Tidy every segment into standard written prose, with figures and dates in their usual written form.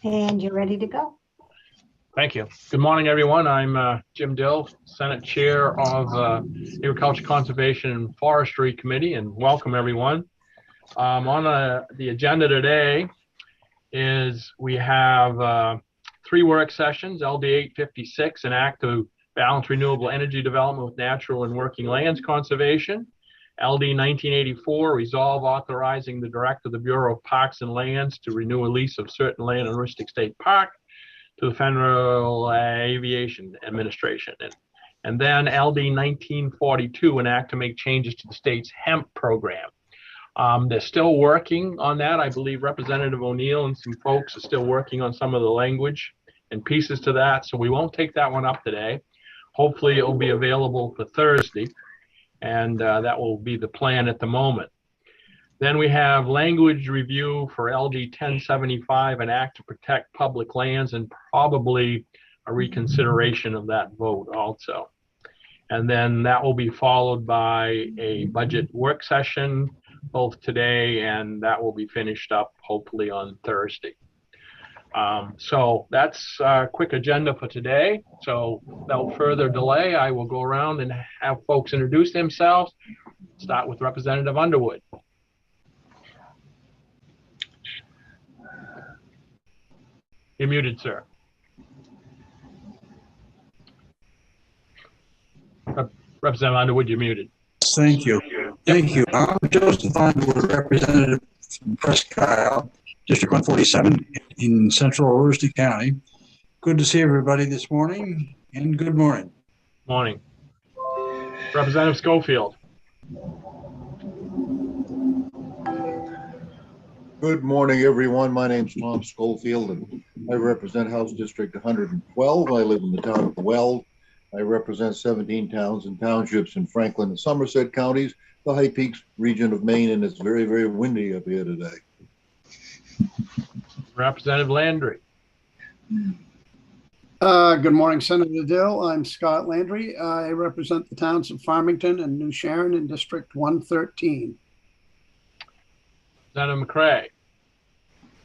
And you're ready to go. Thank you. Good morning, everyone. I'm Jim Dill, Senate Chair of Agriculture, Conservation, and Forestry Committee, and welcome, everyone. On the agenda today is we have 3 work sessions: LD 856, an act to balance renewable energy development with natural and working lands conservation; LD 1984, resolve authorizing the Director of the Bureau of Parks and Lands to renew a lease of certain land in Aroostook State Park to the Federal Aviation Administration. And then LD 1942, an act to make changes to the state's hemp program. They're still working on that. I believe Representative O'Neill and some folks are still working on some of the language and pieces to that, so we won't take that one up today. Hopefully it will be available for Thursday, and that will be the plan at the moment. Then we have language review for LD 1075, an act to protect public lands, and probably a reconsideration of that vote also. And then that will be followed by a budget work session, both today, and that will be finished up hopefully on Thursday. So that's a quick agenda for today. So without further delay, I will go around and have folks introduce themselves. Start with Representative Underwood. You're muted, sir. Representative Underwood, you're muted. Thank you. Thank you. I'm Joseph Underwood, representative from Presque Isle, District 147 in central Aroostook County. Good to see everybody this morning, and good morning. Morning. Representative Schofield. Good morning, everyone. My name's Tom Schofield, and I represent House District 112. I live in the town of Weld. I represent 17 towns and townships in Franklin and Somerset counties, the High Peaks region of Maine, and it's very, very windy up here today. Representative Landry. Good morning, Senator Dill. I'm Scott Landry. I represent the towns of Farmington and New Sharon in District 113. Senator McCray.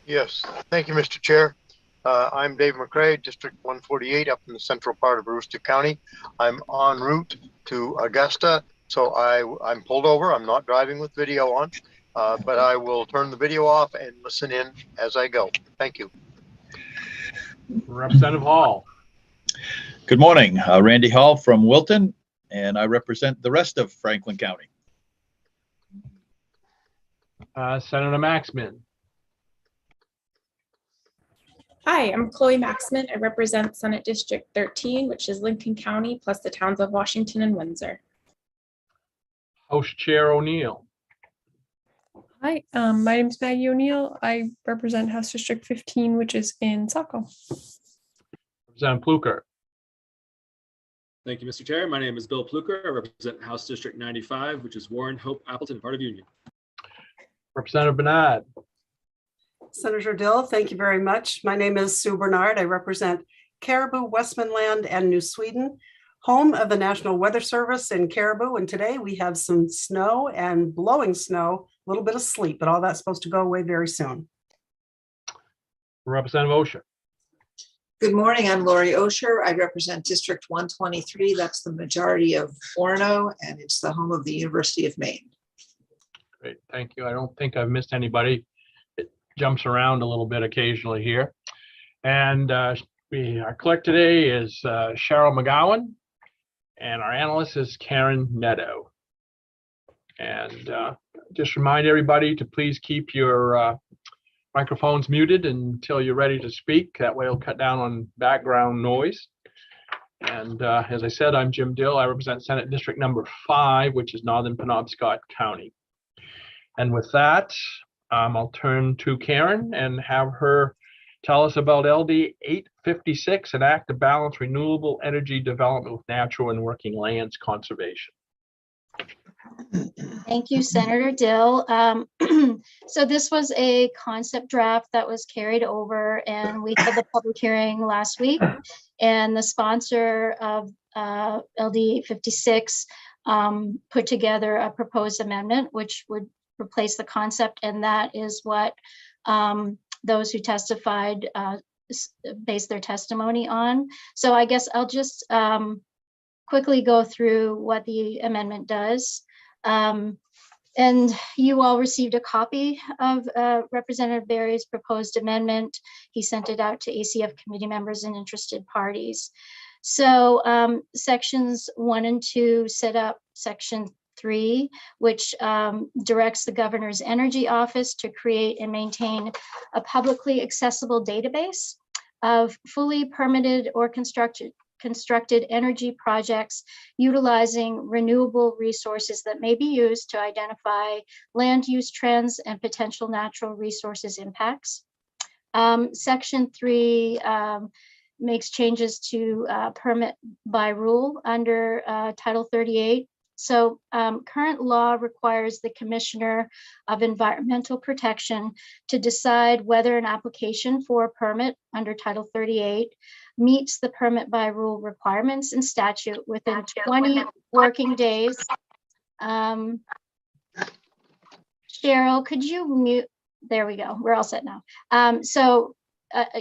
Yes, thank you, Mr. Chair. I'm Dave McCray, District 148, up in the central part of Aroostook County. I'm en route to Augusta, so I'm pulled over. I'm not driving with video on, but I will turn the video off and listen in as I go. Thank you. Representative Hall. Good morning, Randy Hall from Wilton, and I represent the rest of Franklin County. Senator Maxman. Hi, I'm Chloe Maxman. I represent Senate District 13, which is Lincoln County, plus the towns of Washington and Windsor. House Chair O'Neill. Hi, my name is Maggie O'Neill. I represent House District 15, which is in Saco. Representative Pluker. Thank you, Mr. Chair. My name is Bill Pluker. I represent House District 95, which is Warren, Hope, Appleton, part of Union. Representative Bernard. Senator Dill, thank you very much. My name is Sue Bernard. I represent Caribou, Westmanland, and New Sweden, home of the National Weather Service in Caribou. And today we have some snow and blowing snow, a little bit of sleet, but all that's supposed to go away very soon. Representative Osher. Good morning. I'm Lori Osher. I represent District 123. That's the majority of Orono, and it's the home of the University of Maine. Great, thank you. I don't think I've missed anybody. It jumps around a little bit occasionally here. And our clerk today is Cheryl McGowan, and our analyst is Karen Neto. And just remind everybody to please keep your microphones muted until you're ready to speak. That way it'll cut down on background noise. And as I said, I'm Jim Dill. I represent Senate District number 5, which is Northern Penobscot County. And with that, I'll turn to Karen and have her tell us about LD 856, an act to balance renewable energy development with natural and working lands conservation. Thank you, Senator Dill. So this was a concept draft that was carried over, and we had the public hearing last week, and the sponsor of LD 856 put together a proposed amendment which would replace the concept, and that is what those who testified base their testimony on. So I guess I'll just quickly go through what the amendment does. And you all received a copy of Representative Berry's proposed amendment. He sent it out to ACF committee members and interested parties. So sections 1 and 2 set up section 3, which directs the governor's energy office to create and maintain a publicly accessible database of fully permitted or constructed energy projects utilizing renewable resources that may be used to identify land use trends and potential natural resources impacts. Section 3 makes changes to permit by rule under Title 38. So current law requires the Commissioner of Environmental Protection to decide whether an application for a permit under Title 38 meets the permit by rule requirements in statute within 20 working days. Cheryl, could you mute? There we go. We're all set now.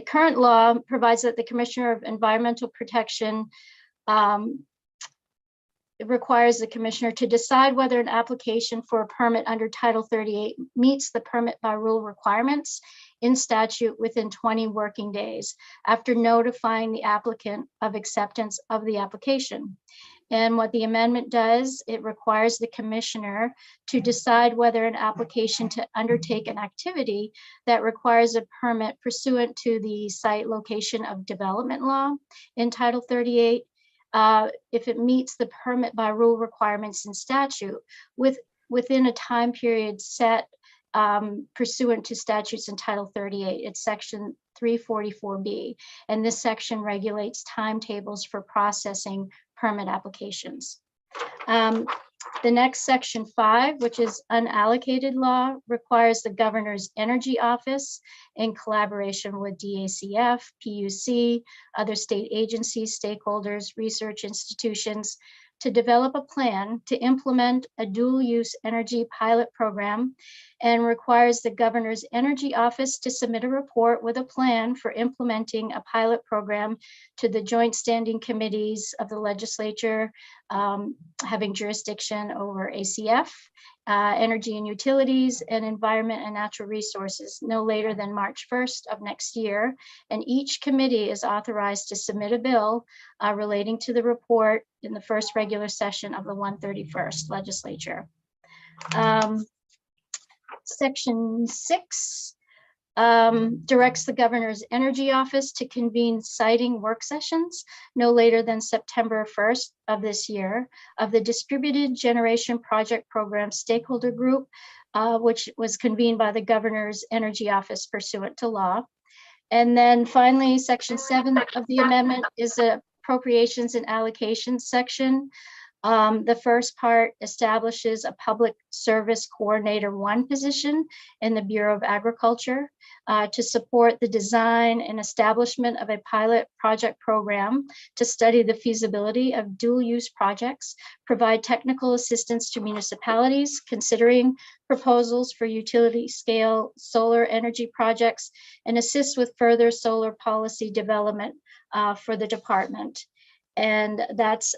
Current law provides that the Commissioner of Environmental Protection it requires the commissioner to decide whether an application for a permit under Title 38 meets the permit by rule requirements in statute within 20 working days after notifying the applicant of acceptance of the application. And what the amendment does, it requires the commissioner to decide whether an application to undertake an activity that requires a permit pursuant to the site location of development law in Title 38, if it meets the permit by rule requirements in statute within a time period set pursuant to statutes in Title 38. It's section 344B, and this section regulates timetables for processing permit applications. The next section 5, which is unallocated law, requires the governor's energy office in collaboration with DACF, PUC, other state agencies, stakeholders, research institutions to develop a plan to implement a dual use energy pilot program, and requires the governor's energy office to submit a report with a plan for implementing a pilot program to the joint standing committees of the legislature having jurisdiction over ACF, energy and utilities, and environment and natural resources no later than March 1st of next year. And each committee is authorized to submit a bill relating to the report in the first regular session of the 131st legislature. Section 6 directs the governor's energy office to convene siting work sessions no later than September 1st of this year of the distributed generation project program stakeholder group, which was convened by the governor's energy office pursuant to law. And then finally, section 7 of the amendment is the appropriations and allocations section. The first part establishes a public service coordinator 1 position in the Bureau of Agriculture to support the design and establishment of a pilot project program to study the feasibility of dual use projects, provide technical assistance to municipalities considering proposals for utility scale solar energy projects, and assist with further solar policy development for the department. And that's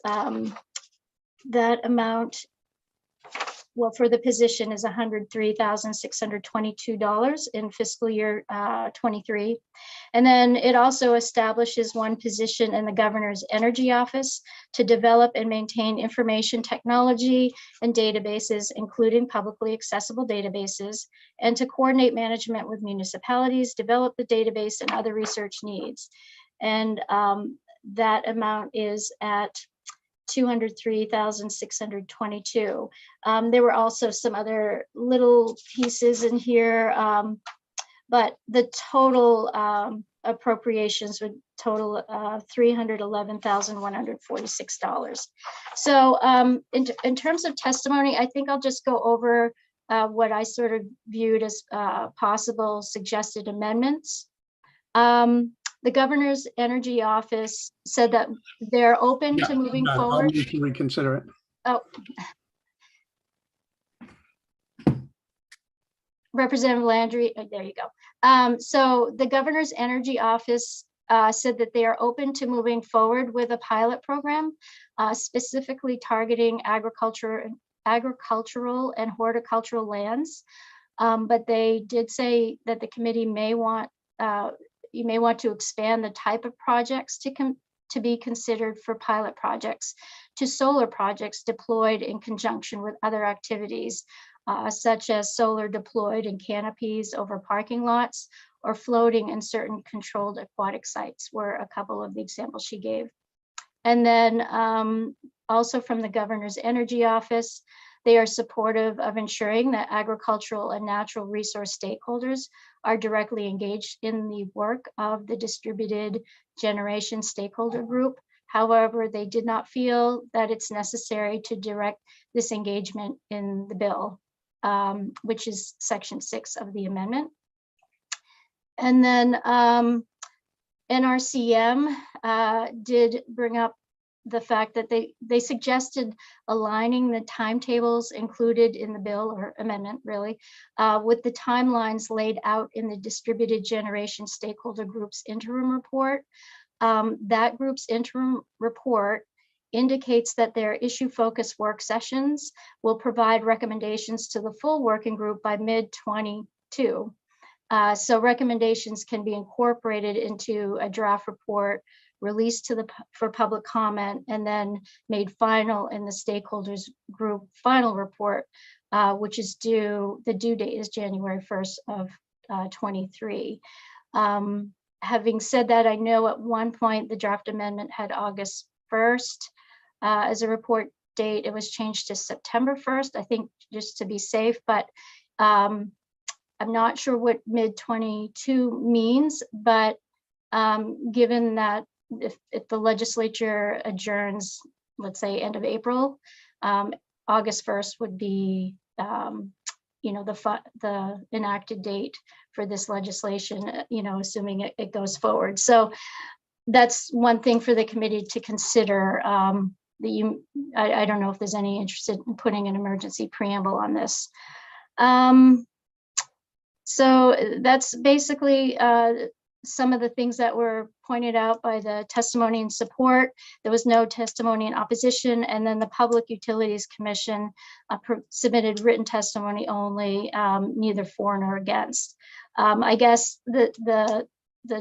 that amount, well, for the position is $103,622 in fiscal year 23. And then it also establishes 1 position in the governor's energy office to develop and maintain information technology and databases, including publicly accessible databases, and to coordinate management with municipalities, develop the database and other research needs. And that amount is at $203,622. There were also some other little pieces in here, but the total appropriations would total $311,146. So in terms of testimony, I think I'll just go over what I sort of viewed as possible suggested amendments. The governor's energy office said that they're open to moving forward. I'll need to reconsider it. Oh. Representative Landry, there you go. So the governor's energy office said that they are open to moving forward with a pilot program, specifically targeting agricultural and horticultural lands. But they did say that the committee may want, you may want to expand the type of projects to be considered for pilot projects to solar projects deployed in conjunction with other activities, such as solar deployed in canopies over parking lots or floating in certain controlled aquatic sites were a couple of the examples she gave. And then also from the governor's energy office, they are supportive of ensuring that agricultural and natural resource stakeholders are directly engaged in the work of the distributed generation stakeholder group. However, they did not feel that it's necessary to direct this engagement in the bill, which is section 6 of the amendment. And then NRCM did bring up the fact that they suggested aligning the timetables included in the bill or amendment really with the timelines laid out in the distributed generation stakeholder group's interim report. That group's interim report indicates that their issue focused work sessions will provide recommendations to the full working group by mid-22. So recommendations can be incorporated into a draft report released for public comment and then made final in the stakeholders group final report, which is the due date is January 1st of 23. Having said that, I know at one point the draft amendment had August 1st as a report date. It was changed to September 1st, I think, just to be safe, but I'm not sure what mid-22 means, but given that if the legislature adjourns, let's say end of April, August 1st would be, the enacted date for this legislation, assuming it goes forward. So that's one thing for the committee to consider. I don't know if there's any interest in putting an emergency preamble on this. So that's basically some of the things that were pointed out by the testimony in support. There was no testimony in opposition, and then the Public Utilities Commission submitted written testimony only, neither for nor against. I guess the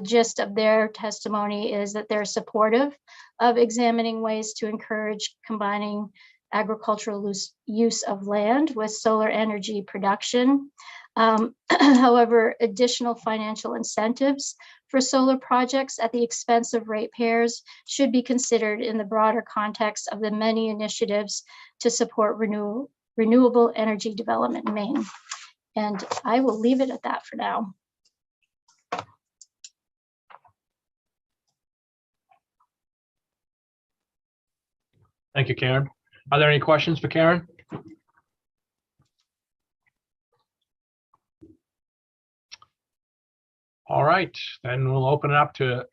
gist of their testimony is that they're supportive of examining ways to encourage combining agricultural use of land with solar energy production. However, additional financial incentives for solar projects at the expense of ratepayers should be considered in the broader context of the many initiatives to support renewable energy development in Maine. And I will leave it at that for now. Thank you, Karen. Are there any questions for Karen? All right, then we'll open it up to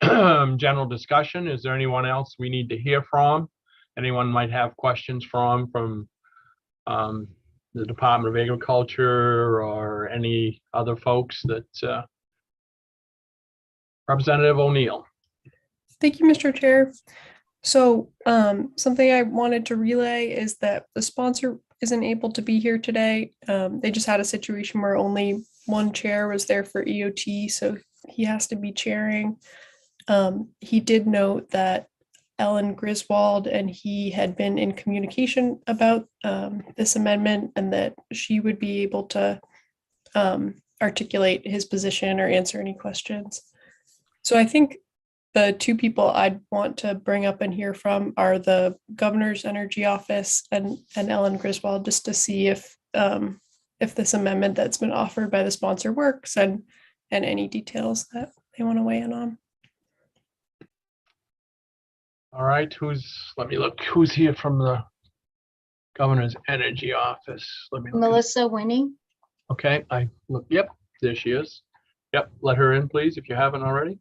general discussion. Is there anyone else we need to hear from? Anyone might have questions from the Department of Agriculture or any other folks that Representative O'Neill. Thank you, Mr. Chair. So something I wanted to relay is that the sponsor isn't able to be here today. They just had a situation where only one chair was there for EOT, so he has to be chairing. He did note that Ellen Griswold and he had been in communication about this amendment and that she would be able to articulate his position or answer any questions. So I think the two people I'd want to bring up and hear from are the governor's energy office and Ellen Griswold, just to see if this amendment that's been offered by the sponsor works and any details that they want to weigh in on. All right, let me look, who's here from the governor's energy office? Let me look. Melissa Winning. Okay, yep, there she is. Yep, let her in, please, if you haven't already.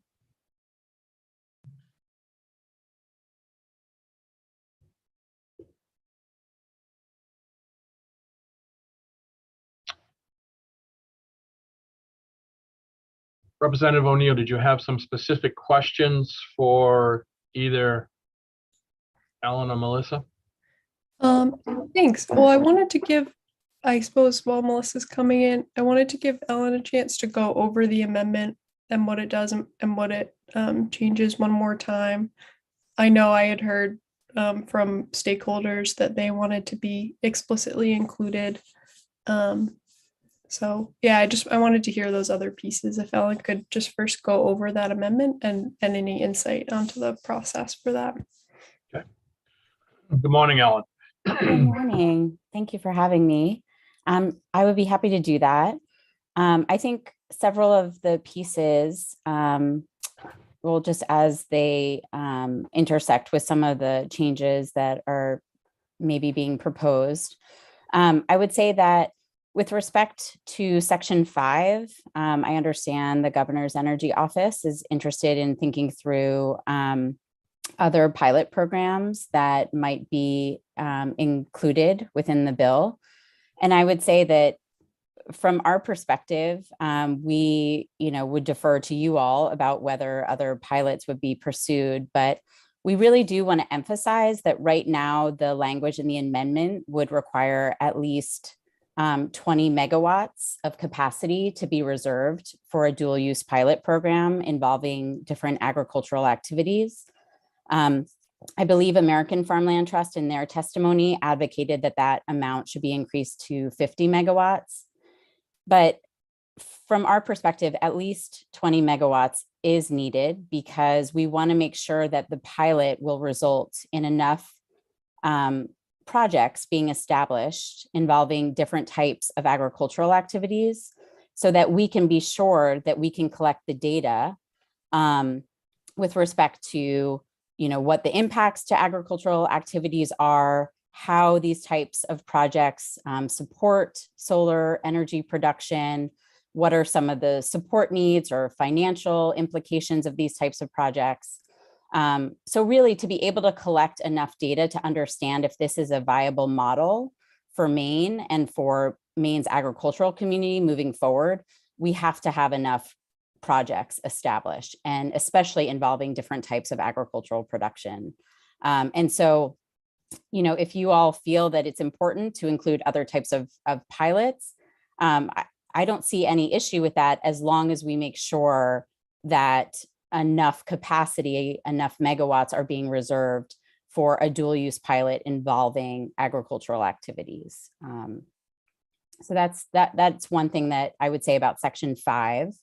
Representative O'Neill, did you have some specific questions for either Ellen or Melissa? Thanks. Well, I wanted to give, I suppose while Melissa's coming in, I wanted to give Ellen a chance to go over the amendment and what it does and what it changes one more time. I know I had heard from stakeholders that they wanted to be explicitly included. So yeah, I wanted to hear those other pieces. If Ellen could just first go over that amendment and any insight onto the process for that. Okay. Good morning, Ellen. Good morning. Thank you for having me. I would be happy to do that. I think several of the pieces, well, just as they intersect with some of the changes that are maybe being proposed, I would say that with respect to Section 5, I understand the Governor's Energy Office is interested in thinking through other pilot programs that might be included within the bill. And I would say that from our perspective, we would defer to you all about whether other pilots would be pursued, but we really do want to emphasize that right now the language in the amendment would require at least 20 megawatts of capacity to be reserved for a dual use pilot program involving different agricultural activities. I believe American Farmland Trust in their testimony advocated that that amount should be increased to 50 megawatts. But from our perspective, at least 20 megawatts is needed because we want to make sure that the pilot will result in enough projects being established involving different types of agricultural activities so that we can be sure that we can collect the data with respect to what the impacts to agricultural activities are, how these types of projects support solar energy production, what are some of the support needs or financial implications of these types of projects. So really to be able to collect enough data to understand if this is a viable model for Maine and for Maine's agricultural community moving forward, we have to have enough projects established, and especially involving different types of agricultural production. And so, if you all feel that it's important to include other types of pilots, I don't see any issue with that as long as we make sure that enough capacity, enough megawatts are being reserved for a dual use pilot involving agricultural activities. So that's one thing that I would say about Section 5.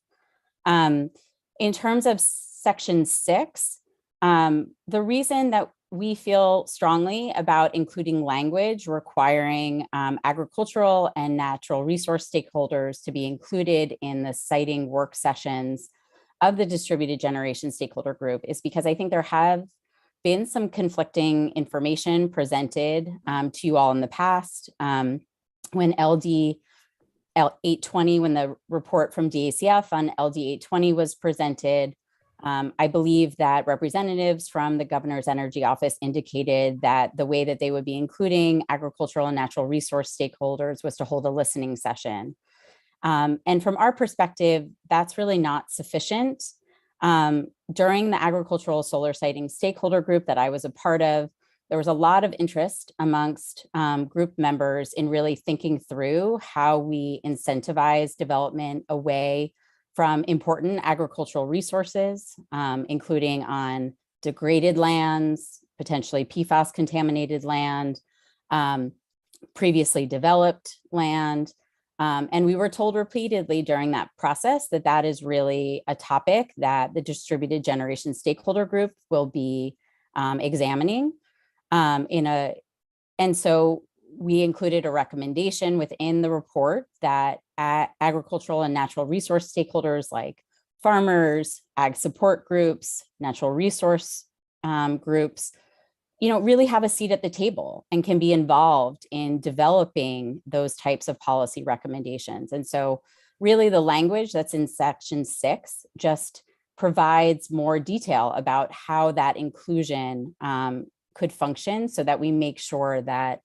In terms of Section 6, the reason that we feel strongly about including language requiring agricultural and natural resource stakeholders to be included in the siting work sessions of the distributed generation stakeholder group is because I think there have been some conflicting information presented to you all in the past. When LD 820, when the report from DACF on LD 820 was presented, I believe that representatives from the Governor's Energy Office indicated that the way that they would be including agricultural and natural resource stakeholders was to hold a listening session. And from our perspective, that's really not sufficient. During the agricultural solar siting stakeholder group that I was a part of, there was a lot of interest amongst group members in really thinking through how we incentivize development away from important agricultural resources, including on degraded lands, potentially PFAS contaminated land, previously developed land. And we were told repeatedly during that process that that is really a topic that the distributed generation stakeholder group will be examining. And so we included a recommendation within the report that agricultural and natural resource stakeholders like farmers, ag support groups, natural resource groups, really have a seat at the table and can be involved in developing those types of policy recommendations. And so really the language that's in Section 6 just provides more detail about how that inclusion could function so that we make sure that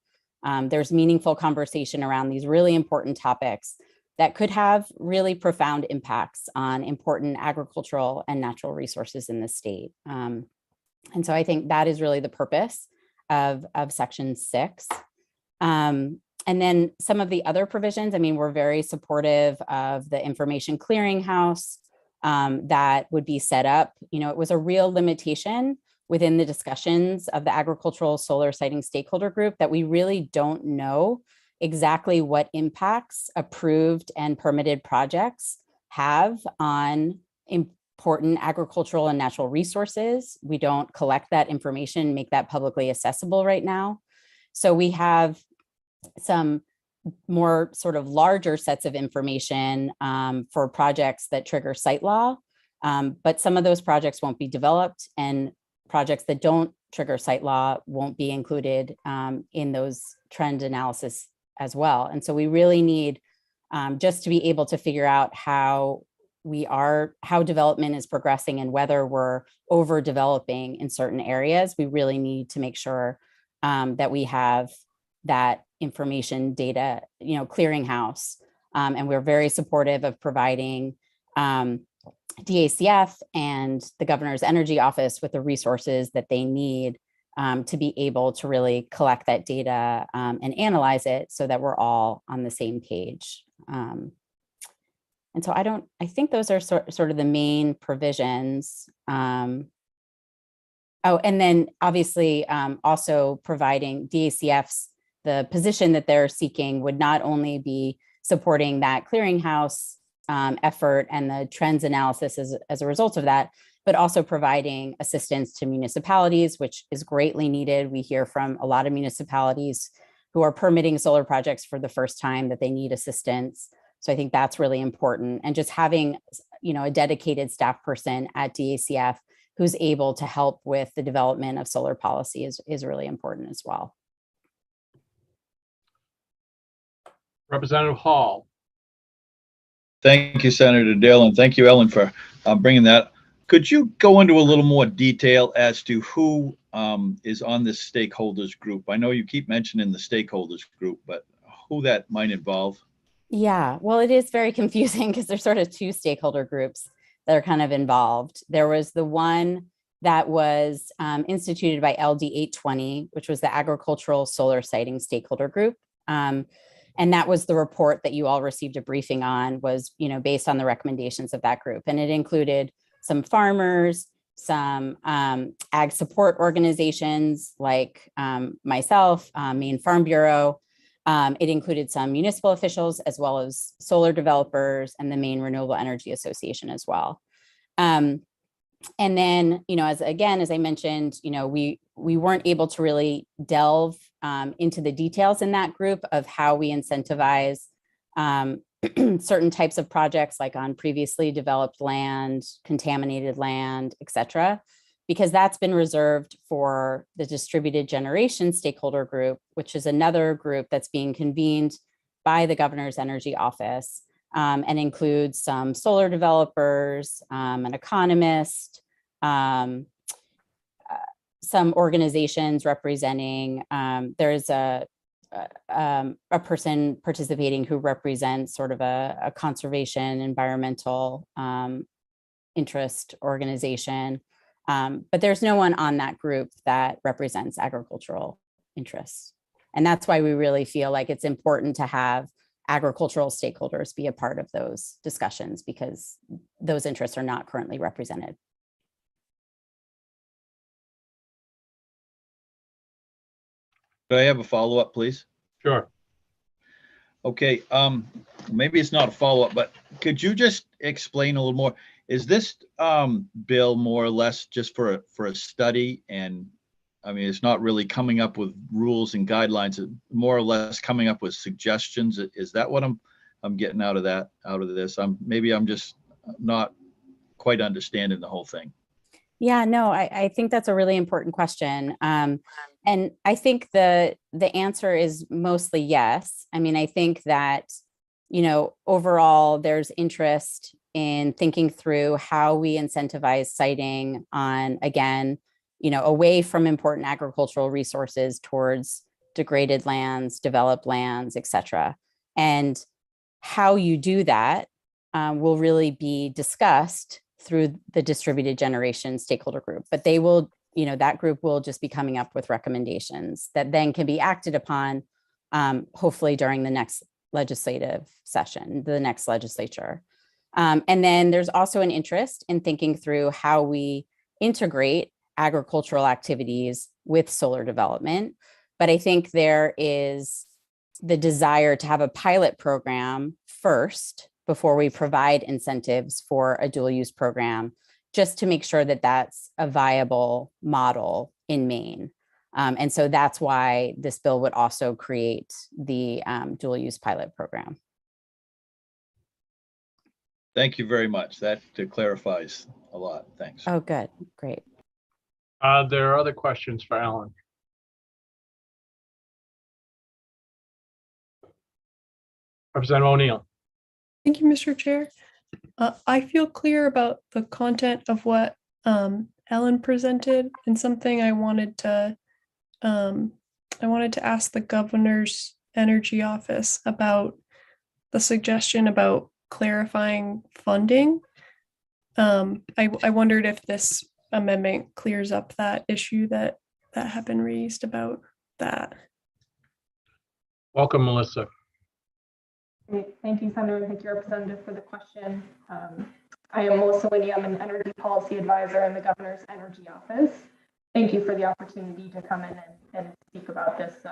there's meaningful conversation around these really important topics that could have really profound impacts on important agricultural and natural resources in the state. And so I think that is really the purpose of Section 6. And then some of the other provisions, I mean, we're very supportive of the information clearinghouse that would be set up. You know, it was a real limitation within the discussions of the agricultural solar siting stakeholder group that we really don't know exactly what impacts approved and permitted projects have on important agricultural and natural resources. We don't collect that information, make that publicly accessible right now. So we have some more sort of larger sets of information for projects that trigger site law, but some of those projects won't be developed, and projects that don't trigger site law won't be included in those trend analysis as well. And so we really need just to be able to figure out how development is progressing and whether we're overdeveloping in certain areas. We really need to make sure that we have that information data, you know, clearinghouse. And we're very supportive of providing DACF and the governor's energy office with the resources that they need to be able to really collect that data and analyze it so that we're all on the same page. And so I think those are sort of the main provisions. Oh, and then obviously also providing DACF's, the position that they're seeking would not only be supporting that clearinghouse effort and the trends analysis as a result of that, but also providing assistance to municipalities, which is greatly needed. We hear from a lot of municipalities who are permitting solar projects for the first time that they need assistance. So I think that's really important. And just having, you know, a dedicated staff person at DACF who's able to help with the development of solar policy is really important as well. Representative Hall. Thank you, Senator Dale, and thank you, Ellen, for bringing that. Could you go into a little more detail as to who is on this stakeholders group? I know you keep mentioning the stakeholders group, but who that might involve? Yeah, well, it is very confusing because there's sort of two stakeholder groups that are kind of involved. There was the one that was instituted by LD 820, which was the Agricultural Solar Siting Stakeholder Group. And that was the report that you all received a briefing on, was, you know, based on the recommendations of that group. And it included some farmers, some ag support organizations like myself, Maine Farm Bureau. It included some municipal officials as well as solar developers and the Maine Renewable Energy Association as well. And then, you know, as I mentioned, you know, we weren't able to really delve into the details in that group of how we incentivize certain types of projects, like on previously developed land, contaminated land, et cetera, because that's been reserved for the distributed generation stakeholder group, which is another group that's being convened by the governor's energy office. And includes some solar developers, an economist, some organizations representing, there's a person participating who represents sort of a conservation environmental interest organization. But there's no one on that group that represents agricultural interests. And that's why we really feel like it's important to have agricultural stakeholders be a part of those discussions, because those interests are not currently represented. Could I have a follow-up, please? Sure. Okay, maybe it's not a follow-up, but could you just explain a little more? Is this bill more or less just for a study? And I mean, it's not really coming up with rules and guidelines, more or less coming up with suggestions. Is that what I'm getting out of this? Maybe I'm just not quite understanding the whole thing. Yeah, no, I think that's a really important question. And I think the answer is mostly yes. I mean, I think that, you know, overall there's interest in thinking through how we incentivize siting on, again, you know, away from important agricultural resources towards degraded lands, developed lands, et cetera. And how you do that will really be discussed through the distributed generation stakeholder group, but they will, that group will just be coming up with recommendations that then can be acted upon, hopefully during the next legislative session, the next legislature. And then there's also an interest in thinking through how we integrate agricultural activities with solar development. But I think there is the desire to have a pilot program first before we provide incentives for a dual use program, just to make sure that that's a viable model in Maine. And so that's why this bill would also create the dual use pilot program. Thank you very much. That clarifies a lot. Thanks. Oh, good. Great. There are other questions for Alan. Representative O'Neill. Thank you, Mr. Chair. I feel clear about the content of what Ellen presented, and something I wanted to ask the governor's energy office about the suggestion about clarifying funding. I wondered if this amendment clears up that issue that had been raised about that. Welcome, Melissa. Great. Thank you, Senator, and thank you, Representative, for the question. I am Melissa Winnie. I'm an energy policy advisor in the governor's energy office. Thank you for the opportunity to come in and speak about this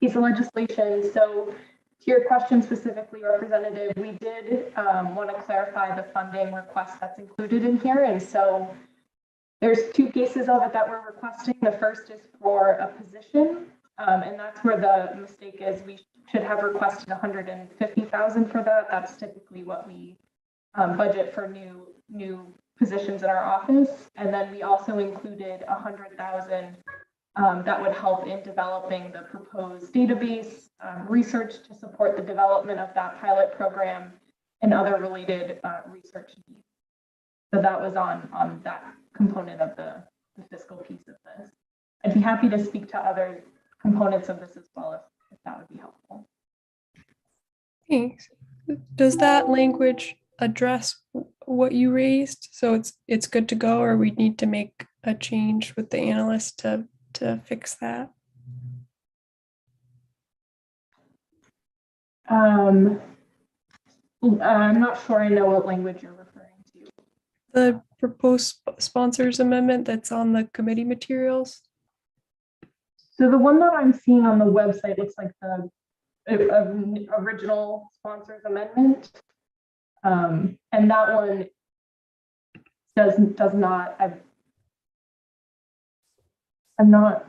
piece of legislation. So to your question specifically, Representative, we did want to clarify the funding request that's included in here. And so there's two pieces of it that we're requesting. The first is for a position, and that's where the mistake is. We should have requested $150,000 for that. That's typically what we budget for new positions in our office. And then we also included $100,000 that would help in developing the proposed database, research to support the development of that pilot program, and other related research needs. So that was on that component of the fiscal piece of this. I'd be happy to speak to other components of this as well if that would be helpful. Thanks. Does that language address what you raised? So it's good to go, or we need to make a change with the analyst to fix that? I'm not sure I know what language you're referring to. The proposed sponsors amendment that's on the committee materials. So the one that I'm seeing on the website looks like the original sponsors amendment. And that one does not, I'm not,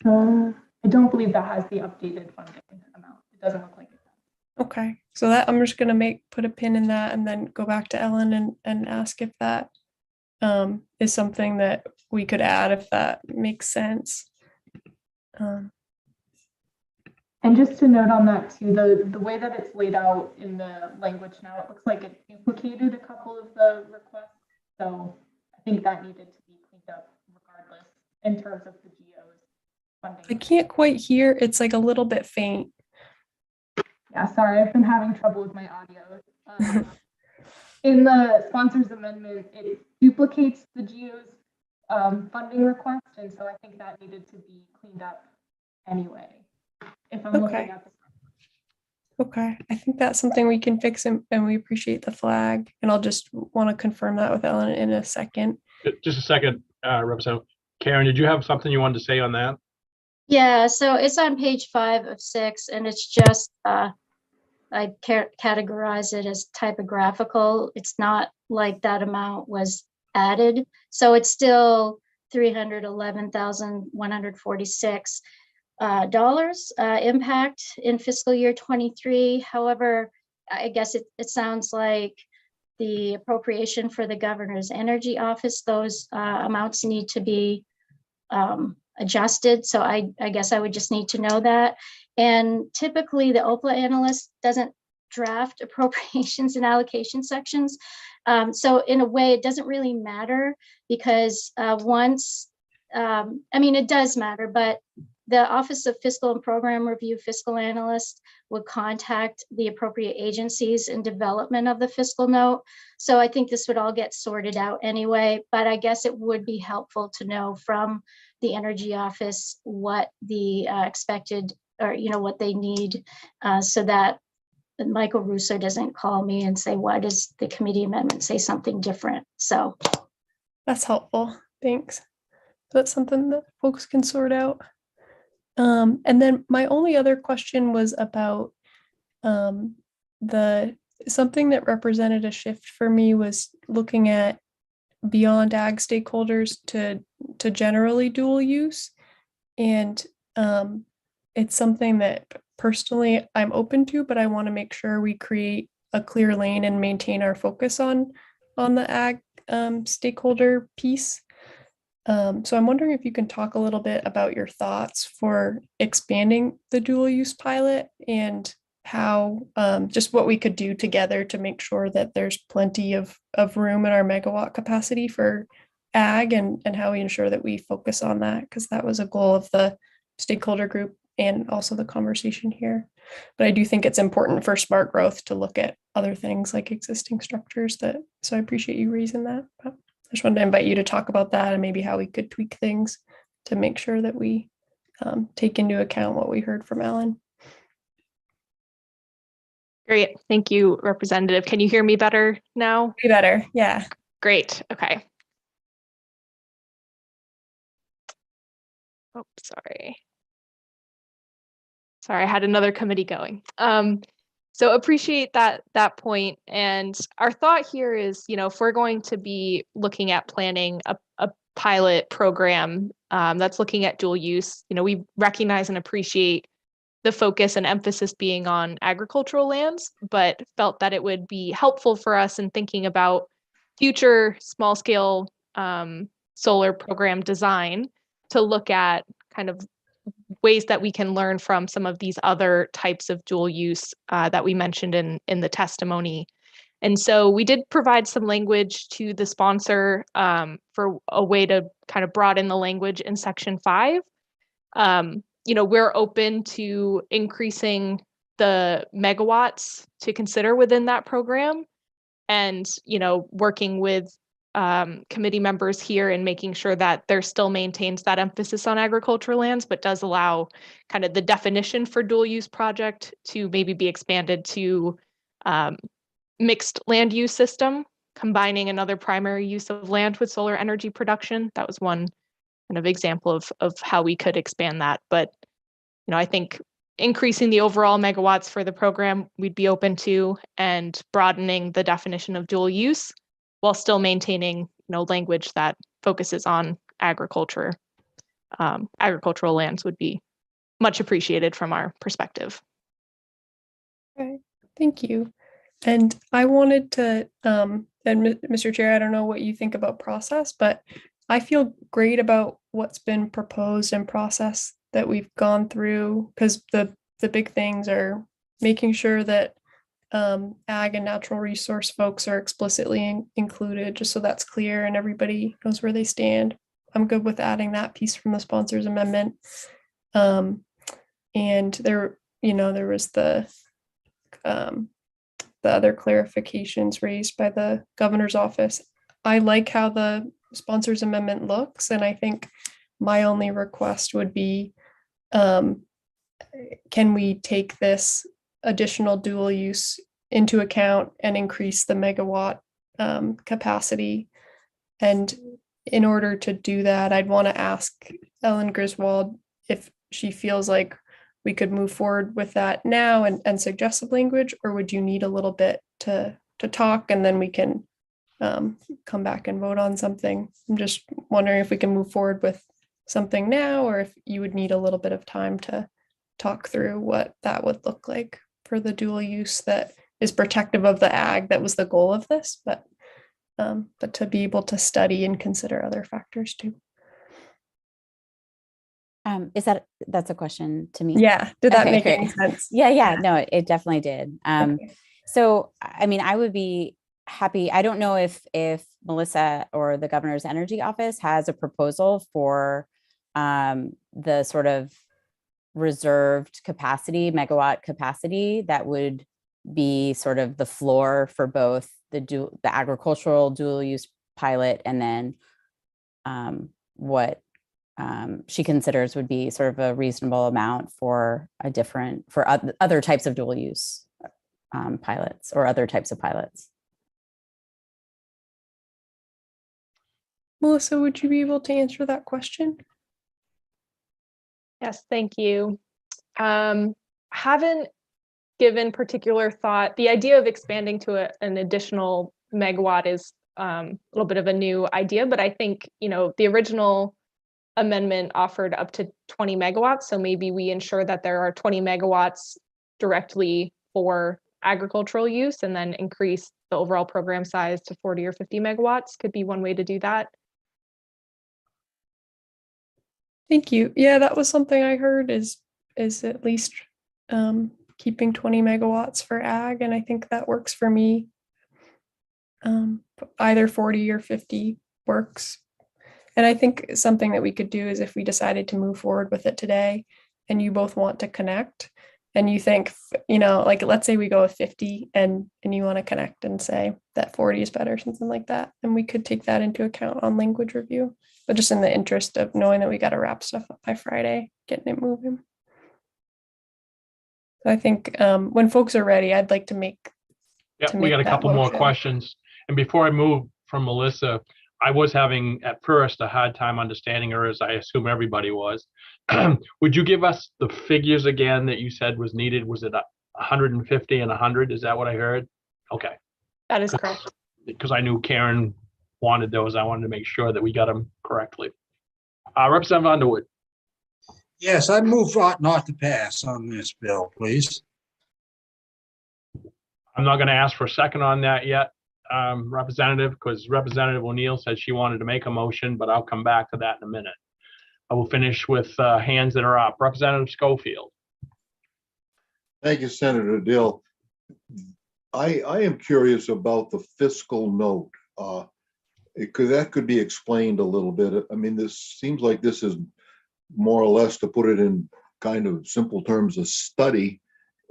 I don't believe that has the updated funding amount. It doesn't look like it does. Okay, so that I'm just gonna put a pin in that and then go back to Ellen and ask if that is something that we could add, if that makes sense. And just to note on that too, the way that it's laid out in the language now, it looks like it duplicated a couple of the requests. So I think that needed to be cleaned up regardless in terms of the GO's funding. I can't quite hear. It's like a little bit faint. Yeah, sorry, I've been having trouble with my audio. In the sponsors amendment, it duplicates the GO's funding request, and so I think that needed to be cleaned up anyway. If I'm looking at the Okay, I think that's something we can fix, and we appreciate the flag. And I'll just want to confirm that with Ellen in a second. Just a second, Representative Karen, did you have something you wanted to say on that? Yeah, so it's on page 5 of 6, and it's just, I categorize it as typographical. It's not like that amount was added. So it's still $311,146 impact in fiscal year 23. However, I guess it sounds like the appropriation for the governor's energy office, those amounts need to be adjusted. So I guess I would just need to know that. And typically the OPLA analyst doesn't draft appropriations and allocation sections. So in a way, it doesn't really matter, because once, I mean, it does matter, but the Office of Fiscal and Program Review fiscal analyst would contact the appropriate agencies in development of the fiscal note. So I think this would all get sorted out anyway, but I guess it would be helpful to know from the Energy Office what the expected, or what they need, so that Michael Russo doesn't call me and say, why does the committee amendment say something different? So That's helpful. Thanks. That's something that folks can sort out. And then my only other question was about something that represented a shift for me was looking at beyond ag stakeholders to generally dual use. And it's something that personally I'm open to, but I want to make sure we create a clear lane and maintain our focus on the ag stakeholder piece. So I'm wondering if you can talk a little bit about your thoughts for expanding the dual use pilot and how just what we could do together to make sure that there's plenty of room in our megawatt capacity for ag, and how we ensure that we focus on that, because that was a goal of the stakeholder group and also the conversation here. But I do think it's important for smart growth to look at other things like existing structures so I appreciate you raising that. But I just wanted to invite you to talk about that and maybe how we could tweak things to make sure that we take into account what we heard from Ellen. Great. Thank you, Representative. Can you hear me better now? Be better. Yeah. Great. Okay. Oh, sorry. Sorry, I had another committee going. So appreciate that point. And our thought here is, if we're going to be looking at planning a pilot program that's looking at dual use, we recognize and appreciate the focus and emphasis being on agricultural lands, but felt that it would be helpful for us in thinking about future small scale solar program design to look at kind of ways that we can learn from some of these other types of dual use that we mentioned in the testimony. And so we did provide some language to the sponsor for a way to kind of broaden the language in Section 5. We're open to increasing the megawatts to consider within that program, and working with committee members here and making sure that there still maintains that emphasis on agricultural lands, but does allow kind of the definition for dual use project to maybe be expanded to mixed land use system, combining another primary use of land with solar energy production. That was one kind of example of how we could expand that. But I think increasing the overall megawatts for the program we'd be open to, and broadening the definition of dual use while still maintaining language that focuses on agriculture, agricultural lands would be much appreciated from our perspective. Okay, thank you. And I wanted to, and Mr. Chair, I don't know what you think about process, but I feel great about what's been proposed and process that we've gone through, because the big things are making sure that ag and natural resource folks are explicitly included, just so that's clear and everybody knows where they stand. I'm good with adding that piece from the sponsors amendment. And there was the other clarifications raised by the governor's office. I like how the sponsors amendment looks, and I think my only request would be, can we take this additional dual use into account and increase the megawatt capacity? And in order to do that, I'd want to ask Ellen Griswold if she feels like we could move forward with that now and suggest some language, or would you need a little bit to talk and then we can come back and vote on something? I'm just wondering if we can move forward with something now, or if you would need a little bit of time to talk through what that would look like for the dual use that is protective of the ag. That was the goal of this, but to be able to study and consider other factors too. That's a question to me? Yeah. Did that Okay, make great. any sense? Yeah. No, it definitely did. Okay. So, I mean, I would be happy. I don't know if Melissa or the governor's energy office has a proposal for the sort of reserved capacity, megawatt capacity, that would be sort of the floor for both the agricultural dual use pilot and then what she considers would be sort of a reasonable amount for other types of dual use pilots or other types of pilots. Melissa, would you be able to answer that question? Yes, thank you. Haven't given particular thought. The idea of expanding to an additional megawatt is a little bit of a new idea, but I think, the original amendment offered up to 20 megawatts. So maybe we ensure that there are 20 megawatts directly for agricultural use and then increase the overall program size to 40 or 50 megawatts could be one way to do that. Thank you. Yeah, that was something I heard is at least keeping 20 megawatts for ag, and I think that works for me. Either 40 or 50 works. And I think something that we could do is if we decided to move forward with it today and you both want to connect and you think, like let's say we go with 50 and you want to connect and say that 40 is better, something like that. And we could take that into account on language review, but just in the interest of knowing that we got to wrap stuff up by Friday, getting it moving. So I think when folks are ready, I'd like to make. Yeah, we got a couple more questions. And before I move from Melissa, I was having at first a hard time understanding her, as I assume everybody was. Would you give us the figures again that you said was needed? Was it 150 and 100? Is that what I heard? Okay. That is correct. Because I knew Karen wanted those. I wanted to make sure that we got them correctly. Representative Underwood. Yes, I move not to pass on this bill, please. I'm not going to ask for a second on that yet, Representative, because Representative O'Neill said she wanted to make a motion, but I'll come back to that in a minute. I will finish with hands that are up. Representative Schofield. Thank you, Senator Dill. I am curious about the fiscal note. That could be explained a little bit. I mean, this seems like this is more or less, to put it in kind of simple terms, a study.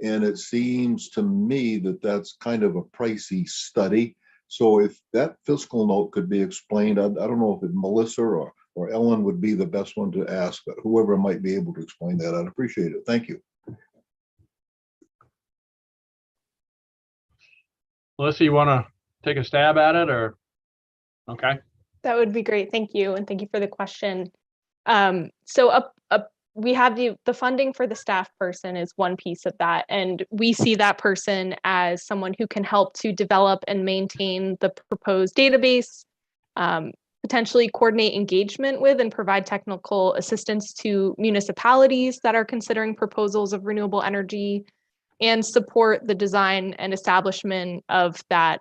And it seems to me that that's kind of a pricey study. So if that fiscal note could be explained, I don't know if Melissa or Ellen would be the best one to ask, but whoever might be able to explain that, I'd appreciate it. Thank you. Melissa, you want to take a stab at it, or? Okay. That would be great. Thank you. And thank you for the question. We have the funding for the staff person is one piece of that. And we see that person as someone who can help to develop and maintain the proposed database, potentially coordinate engagement with and provide technical assistance to municipalities that are considering proposals of renewable energy, and support the design and establishment of that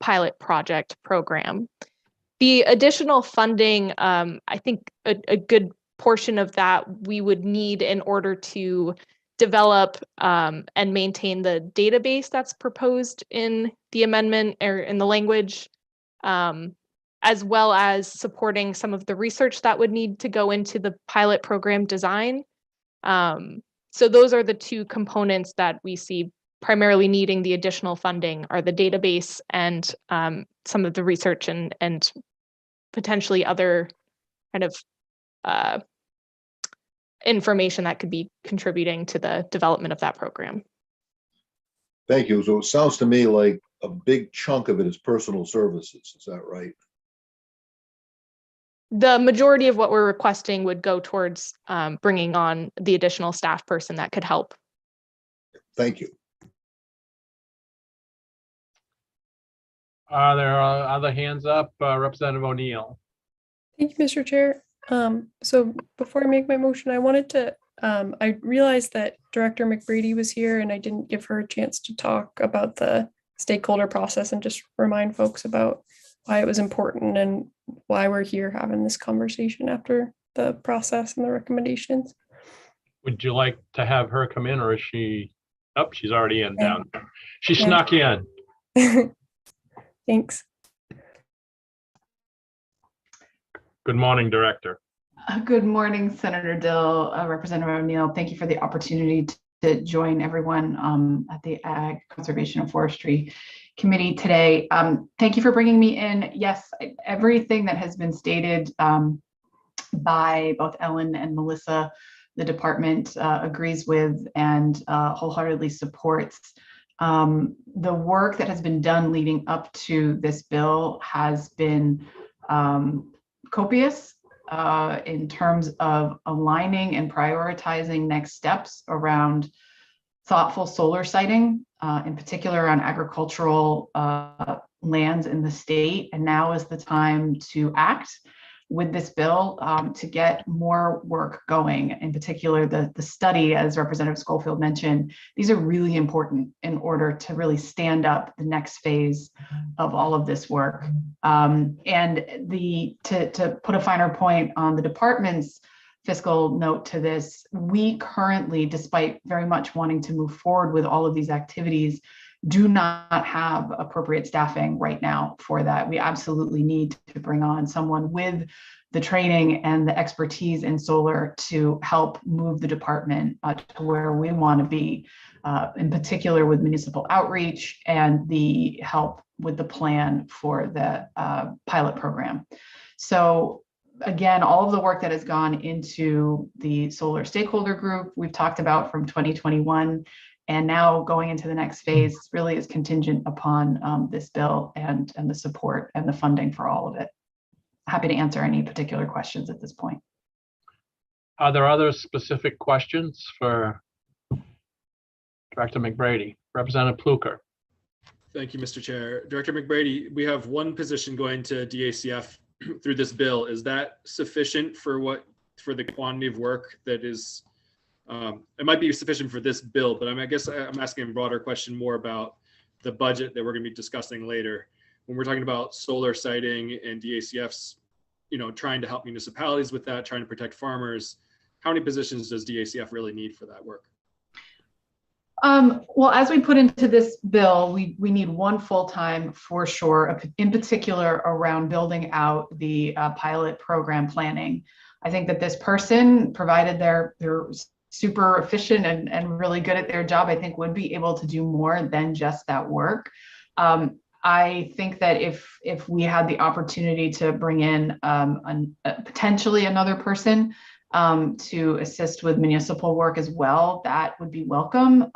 pilot project program. The additional funding, I think a good portion of that we would need in order to develop and maintain the database that's proposed in the amendment or in the language, as well as supporting some of the research that would need to go into the pilot program design. So those are the two components that we see primarily needing the additional funding, are the database and some of the research and potentially other kind of information that could be contributing to the development of that program. Thank you. So it sounds to me like a big chunk of it is personal services. Is that right? The majority of what we're requesting would go towards bringing on the additional staff person that could help. Thank you. There are other hands up. Representative O'Neill. Thank you, Mr. Chair. So before I make my motion, I wanted to, I realized that Director McBrady was here and I didn't give her a chance to talk about the stakeholder process and just remind folks about why it was important and why we're here having this conversation after the process and the recommendations. Would you like to have her come in, or is she? Oh, she's already in down there. She Yeah. snuck in. Thanks. Good morning, Director. Good morning, Senator Dill, Representative O'Neill. Thank you for the opportunity to join everyone at the Ag Conservation and Forestry Committee today. Thank you for bringing me in. Yes, everything that has been stated by both Ellen and Melissa, the department agrees with and wholeheartedly supports. The work that has been done leading up to this bill has been copious in terms of aligning and prioritizing next steps around thoughtful solar siting, in particular on agricultural lands in the state. And now is the time to act with this bill to get more work going. In particular, the study, as Representative Schofield mentioned, these are really important in order to really stand up the next phase of all of this work. And to put a finer point on the department's fiscal note to this, we currently, despite very much wanting to move forward with all of these activities, do not have appropriate staffing right now for that. We absolutely need to bring on someone with the training and the expertise in solar to help move the department to where we want to be, in particular with municipal outreach and the help with the plan for the pilot program. So again, all of the work that has gone into the solar stakeholder group, we've talked about from 2021, and now going into the next phase really is contingent upon this bill and the support and the funding for all of it. Happy to answer any particular questions at this point. Are there other specific questions for Director McBrady? Representative Pluker. Thank you, Mr. Chair. Director McBrady, we have one position going to DACF through this bill. Is that sufficient for the quantity of work that is? It might be sufficient for this bill, but I guess I'm asking a broader question more about the budget that we're going to be discussing later. When we're talking about solar siting and DACF's, trying to help municipalities with that, trying to protect farmers, how many positions does DACF really need for that work? Well, as we put into this bill, we need one full-time for sure, in particular around building out the pilot program planning. I think that this person, provided they're super efficient and really good at their job, I think would be able to do more than just that work. I think that if we had the opportunity to bring in potentially another person to assist with municipal work as well, that would be welcome.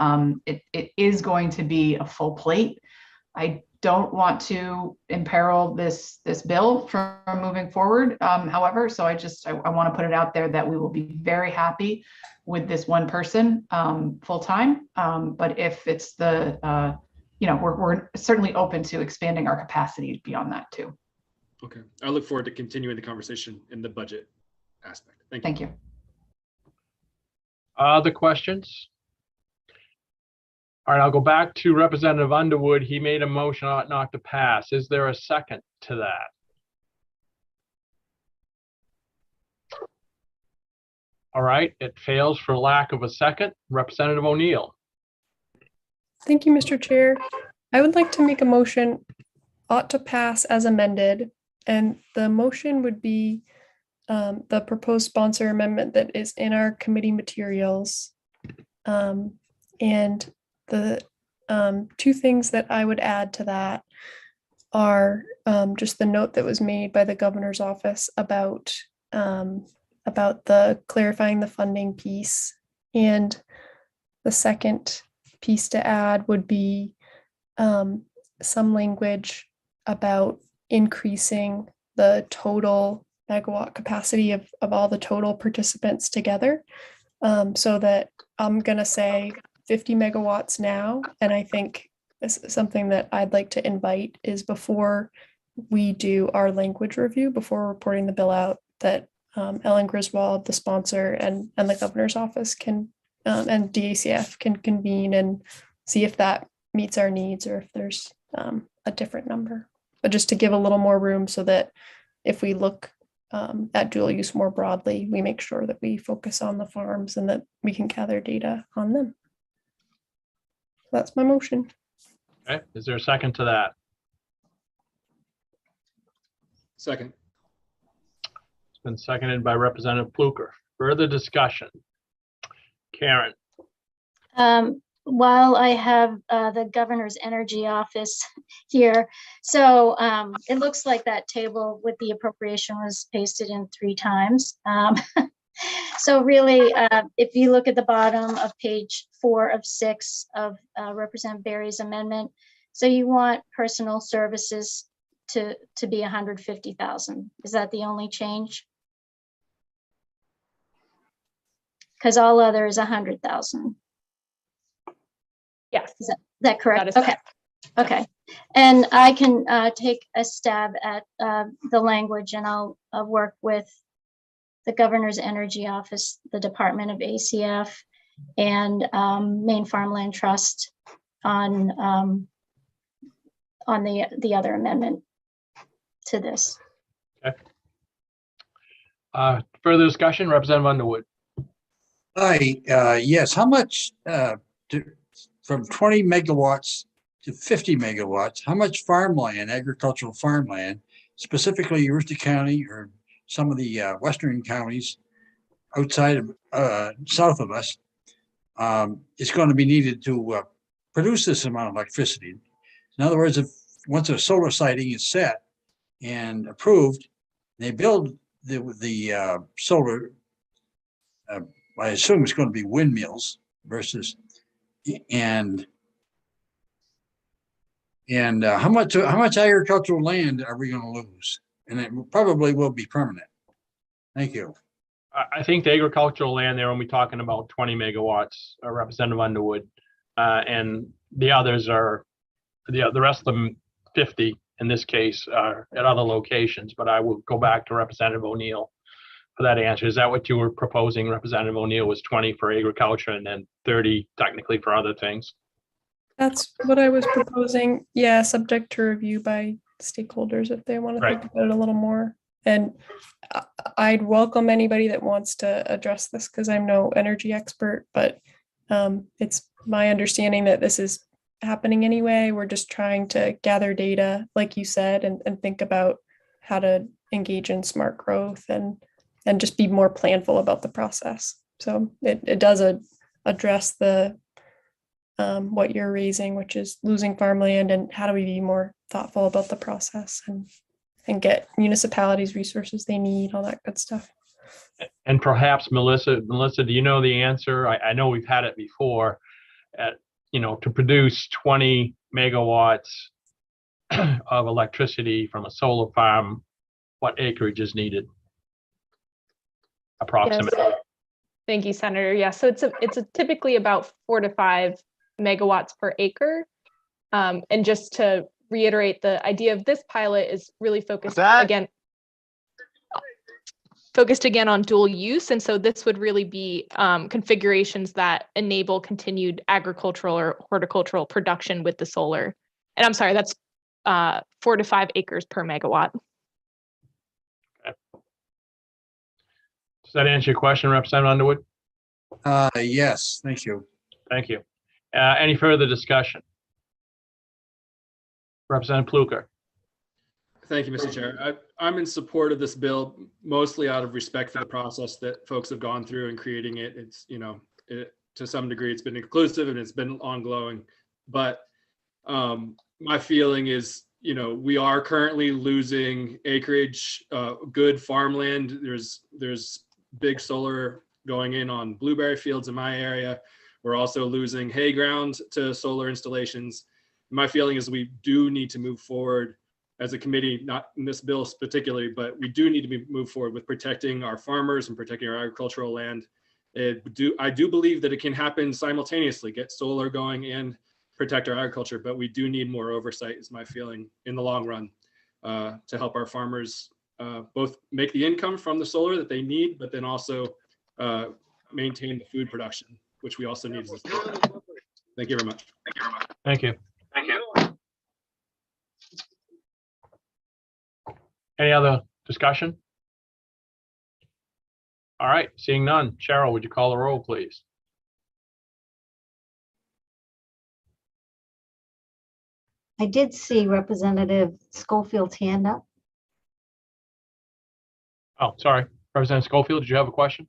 It is going to be a full plate. I don't want to imperil this bill from moving forward, however, so I want to put it out there that we will be very happy with this one person full-time, but if it's we're certainly open to expanding our capacity beyond that too. Okay, I look forward to continuing the conversation in the budget aspect. Thank you. Thank you. Other questions? All right, I'll go back to Representative Underwood. He made a motion not to pass. Is there a second to that? All right, it fails for lack of a second. Representative O'Neill. Thank you, Mr. Chair. I would like to make a motion ought to pass as amended, and the motion would be the proposed sponsor amendment that is in our committee materials. And the two things that I would add to that are just the note that was made by the governor's office about the clarifying the funding piece. And the second piece to add would be some language about increasing the total megawatt capacity of all the total participants together, so that I'm going to say 50 megawatts now. And I think this is something that I'd like to invite is before we do our language review, before reporting the bill out, that Ellen Griswold, the sponsor, and the governor's office can and DACF can convene and see if that meets our needs or if there's a different number. But just to give a little more room so that if we look at dual use more broadly, we make sure that we focus on the farms and that we can gather data on them. That's my motion. Okay, is there a second to that? Second. It's Been seconded by Representative Pluker. Further discussion? Karen? While I have the governor's energy office here, so it looks like that table with the appropriation was pasted in 3 times. So really, if you look at the bottom of page 4 of 6 of Representative Berry's amendment, so you want personal services to be 150,000. Is that the only change? Because all other is 100,000. Yes. Is that correct? That is okay. Okay. And I can take a stab at the language, and I'll work with the governor's energy office, the Department of ACF, and Maine Farmland Trust on the other amendment to this. Okay. Further discussion, Representative Underwood. Hi, yes, how much from 20 megawatts to 50 megawatts, how much farmland, agricultural farmland, specifically Aroostook County or some of the western counties outside of south of us, is going to be needed to produce this amount of electricity? In other words, if once a solar siting is set and approved, they build the solar, I assume it's going to be windmills versus, and how much agricultural land are we going to lose? And it probably will be permanent. Thank you. I think the agricultural land there, when we're talking about 20 megawatts, Representative Underwood, and the others are, the rest of them 50 in this case are at other locations, but I will go back to Representative O'Neill for that answer. Is that what you were proposing, Representative O'Neill, was 20 for agriculture and then 30 technically for other things? That's what I was proposing. Yeah, subject to review by stakeholders if they want to think about it a little more. And I'd welcome anybody that wants to address this because I'm no energy expert, but it's my understanding that this is happening anyway. We're just trying to gather data, like you said, and think about how to engage in smart growth and just be more planful about the process. So it does address the what you're raising, which is losing farmland, and how do we be more thoughtful about the process and get municipalities resources they need, all that good stuff. And perhaps Melissa, do you know the answer? I know we've had it before. To produce 20 megawatts of electricity from a solar farm, what acreage is needed? Approximately. Yes. Thank you, Senator. Yeah, so it's typically about 4 to 5 megawatts per acre. And just to reiterate, the idea of this pilot is really focused again on dual use. And so this would really be configurations that enable continued agricultural or horticultural production with the solar. And I'm sorry, that's 4 to 5 acres per megawatt. Okay. Does that answer your question, Representative Underwood? Yes, thank you. Thank you. Any further discussion? Representative Pluker. Thank you, Mr. Chair. I'm in support of this bill, mostly out of respect for the process that folks have gone through in creating it. It's, to some degree, it's been inclusive and it's been ongoing. But my feeling is, we are currently losing acreage, good farmland. There's big solar going in on blueberry fields in my area. We're also losing hay ground to solar installations. My feeling is we do need to move forward as a committee, not in this bill particularly, but we do need to move forward with protecting our farmers and protecting our agricultural land. I do believe that it can happen simultaneously, get solar going and protect our agriculture, but we do need more oversight, is my feeling, in the long run, to help our farmers both make the income from the solar that they need, but then also maintain the food production, which we also need as a state. Thank you very much. Thank you. Any other discussion? All right, seeing none. Cheryl, would you call the roll, please? I did see Representative Schofield's hand up. Oh, sorry. Representative Schofield, did you have a question?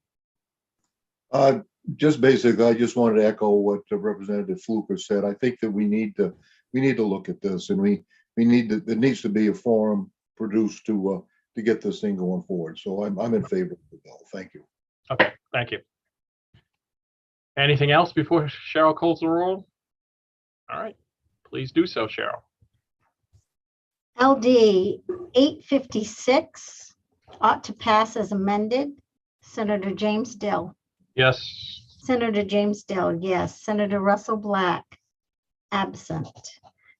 Just basically, I just wanted to echo what Representative Fluker said. I think that we need to look at this, and there needs to be a forum produced to get this thing going forward. So I'm in favor of the bill. Thank you. Okay, thank you. Anything else before Cheryl calls the roll? All right, please do so, Cheryl. LD 856 ought to pass as amended. Senator James Dill. Yes. Senator James Dill, yes. Senator Russell Black, absent.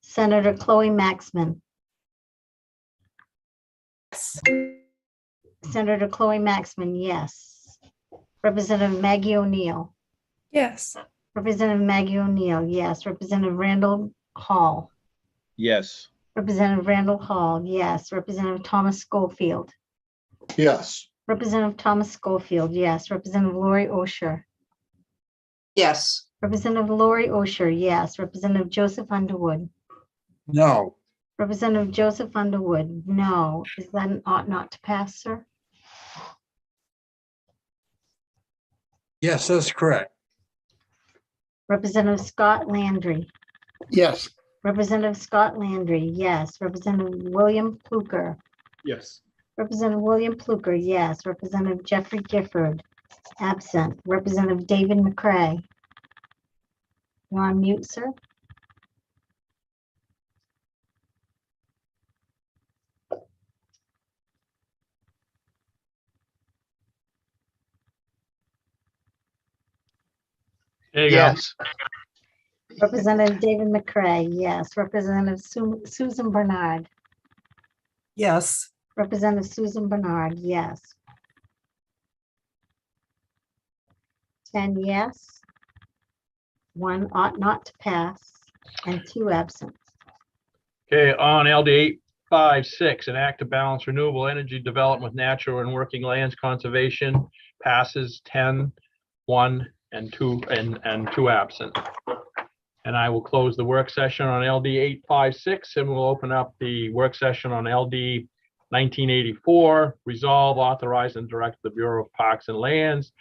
Senator Chloe Maxman. Senator Chloe Maxman, yes. Representative Maggie O'Neill. Yes. Representative Maggie O'Neill, yes. Representative Randall Hall. Yes. Representative Randall Hall, yes. Representative Thomas Schofield. Yes. Representative Thomas Schofield, yes. Representative Lori Osher. Yes. Representative Lori Osher, yes. Representative Joseph Underwood. No. Representative Joseph Underwood, no. Is that an ought not to pass, sir? Yes, that's correct. Representative Scott Landry. Yes. Representative Scott Landry, yes. Representative William Pluker. Yes. Representative William Pluker, yes. Representative Jeffrey Gifford, absent. Representative David McCray. You're on mute, sir. There you Yes. go. Representative David McCray, yes. Representative Susan Bernard. Yes. Representative Susan Bernard, yes. 10 yes. 1 ought not to pass, and 2 absent. Okay, on LD 856, an act to balance renewable energy development with natural and working lands conservation passes 10, 1, and 2, and 2 absent. And I will close the work session on LD 856, and we'll open up the work session on LD 1984, resolve, authorize, and direct the Bureau of Parks and Lands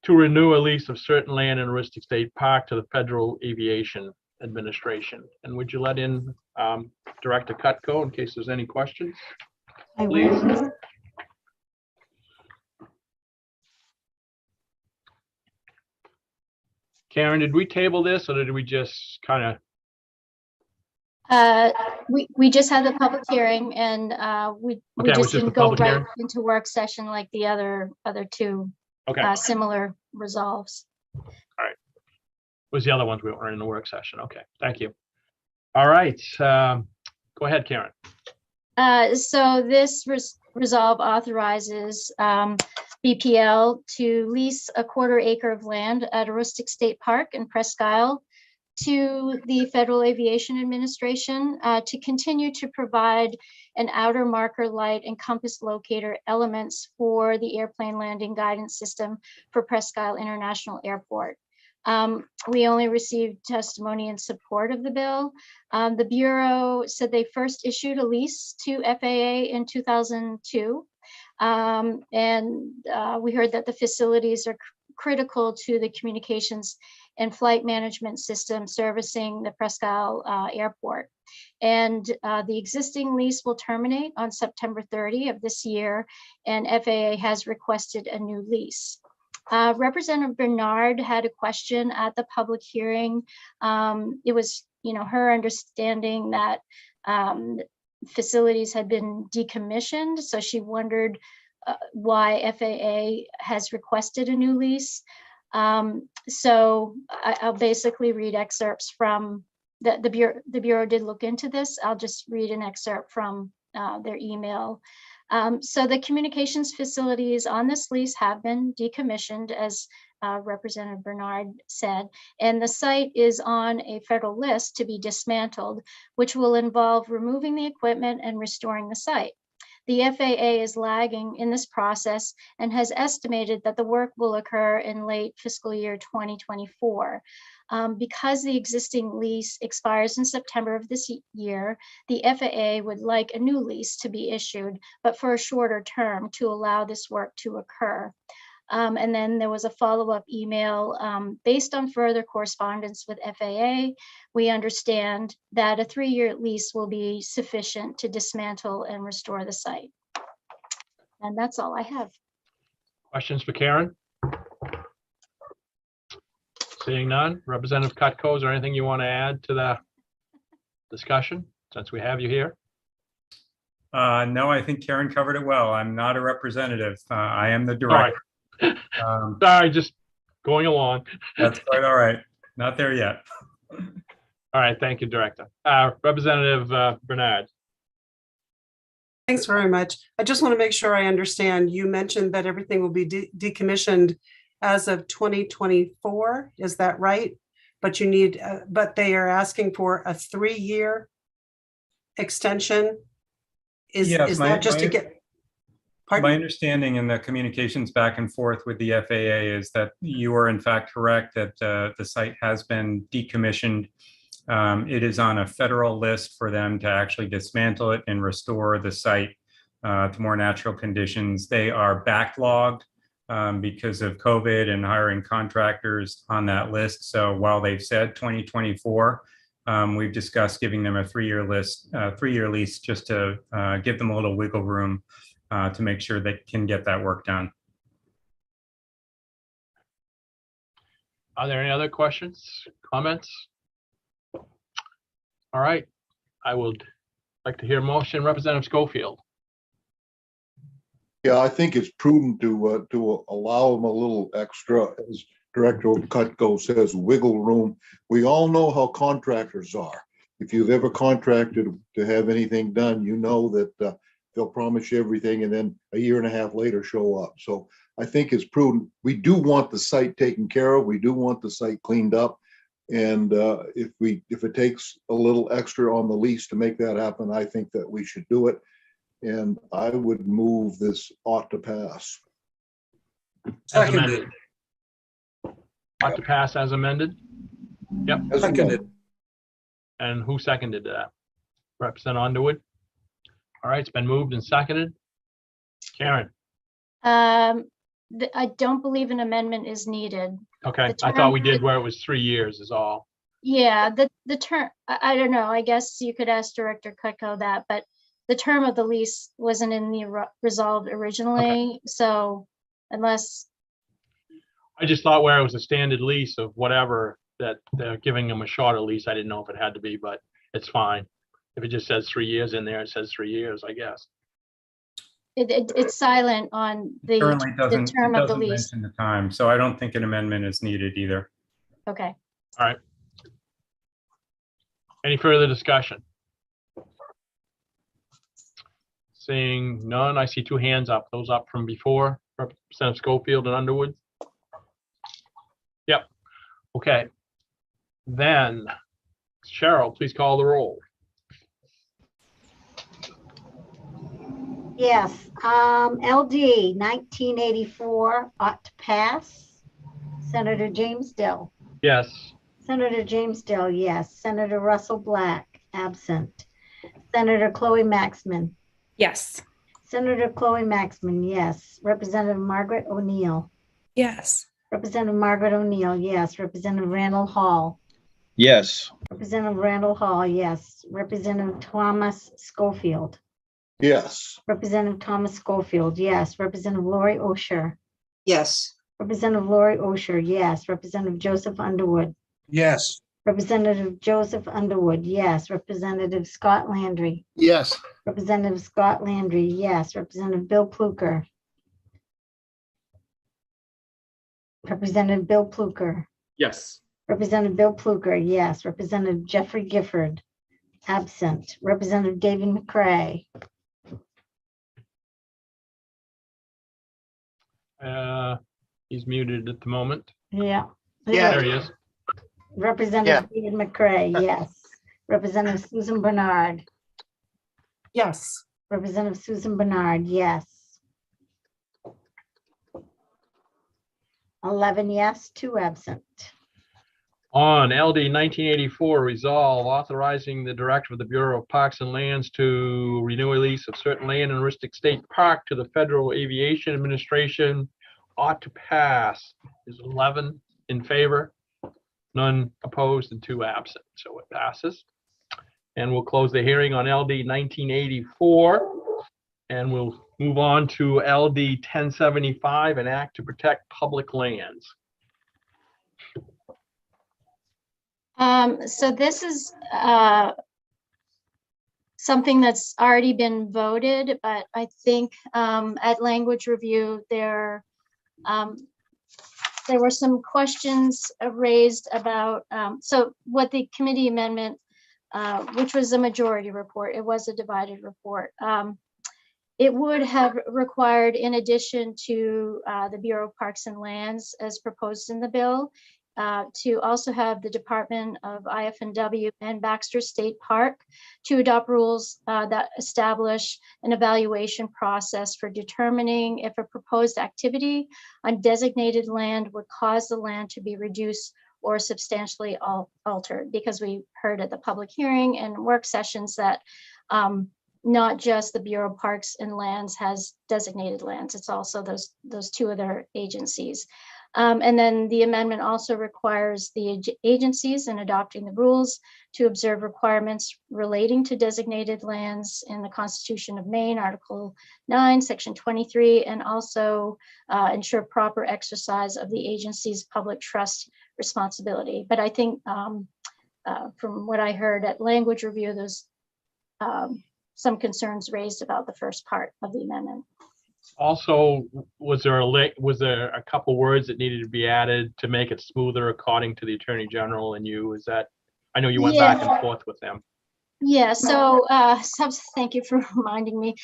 to renew a lease of certain land in Aroostook State Park to the Federal Aviation Administration. And would you let in Director Cutco in case there's any questions? I Please. will. Karen, did we table this or did we just kind Uh, we just had the public hearing and we Okay, it was just just didn't the go public right hearing? into work session like the other two Okay. similar resolves. was the other ones we were in the work session? Okay, thank you. All right, go ahead, Karen. So this resolve authorizes BPL to lease a 1/4 acre of land at Aroostook State Park in Presque Isle to the Federal Aviation Administration to continue to provide an outer marker light and compass locator elements for the airplane landing guidance system for Presque Isle International Airport. We only received testimony in support of the bill. The Bureau said they first issued a lease to FAA in 2002. We heard that the facilities are critical to the communications and flight management system servicing the Presque Isle Airport. And the existing lease will terminate on September 30 of this year, and FAA has requested a new lease. Representative Bernard had a question at the public hearing. It was, her understanding that facilities had been decommissioned, so she wondered why FAA has requested a new lease. So I'll basically read excerpts from the Bureau. The Bureau did look into this. I'll just read an excerpt from their email. So the communications facilities on this lease have been decommissioned, as Representative Bernard said, and the site is on a federal list to be dismantled, which will involve removing the equipment and restoring the site. The FAA is lagging in this process and has estimated that the work will occur in late fiscal year 2024. Because the existing lease expires in September of this year, the FAA would like a new lease to be issued, but for a shorter term to allow this work to occur. And then there was a follow-up email based on further correspondence with FAA. We understand that a 3-year lease will be sufficient to dismantle and restore the site. And that's all I have. Questions for Karen? Seeing none. Representative Cutco, is there anything you want to add to the discussion since we have you here? No, I think Karen covered it well. I'm not a representative. I am the director. Sorry, just going along. That's quite all right. Not there yet. All right, thank you, Director. Representative Bernard. Thanks very much. I just want to make sure I understand. You mentioned that everything will be decommissioned as of 2024. Is that right? But you need, but they are asking for a 3-year extension. Is that just to get? Pardon? My understanding in the communications back and forth with the FAA is that you are in fact correct that the site has been decommissioned. It is on a federal list for them to actually dismantle it and restore the site to more natural conditions. They are backlogged because of COVID and hiring contractors on that list. So while they've said 2024, we've discussed giving them a 3-year lease just to give them a little wiggle room to make sure they can get that work done. Are there any other questions, comments? All right, I would like to hear a motion. Representative Schofield. Yeah, I think it's prudent to allow them a little extra, as Director Cutco says, wiggle room. We all know how contractors are. If you've ever contracted to have anything done, you know that they'll promise you everything and then a year and a half later show up. So I think it's prudent. We do want the site taken care of. We do want the site cleaned up. And if it takes a little extra on the lease to make that happen, I think that we should do it. And I would move this ought to pass. As amended. Ought to pass as amended? Yep. Seconded. And who seconded that? Representative Underwood? All right, it's been moved and seconded. Karen? I don't believe an amendment is needed. Okay, I thought we did where it was 3 years is all. Yeah, the term, I don't know, I guess you could ask Director Cutco that, but the term of the lease wasn't in the resolved originally, okay. So unless. I just thought where it was a standard lease of whatever that they're giving them a shorter lease, I didn't know if it had to be, but it's fine. If it just says 3 years in there, it says 3 years, I guess. It's silent on the term of the lease. Mention the time, so I don't think an amendment is needed either. Okay. All right. Any further discussion? Seeing none, I see 2 hands up. Those up from before, Representative Schofield and Underwood. Yep. Okay. Then, Cheryl, please call the roll. Yes, LD 1984 ought to pass. Senator James Dill. Yes. Senator James Dill, yes. Senator Russell Black, absent. Senator Chloe Maxman. Yes. Senator Chloe Maxman, yes. Representative Margaret O'Neill. Yes. Representative Margaret O'Neill, yes. Representative Randall Hall. Yes. Representative Randall Hall, yes. Representative Thomas Schofield. Yes. Representative Thomas Schofield, yes. Representative Lori Osher. Yes. Representative Lori Osher, yes. Representative Joseph Underwood. Yes. Representative Joseph Underwood, yes. Representative Scott Landry. Yes. Representative Scott Landry, yes. Representative Bill Pluker. Representative Bill Pluker. Yes. Representative Bill Pluker, yes. Representative Jeffrey Gifford, absent. Representative David McCray. He's muted at the moment. Yeah. There he is. Representative David McCray, yes. Representative Susan Bernard. Yes. Representative Susan Bernard, yes. 11 yes, 2 absent. On LD 1984, resolve authorizing the director of the Bureau of Parks and Lands to renew a lease of certain land in Aristic State Park to the Federal Aviation Administration ought to pass. Is 11 in favor, none opposed, and 2 absent. So it passes. And we'll close the hearing on LD 1984. And we'll move on to LD 1075, an act to protect public lands. So this is something that's already been voted, but I think at language review, there were some questions raised about, so what the committee amendment, which was a majority report, it was a divided report. It would have required, in addition to the Bureau of Parks and Lands as proposed in the bill, to also have the Department of IF&W and Baxter State Park to adopt rules that establish an evaluation process for determining if a proposed activity on designated land would cause the land to be reduced or substantially altered, because we heard at the public hearing and work sessions that not just the Bureau of Parks and Lands has designated lands, it's also those 2 other agencies. And then the amendment also requires the agencies in adopting the rules to observe requirements relating to designated lands in the Constitution of Maine, Article 9, Section 23, and also ensure proper exercise of the agency's public trust responsibility. But I think from what I heard at language review, there's some concerns raised about the first part of the amendment. Also, was there a couple words that needed to be added to make it smoother according to the Attorney General and you? Is that, I know you went back and forth with them. Yeah, so thank you for reminding me.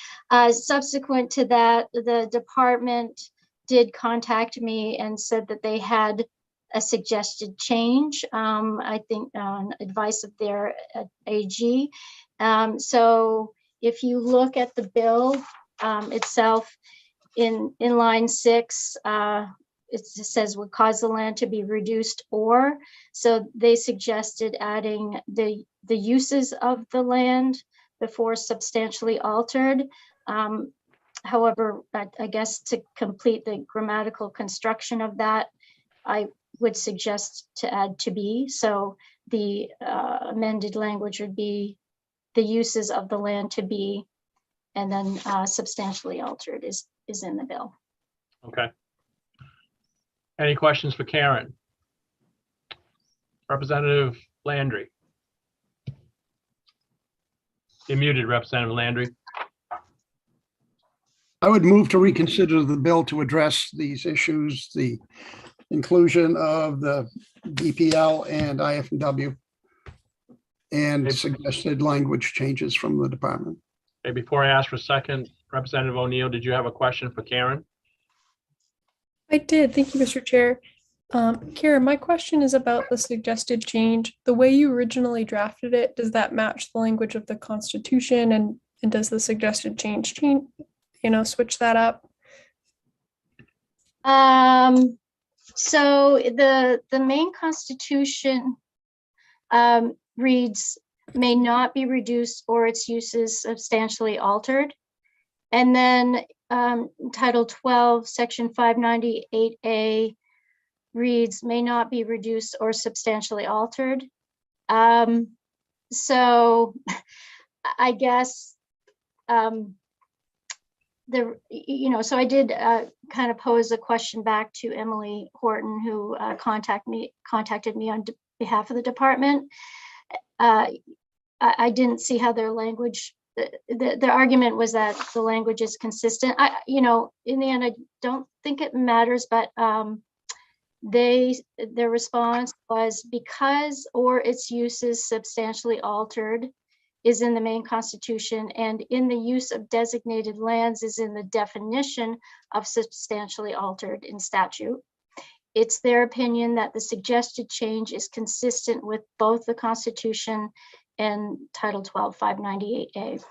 Subsequent to that, the department did contact me and said that they had a suggested change, I think on advice of their AG. So if you look at the bill itself, in line 6, it says would cause the land to be reduced or, so they suggested adding the uses of the land before substantially altered. However, I guess to complete the grammatical construction of that, I would suggest to add to be. So the amended language would be the uses of the land to be, and then substantially altered is in the bill. Okay. Any questions for Karen? Representative Landry. You're muted, Representative Landry. I would move to reconsider the bill to address these issues, the inclusion of the DPL and IF&W, and suggested language changes from the department. Okay, before I ask for a second, Representative O'Neill, did you have a question for Karen? I did. Thank you, Mr. Chair. Karen, my question is about the suggested change. The way you originally drafted it, does that match the language of the Constitution? And does the suggested change, switch that up? So the Maine Constitution reads, may not be reduced or its uses substantially altered. And then Title 12, Section 598A reads, may not be reduced or substantially altered. So I guess so I did kind of pose a question back to Emily Horton, who contacted me on behalf of the department. I didn't see how their language, the argument was that the language is consistent. In the end, I don't think it matters, but their response was because or its use is substantially altered is in the Maine Constitution, and in the use of designated lands is in the definition of substantially altered in statute. It's their opinion that the suggested change is consistent with both the Constitution and Title 12, 598A.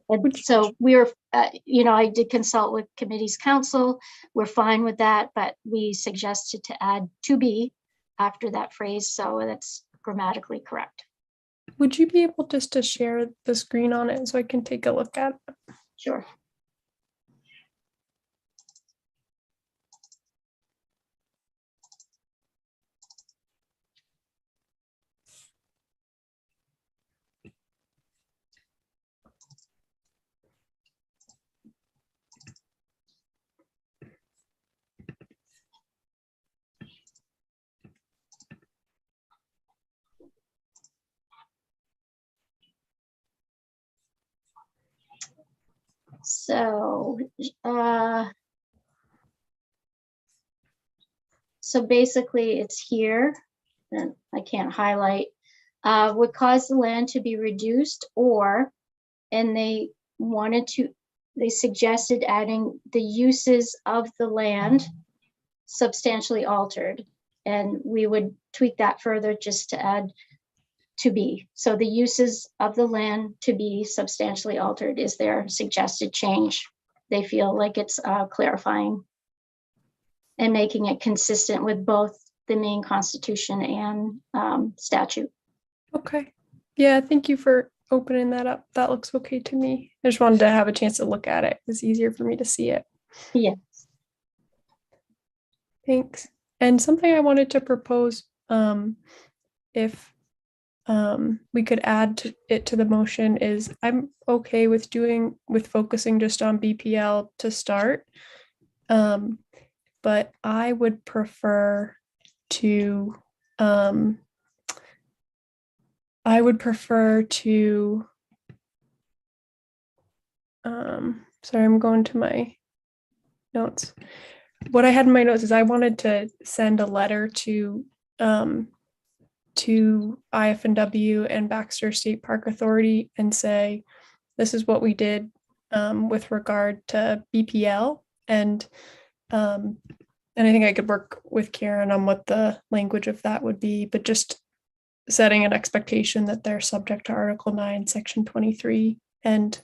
And so we're, I did consult with committee's counsel. We're fine with that, but we suggested to add to be after that phrase, so that's grammatically correct. Would you be able just to share the screen on it so I can take a look at it? Sure. So, so basically it's here, and I can't highlight, would cause the land to be reduced, or, and they suggested adding the uses of the land substantially altered. And we would tweak that further just to add to be. So the uses of the land to be substantially altered is their suggested change. They feel like it's clarifying and making it consistent with both the Maine Constitution and statute. Okay. Yeah, thank you for opening that up. That looks okay to me. I just wanted to have a chance to look at it. It's easier for me to see it. Yes. Thanks. And something I wanted to propose, if we could add it to the motion, is I'm okay with focusing just on BPL to start. But I would prefer to, sorry, I'm going to my notes. What I had in my notes is I wanted to send a letter to IFNW and Baxter State Park Authority and say, this is what we did with regard to BPL. And I think I could work with Karen on what the language of that would be, but just setting an expectation that they're subject to Article 9, Section 23, and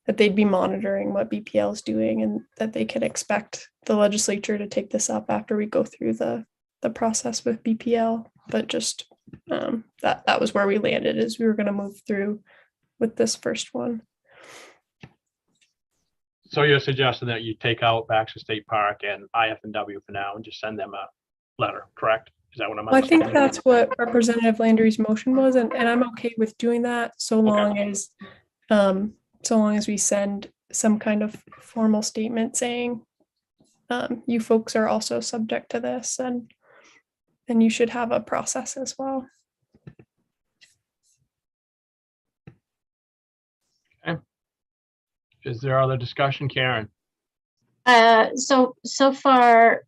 that they'd be monitoring what BPL is doing, and that they can expect the legislature to take this up after we go through the process with BPL. But just that was where we landed, is we were going to move through with this first one. So you're suggesting that you take out Baxter State Park and IFNW for now and just send them a letter, correct? Is that what I'm Well, I think understanding? that's what Representative Landry's motion was, and I'm okay with doing that so long as we send some kind of formal statement saying you folks are also subject to this, and you should have a process as well. Okay. Is there other discussion, Karen? So far,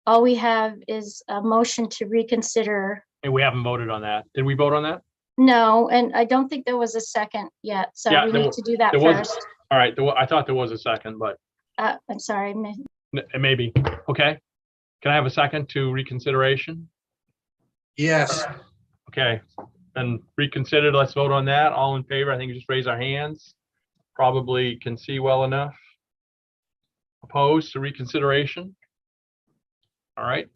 all we have is a motion to reconsider. And we haven't voted on that. Did we vote on that? No, and I don't think there was a second yet, so Yeah, we there need wa- to do that there was- first. All right, I thought there was a second, but I'm sorry. maybe. Okay. Can I have a second to reconsideration? Yes. Okay, then reconsidered. Let's vote on that. All in favor? I think just raise our hands. Probably can see well enough. Opposed to reconsideration? All right.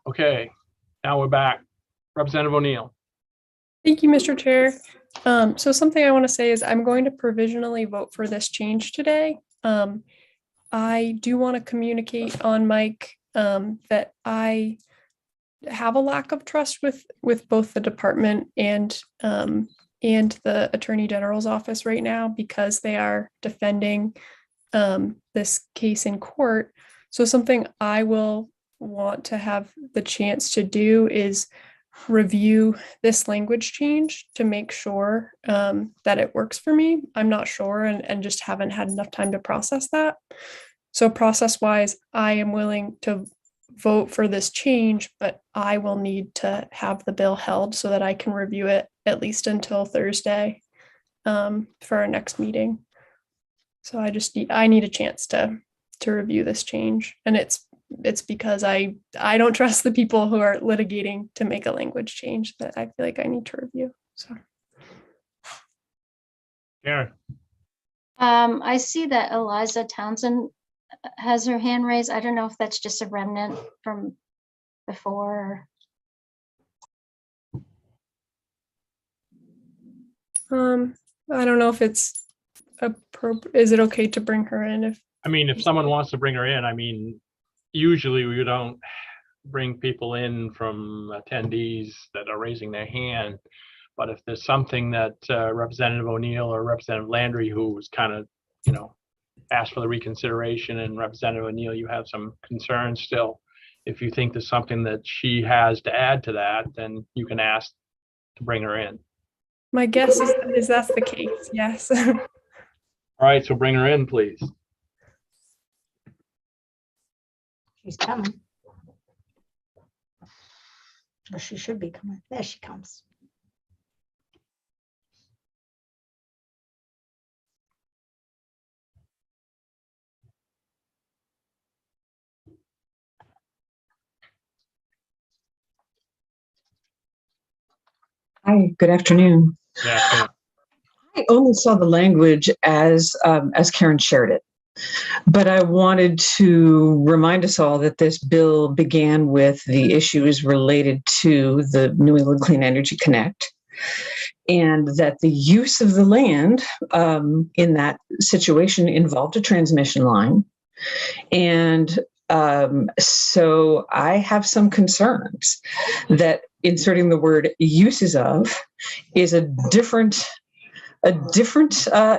Okay, now we're back. Representative O'Neill. Thank you, Mr. Chair. So something I want to say is I'm going to provisionally vote for this change today. I do want to communicate on mic that I have a lack of trust with both the department and the Attorney General's office right now, because they are defending this case in court. So something I will want to have the chance to do is review this language change to make sure that it works for me. I'm not sure and just haven't had enough time to process that. So process-wise, I am willing to vote for this change, but I will need to have the bill held so that I can review it at least until Thursday for our next meeting. So I need a chance to review this change, and it's because I don't trust the people who are litigating to make a language change that I feel like I need to review. So, Karen. I see that Eliza Townsend has her hand raised. I don't know if that's just a remnant from before? I don't know if it's appropriate. Is it okay to bring her in if? I mean, if someone wants to bring her in, I mean, usually we don't bring people in from attendees that are raising their hand. But if there's something that Representative O'Neill or Representative Landry, who was kind of, asked for the reconsideration, and Representative O'Neill, you have some concerns still. If you think there's something that she has to add to that, then you can ask to bring her in. My guess is that's the case. Yes. All right, so bring her in, please. She's coming. Or she should be coming. There she comes. Hi, good afternoon. Yeah. I only saw the language as Karen shared it, but I wanted to remind us all that this bill began with the issues related to the New England Clean Energy Connect, and that the use of the land in that situation involved a transmission line. And so I have some concerns that inserting the word uses of is a different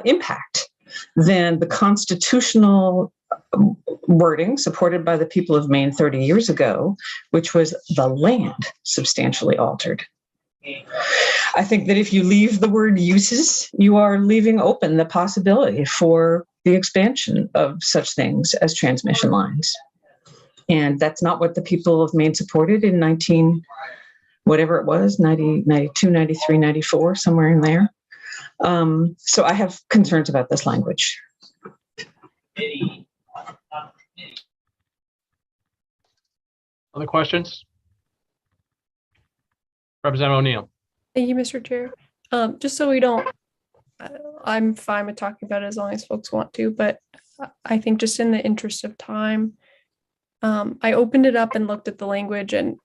impact than the constitutional wording supported by the people of Maine 30 years ago, which was the land substantially altered. I think that if you leave the word uses, you are leaving open the possibility for the expansion of such things as transmission lines. And that's not what the people of Maine supported in whatever it was, 90, 92, 93, 94, somewhere in there. So I have concerns about this language. Other questions? Representative O'Neill. Thank you, Mr. Chair. Just so we don't, I'm fine with talking about it as long as folks want to, but I think just in the interest of time, I opened it up and looked at the language and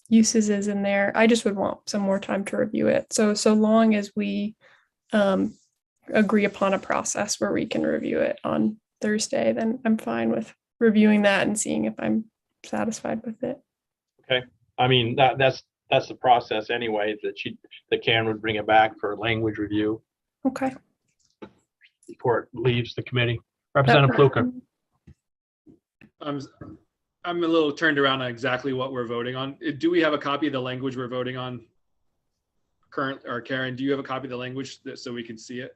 uses is in there. I just would want some more time to review it. So long as we agree upon a process where we can review it on Thursday, then I'm fine with reviewing that and seeing if I'm satisfied with it. Okay. I mean, that's the process anyway, that Karen would bring it back for language review Okay. before it leaves the committee. Representative Fluker. I'm a little turned around on exactly what we're voting on. Do we have a copy of the language we're voting on? Karen, do you have a copy of the language so we can see it?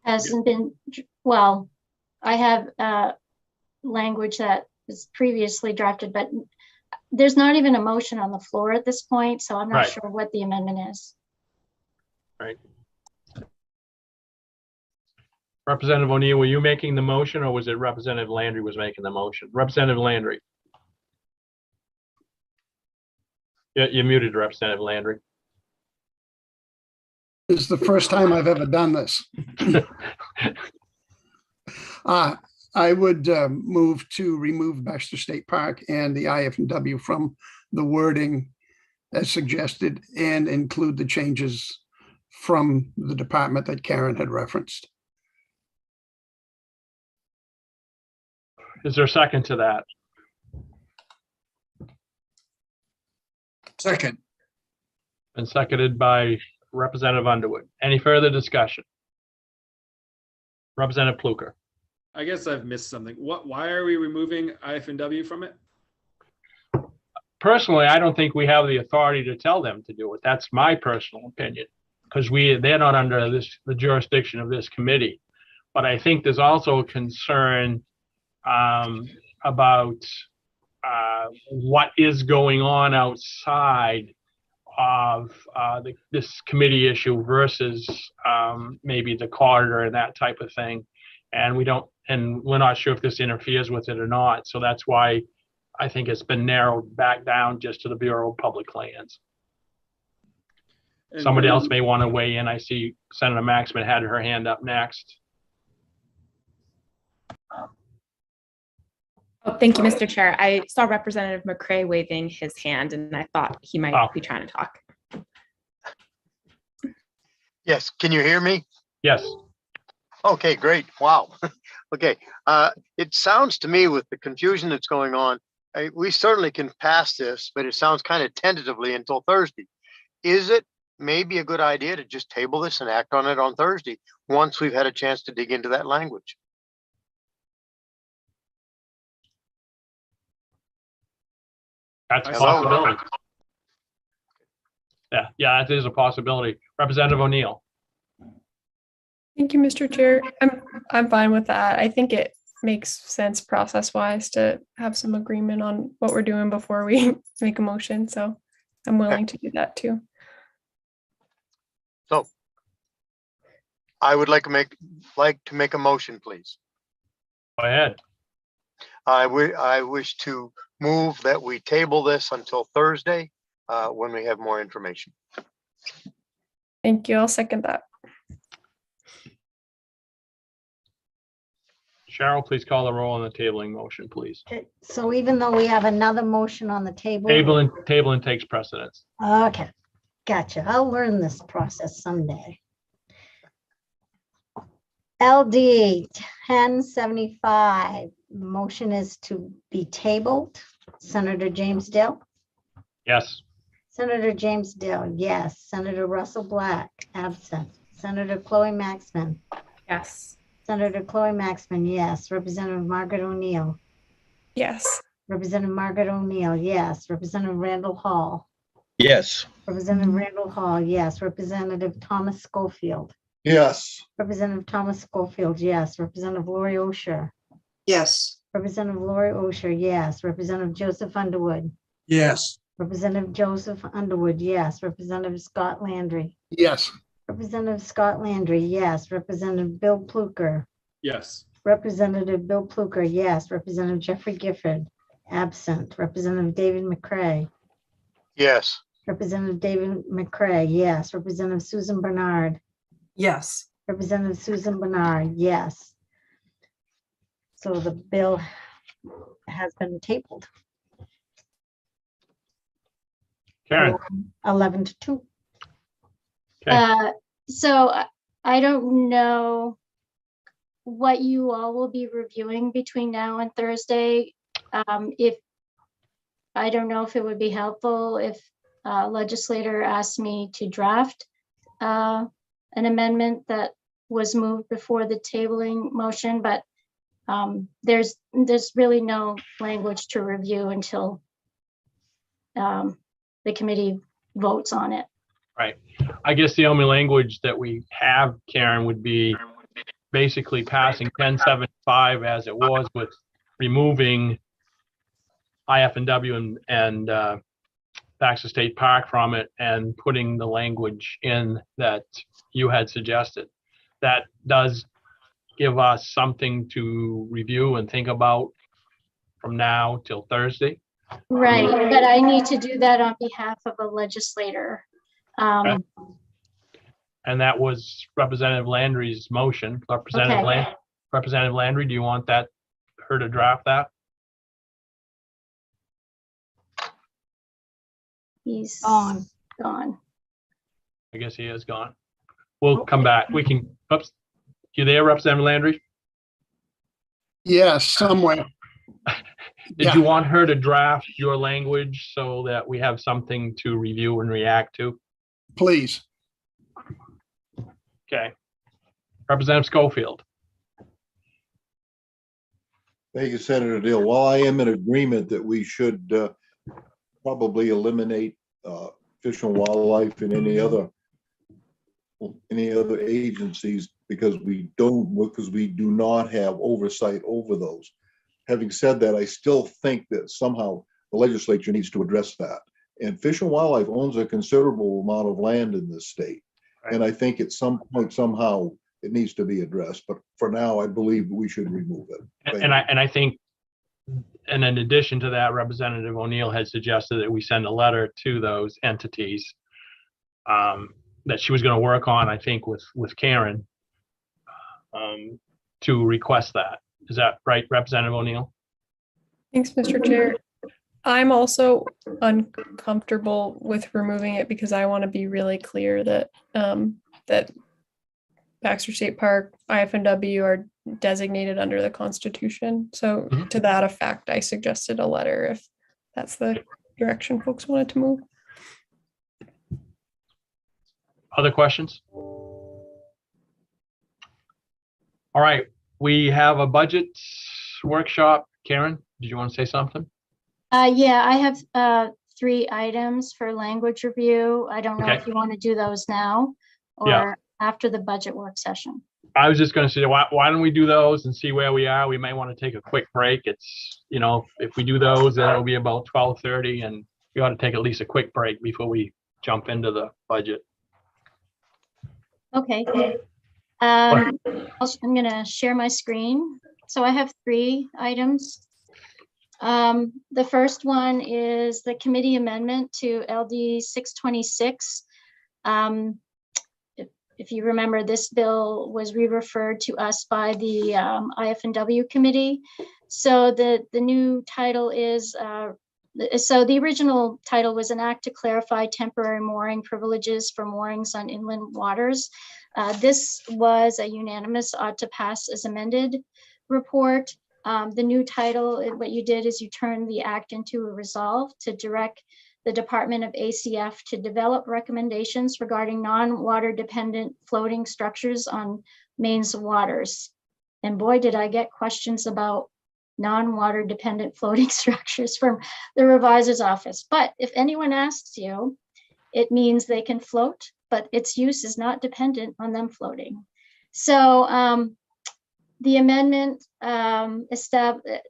Hasn't been, well, I have language that was previously drafted, but there's not even a motion on the floor at this point, so I'm not sure what the amendment is. Right. Representative O'Neill, were you making the motion, or was it Representative Landry was making the motion? Representative Landry. Yeah, you muted Representative Landry. This is the first time I've ever done this. I would move to remove Baxter State Park and the IF&W from the wording as suggested and include the changes from the department that Karen had referenced. Is there a second to that? Second. And seconded by Representative Underwood. Any further discussion? Representative Pluker. I guess I've missed something. Why are we removing IF&W from it? Personally, I don't think we have the authority to tell them to do it. That's my personal opinion, because they're not under the jurisdiction of this committee. But I think there's also a concern about what is going on outside of this committee issue versus maybe the corridor and that type of thing. And we're not sure if this interferes with it or not. So that's why I think it's been narrowed back down just to the Bureau of Public Lands. And somebody else may want to weigh in. I see Senator Maxman had her hand up next. Oh, thank you, Mr. Chair. I saw Representative McCray waving his hand and I thought he might be trying to talk. Yes, can you hear me? Yes. Okay, great. Wow. Okay, it sounds to me with the confusion that's going on, we certainly can pass this, but it sounds kind of tentatively until Thursday. Is it maybe a good idea to just table this and act on it on Thursday once we've had a chance to dig into that language? That's a Hello? possibility. Yeah, that is a possibility. Representative O'Neill. Thank you, Mr. Chair. I'm fine with that. I think it makes sense process-wise to have some agreement on what we're doing before we make a motion. So I'm willing to do that too. So I would like to make a motion, please. Go ahead. I wish to move that we table this until Thursday when we have more information. Thank you. I'll second that. Cheryl, please call the roll on the tabling motion, please. So even though we have another motion on the table. Tabling takes precedence. Okay, gotcha. I'll learn this process someday. LD 1075, motion is to be tabled. Senator James Dill. Yes. Senator James Dill, yes. Senator Russell Black, absent. Senator Chloe Maxman. Yes. Senator Chloe Maxman, yes. Representative Margaret O'Neill. Yes. Representative Margaret O'Neill, yes. Representative Randall Hall. Yes. Representative Randall Hall, yes. Representative Thomas Schofield. Yes. Representative Thomas Schofield, yes. Representative Lori Osher. Yes. Representative Lori Osher, yes. Representative Joseph Underwood. Yes. Representative Joseph Underwood, yes. Representative Scott Landry. Yes. Representative Scott Landry, yes. Representative Bill Pluker. Yes. Representative Bill Pluker, yes. Representative Jeffrey Gifford, absent. Representative David McCray. Yes. Representative David McCray, yes. Representative Susan Bernard. Yes. Representative Susan Bernard, yes. So the bill has been tabled. Karen. 11-2. So I don't know what you all will be reviewing between now and Thursday. If I don't know if it would be helpful if a legislator asked me to draft an amendment that was moved before the tabling motion, but there's really no language to review until the committee votes on it. Right. I guess the only language that we have, Karen, would be basically passing 1075 as it was, with removing IF&W and Baxter State Park from it and putting the language in that you had suggested. That does give us something to review and think about from now till Thursday. Right, but I need to do that on behalf of a legislator. Okay. And that was Representative Landry's motion. Representative Landry, do you want her to draft that? He's gone. I guess he is gone. We'll come back. We can, oops. You there, Representative Landry? Yes, somewhere. Did you want her to draft your language so that we have something to review and react to? Please. Okay. Representative Schofield. Thank you, Senator Dill. While I am in agreement that we should probably eliminate Fish and Wildlife and any other agencies because we do not have oversight over those. Having said that, I still think that somehow the legislature needs to address that. And Fish and Wildlife owns a considerable amount of land in this state. Right. And I think at some point, somehow, it needs to be addressed. But for now, I believe we should remove it. And I think, and in addition to that, Representative O'Neill had suggested that we send a letter to those entities that she was going to work on, I think, with Karen to request that. Is that right, Representative O'Neill? Thanks, Mr. Chair. I'm also uncomfortable with removing it because I want to be really clear that that Baxter State Park, IFNW are designated under the Constitution. So to that effect, I suggested a letter if that's the direction folks wanted to move. Other questions? All right, we have a budget workshop. Karen, did you want to say something? Yeah, I have 3 items for language review. I don't know Okay. if you want to do those now or Yeah. after the budget work session. I was just going to say, why don't we do those and see where we are? We may want to take a quick break. It's, you know, if we do those, then it'll be about 12:30, and we ought to take at least a quick break before we jump into the budget. Okay. I'm going to share my screen. So I have 3 items. The first one is the committee amendment to LD 626. If you remember, this bill was re-referred to us by the IFNW committee. So the new title is, so the original title was an act to clarify temporary mooring privileges for moorings on inland waters. This was a unanimous ought to pass as amended report. The new title, what you did is you turned the act into a resolve to direct the Department of ACF to develop recommendations regarding non-water dependent floating structures on Maine's waters. And boy, did I get questions about non-water dependent floating structures from the revisor's office. But if anyone asks you, it means they can float, but its use is not dependent on them floating. So the amendment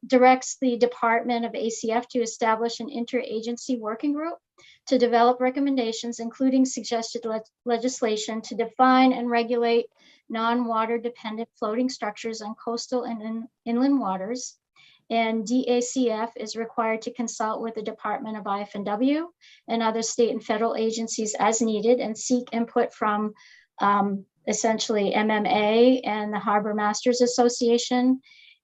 directs the Department of ACF to establish an interagency working group to develop recommendations, including suggested legislation to define and regulate non-water dependent floating structures on coastal and inland waters. And DACF is required to consult with the Department of IFNW and other state and federal agencies as needed and seek input from essentially MMA and the Harbor Masters Association.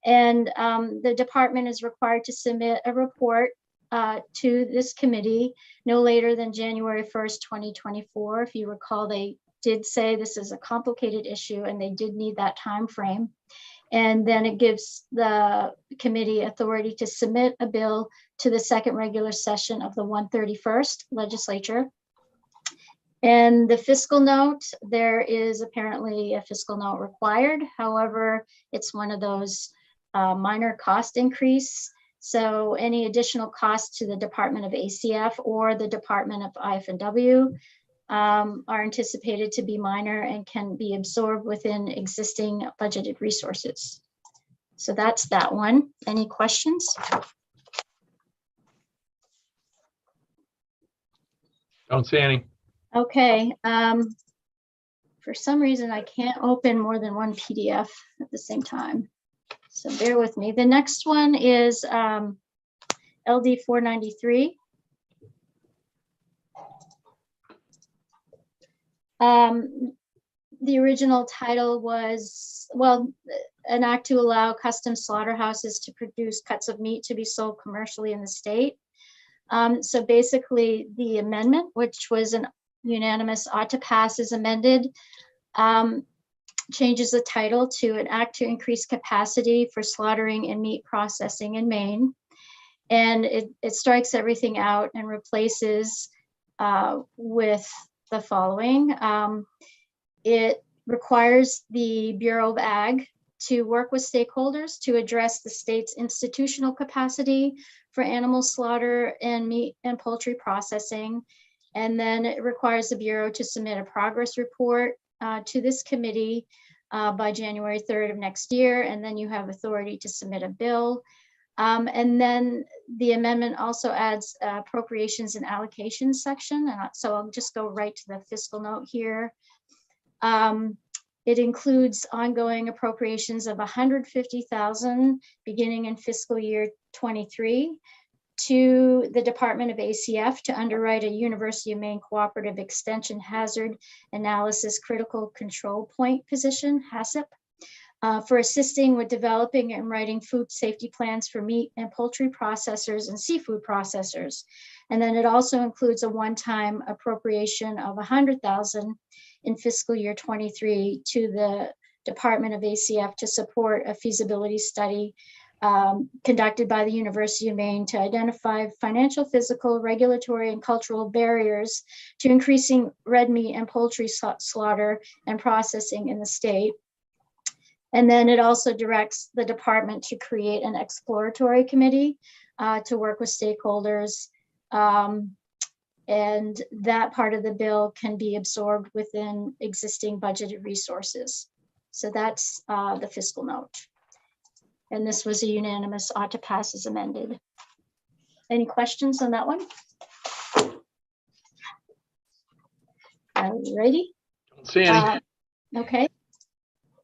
And the department is required to submit a report to this committee no later than January 1st, 2024. If you recall, they did say this is a complicated issue and they did need that time frame. And then it gives the committee authority to submit a bill to the second regular session of the 131st legislature. And the fiscal note, there is apparently a fiscal note required. However, it's one of those minor cost increase. So any additional costs to the Department of ACF or the Department of IFNW are anticipated to be minor and can be absorbed within existing budgeted resources. So that's that one. Any questions? Don't see any. Okay. For some reason, I can't open more than one PDF at the same time. So bear with me. The next one is LD 493. The original title was, well, an act to allow custom slaughterhouses to produce cuts of meat to be sold commercially in the state. So basically the amendment, which was an unanimous ought to pass is amended, changes the title to an act to increase capacity for slaughtering and meat processing in Maine. And it strikes everything out and replaces with the following. It requires the Bureau of Ag to work with stakeholders to address the state's institutional capacity for animal slaughter and meat and poultry processing. And then it requires the Bureau to submit a progress report to this committee by January 3rd of next year. And then you have authority to submit a bill. And then the amendment also adds appropriations and allocations section. And so I'll just go right to the fiscal note here. It includes ongoing appropriations of $150,000 beginning in fiscal year 23 to the Department of ACF to underwrite a University of Maine Cooperative Extension Hazard Analysis Critical Control Point position, HACCP. for assisting with developing and writing food safety plans for meat and poultry processors and seafood processors. And then it also includes a one-time appropriation of $100,000 in fiscal year 23 to the Department of ACF to support a feasibility study conducted by the University of Maine to identify financial, physical, regulatory, and cultural barriers to increasing red meat and poultry slaughter and processing in the state. And then it also directs the department to create an exploratory committee to work with stakeholders. And that part of the bill can be absorbed within existing budgeted resources. So that's the fiscal note. And this was a unanimous ought to pass as amended. Any questions on that one? Alrighty. Don't see any. Okay.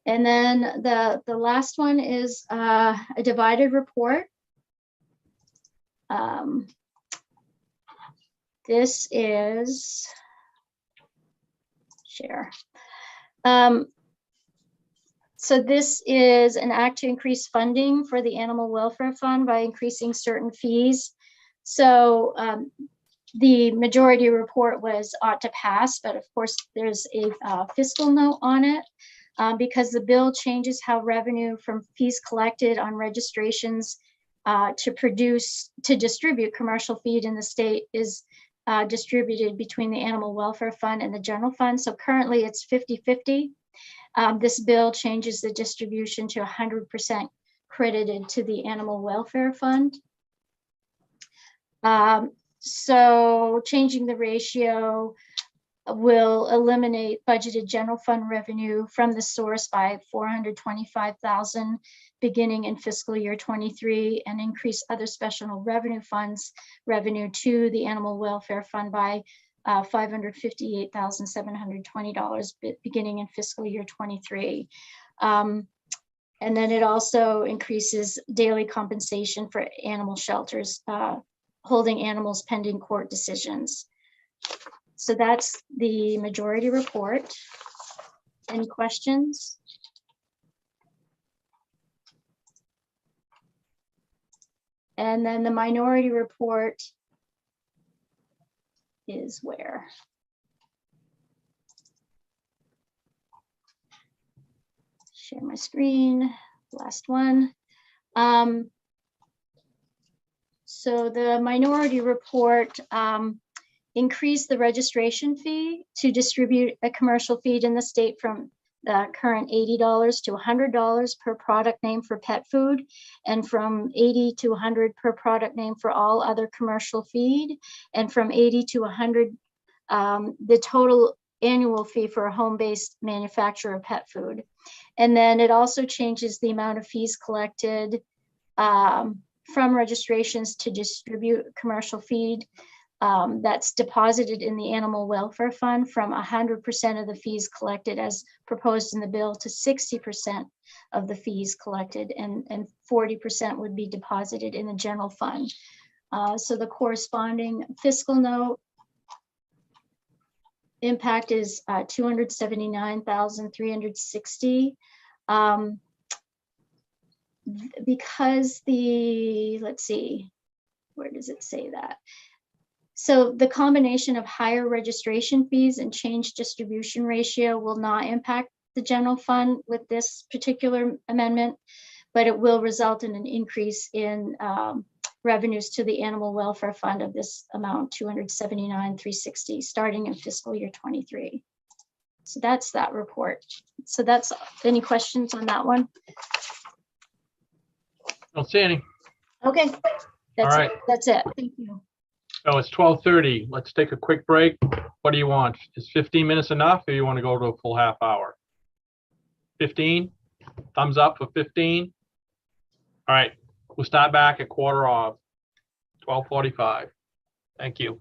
And then the last one is a divided report. This is share. So this is an act to increase funding for the Animal Welfare Fund by increasing certain fees. So the majority report was ought to pass, but of course there's a fiscal note on it because the bill changes how revenue from fees collected on registrations to distribute commercial feed in the state is distributed between the Animal Welfare Fund and the General Fund. So currently it's 50-50. This bill changes the distribution to 100% credited to the Animal Welfare Fund. So changing the ratio will eliminate budgeted general fund revenue from the source by $425,000 beginning in fiscal year 23 and increase other special revenue funds revenue to the Animal Welfare Fund by $558,720 beginning in fiscal year 23. And then it also increases daily compensation for animal shelters holding animals pending court decisions. So that's the majority report. Any questions? And then the minority report is where? Share my screen, last one. So the minority report increased the registration fee to distribute a commercial feed in the state from the current $80 to $100 per product name for pet food, and from $80 to $100 per product name for all other commercial feed, and from $80 to $100 the total annual fee for a home-based manufacturer of pet food. And then it also changes the amount of fees collected from registrations to distribute commercial feed that's deposited in the Animal Welfare Fund from 100% of the fees collected as proposed in the bill to 60% of the fees collected, and 40% would be deposited in the general fund. So the corresponding fiscal note impact is $279,360. Because let's see, where does it say that? So the combination of higher registration fees and changed distribution ratio will not impact the general fund with this particular amendment, but it will result in an increase in revenues to the Animal Welfare Fund of this amount, $279,360, starting in fiscal year 23. So that's that report. So that's, any questions on that one? Don't see any. Okay, that's All right. it. That's it. Thank you. So it's 12:30. Let's take a quick break. What do you want? Is 15 minutes enough, or you want to go to a full half hour? 15? Thumbs up for 15? All right. We'll start back at 12:45. Thank you.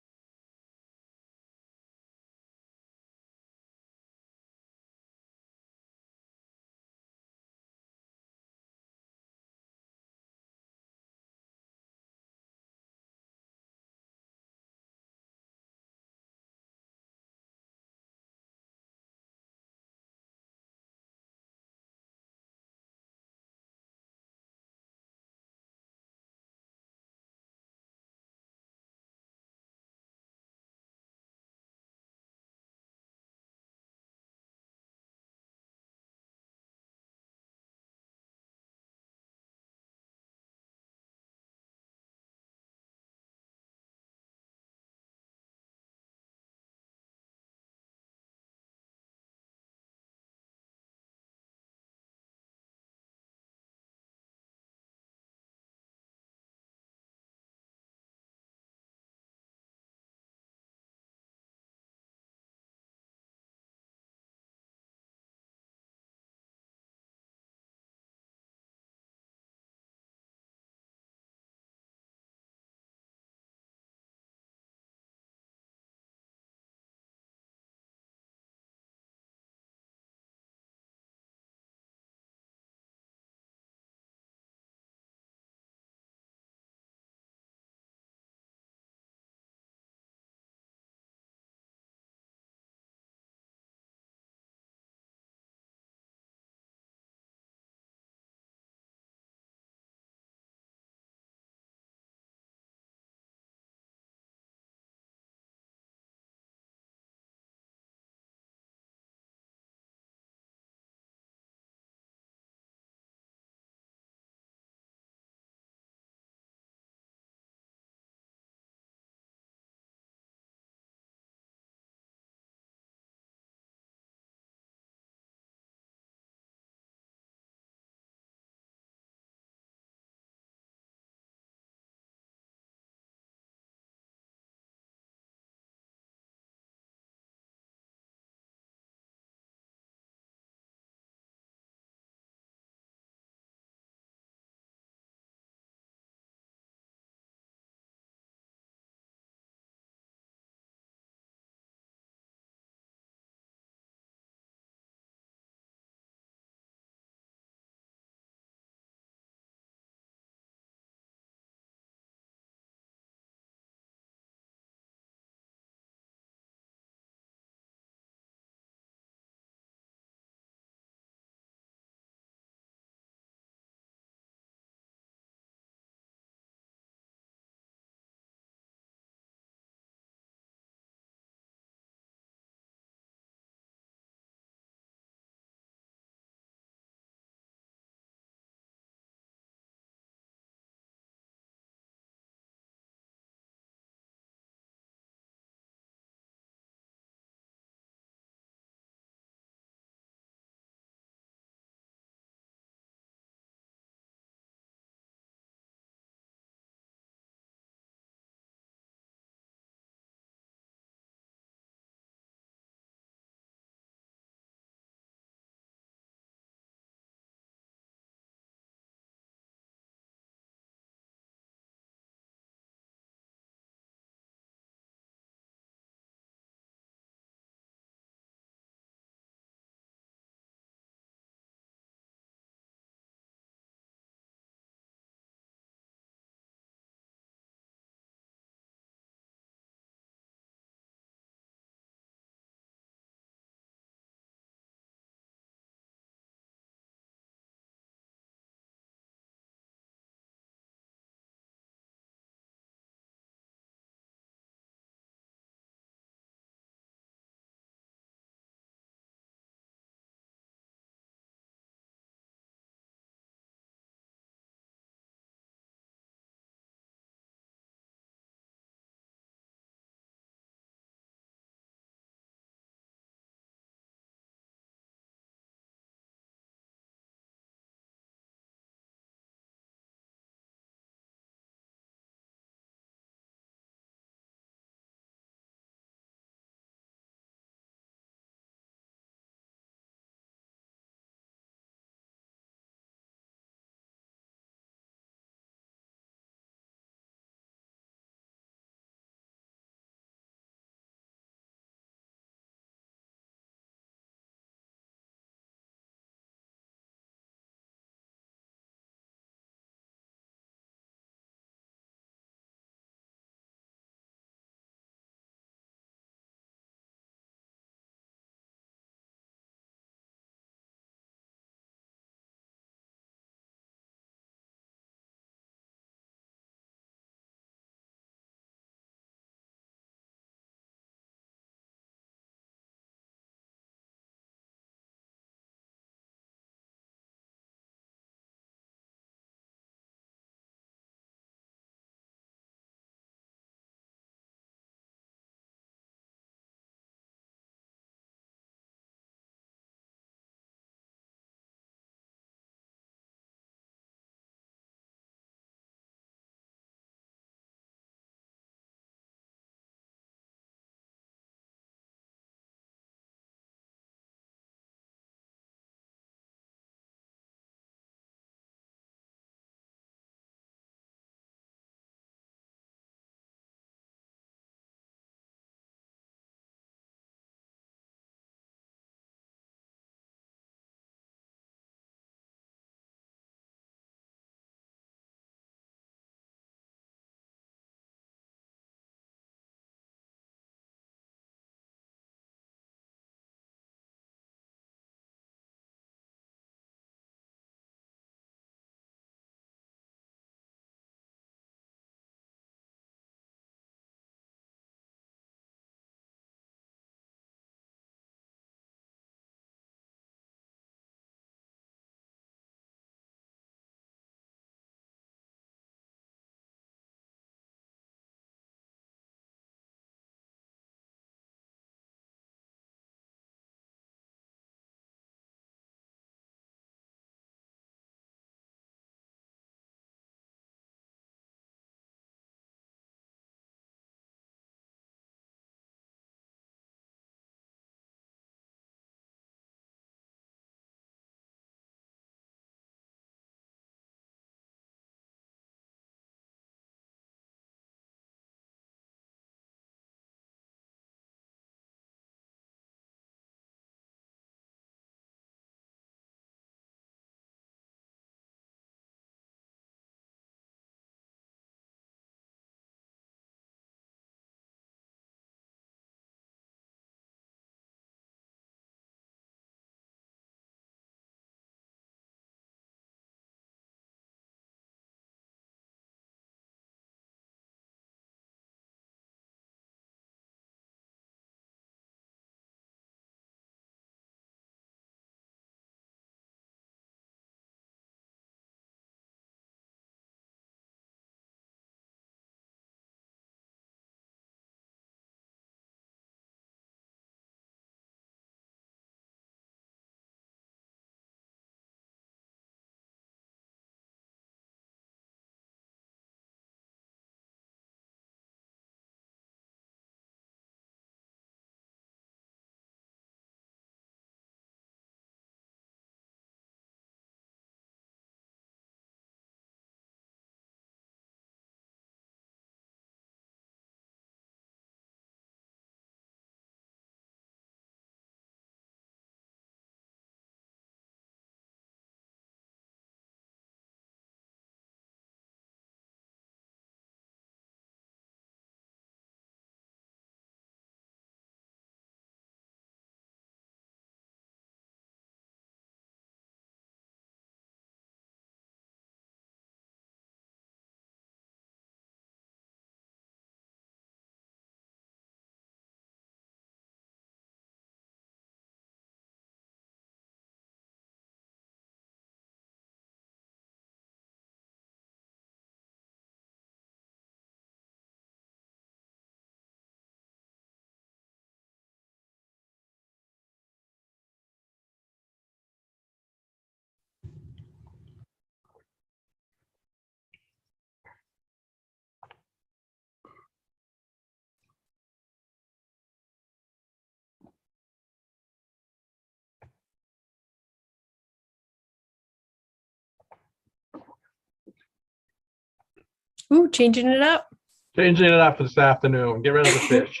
Ooh, changing it up. Changing it up for this afternoon. Get rid of the fish.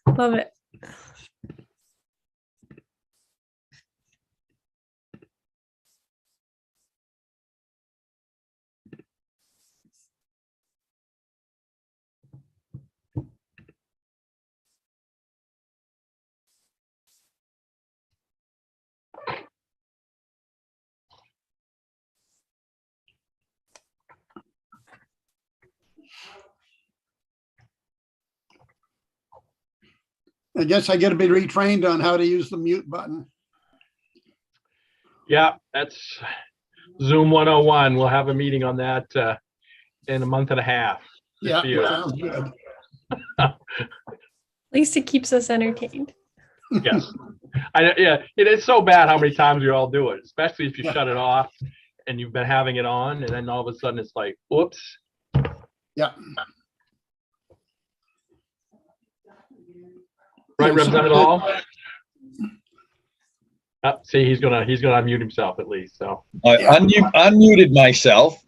Love it. I guess I get to be retrained on how to use the mute button. Yeah, that's Zoom 101. We'll have a meeting on that in a month and a half. Yeah, for you. sounds good. At least it keeps us entertained. Yes. Yeah, it is so bad how many times we all do it, especially if you shut it off and you've been having it on, and then all of a sudden it's like, whoops. Yeah. Right, Representative Hall? See, he's gonna unmute himself at least. So I unmuted myself,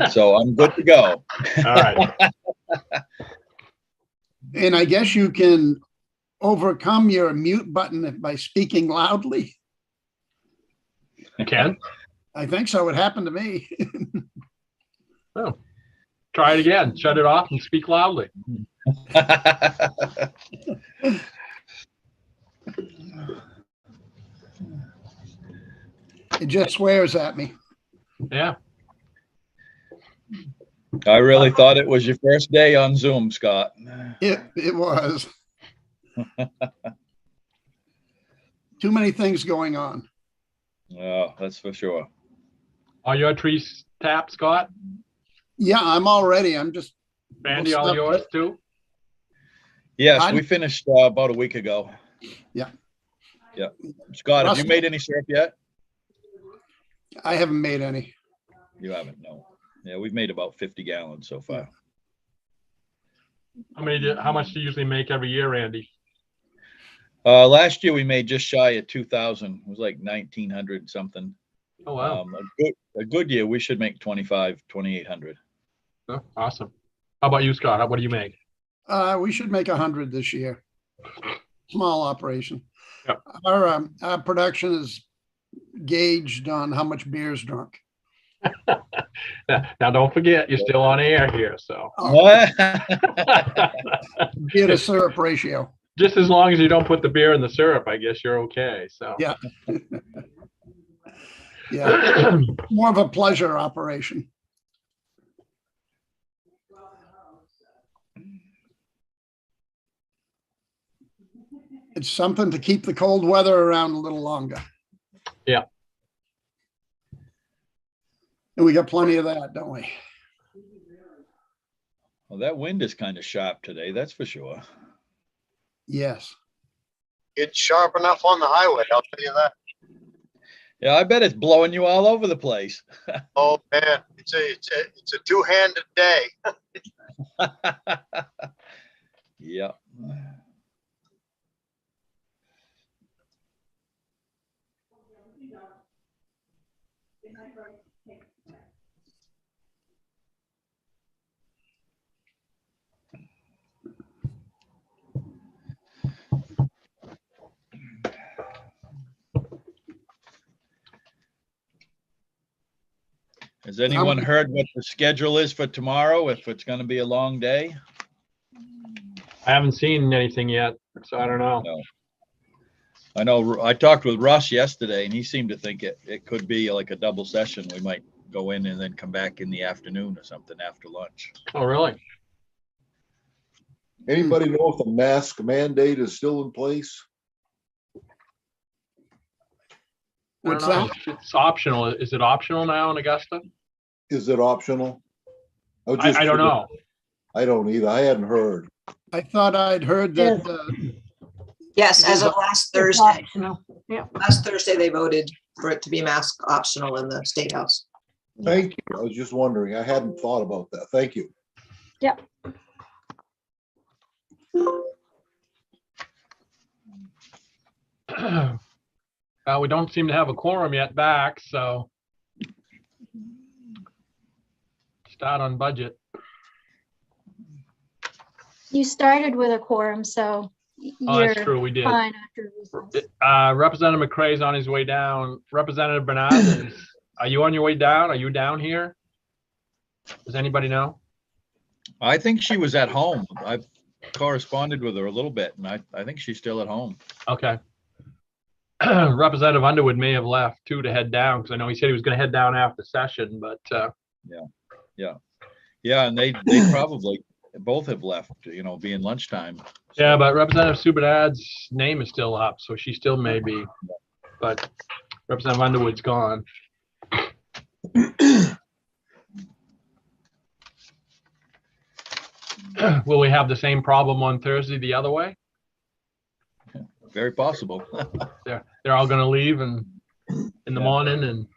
so I'm good to go. All right. And I guess you can overcome your mute button by speaking loudly. You can? I think so. It happened to me. Oh, try it again. Shut it off and speak loudly. It just swears at me. Yeah. I really thought it was your first day on Zoom, Scott. It was. Too many things going on. Oh, that's for sure. Are your trees tapped, Scott? Yeah, I'm all ready. I'm just. Randy, all yours too? Yes, we finished about a week ago. Yeah. Yeah. Scott, have you made any syrup yet? I haven't made any. You haven't, no. Yeah, we've made about 50 gallons so far. How much do you usually make every year, Randy? Last year we made just shy of 2,000. It was like 1,900 something. Oh, wow. A good year, we should make 2,800. Oh, awesome. How about you, Scott? What do you make? We should make 100 this year. Small operation. Yep. Our production is gauged on how much beer is drunk. Now, don't forget, you're still on air here, so. Beer to syrup ratio. Just as long as you don't put the beer in the syrup, I guess you're okay. So. Yeah. Yeah. More of a pleasure operation. It's something to keep the cold weather around a little longer. Yeah. And we got plenty of that, don't we? Well, that wind is kind of sharp today, that's for sure. Yes. It's sharp enough on the highway, I'll tell you that. Yeah, I bet it's blowing you all over the place. Oh man, it's a two-handed day. Yeah. Has anyone heard what the schedule is for tomorrow, if it's going to be a long day? I haven't seen anything yet, so I don't know. No. I know I talked with Russ yesterday and he seemed to think it could be like a double session. We might go in and then come back in the afternoon or something after lunch. Oh, really? Anybody know if the mask mandate is still in place? What's that? It's optional. Is it optional now in Augusta? Is it optional? I don't know. I don't either. I hadn't heard. I thought I'd heard that. Yes, as of last It's Thursday. optional. Yeah. Last Thursday, they voted for it to be mask optional in the State House. Thank you. I was just wondering. I hadn't thought about that. Thank you. Yep. We don't seem to have a quorum yet back, so start on budget. You started with a quorum, so Oh, you're that's true. We did. fine after recess. Representative McCray's on his way down. Representative Bernard, are you on your way down? Are you down here? Does anybody know? I think she was at home. I've corresponded with her a little bit, and I think she's still at home. Okay. Representative Underwood may have left too to head down, because I know he said he was going to head down after session, but Yeah, and they probably both have left, you know, being lunchtime. yeah, but Representative Subadad's name is still up, so she still may be, but Representative Underwood's gone. Will we have the same problem on Thursday the other way? Very possible. They're all going to leave and in the morning and.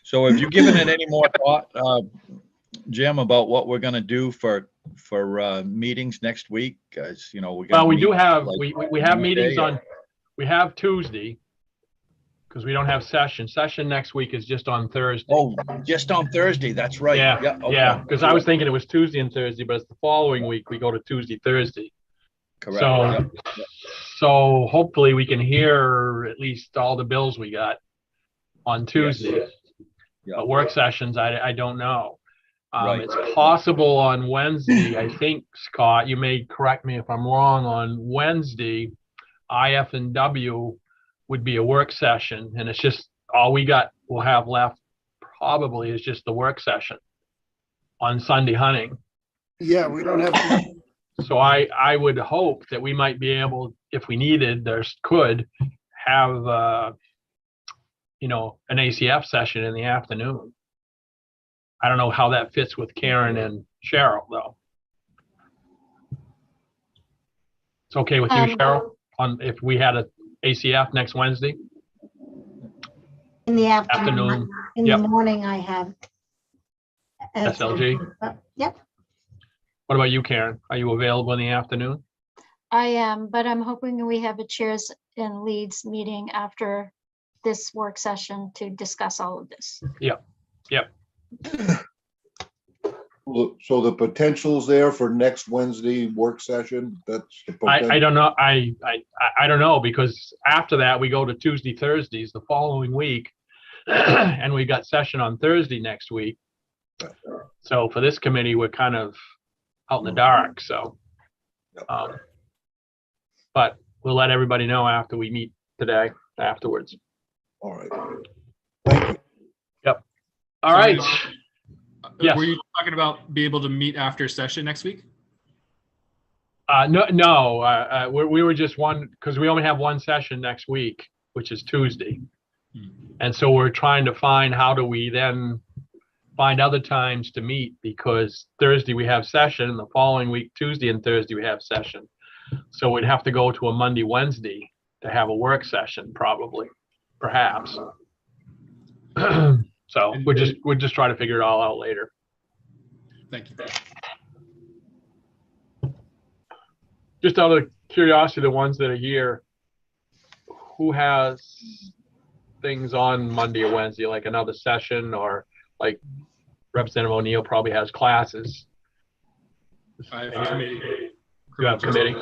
So have you given it any more thought, Jim, about what we're going to do for meetings next week? Guys, you know, We do have, we have meetings on, we have Tuesday, because we don't have session. Session next week is just on Thursday. Oh, just on Thursday. That's right. Yeah, okay. yeah. Because I was thinking it was Tuesday and Thursday, but it's the following week we go to Tuesday, Thursday. Correct. So, so hopefully we can hear at least all the bills we got on Tuesday. Yes. But work sessions, I don't know. Right. It's possible on Wednesday, I think, Scott, you may correct me if I'm wrong, on Wednesday, IF&W would be a work session, and it's just all we'll have left probably is just the work session on Sunday hunting. Yeah, we don't have. So I would hope that we might be able, if we needed, could have you know, an ACF session in the afternoon. I don't know how that fits with Karen and Cheryl though. It's okay with you, Cheryl, if we had a ACF next Wednesday? In the afternoon. In the morning, I have. SLG? Yep. What about you, Karen? Are you available in the afternoon? I am, but I'm hoping we have a chairs and leads meeting after this work session to discuss all of this. Yep. So the potential's there for next Wednesday work session? That's the potential. I don't know. I don't know, because after that we go to Tuesday, Thursdays the following week, and we got session on Thursday next week. So for this committee, we're kind of out in the dark. So, but we'll let everybody know after we meet today afterwards. All right. Thank you. Yep. All right. Yes. Were you talking about be able to meet after session next week? No. We were just because we only have one session next week, which is Tuesday. And so we're trying to find how do we then find other times to meet, because Thursday we have session, and the following week, Tuesday and Thursday, we have session. So we'd have to go to a Monday, Wednesday to have a work session, probably, perhaps. So we're just trying to figure it all out later. Thank you. Just out of curiosity, the ones that are here, who has things on Monday or Wednesday, like another session, or like Representative O'Neill probably has classes. I have a committee. You have a committee?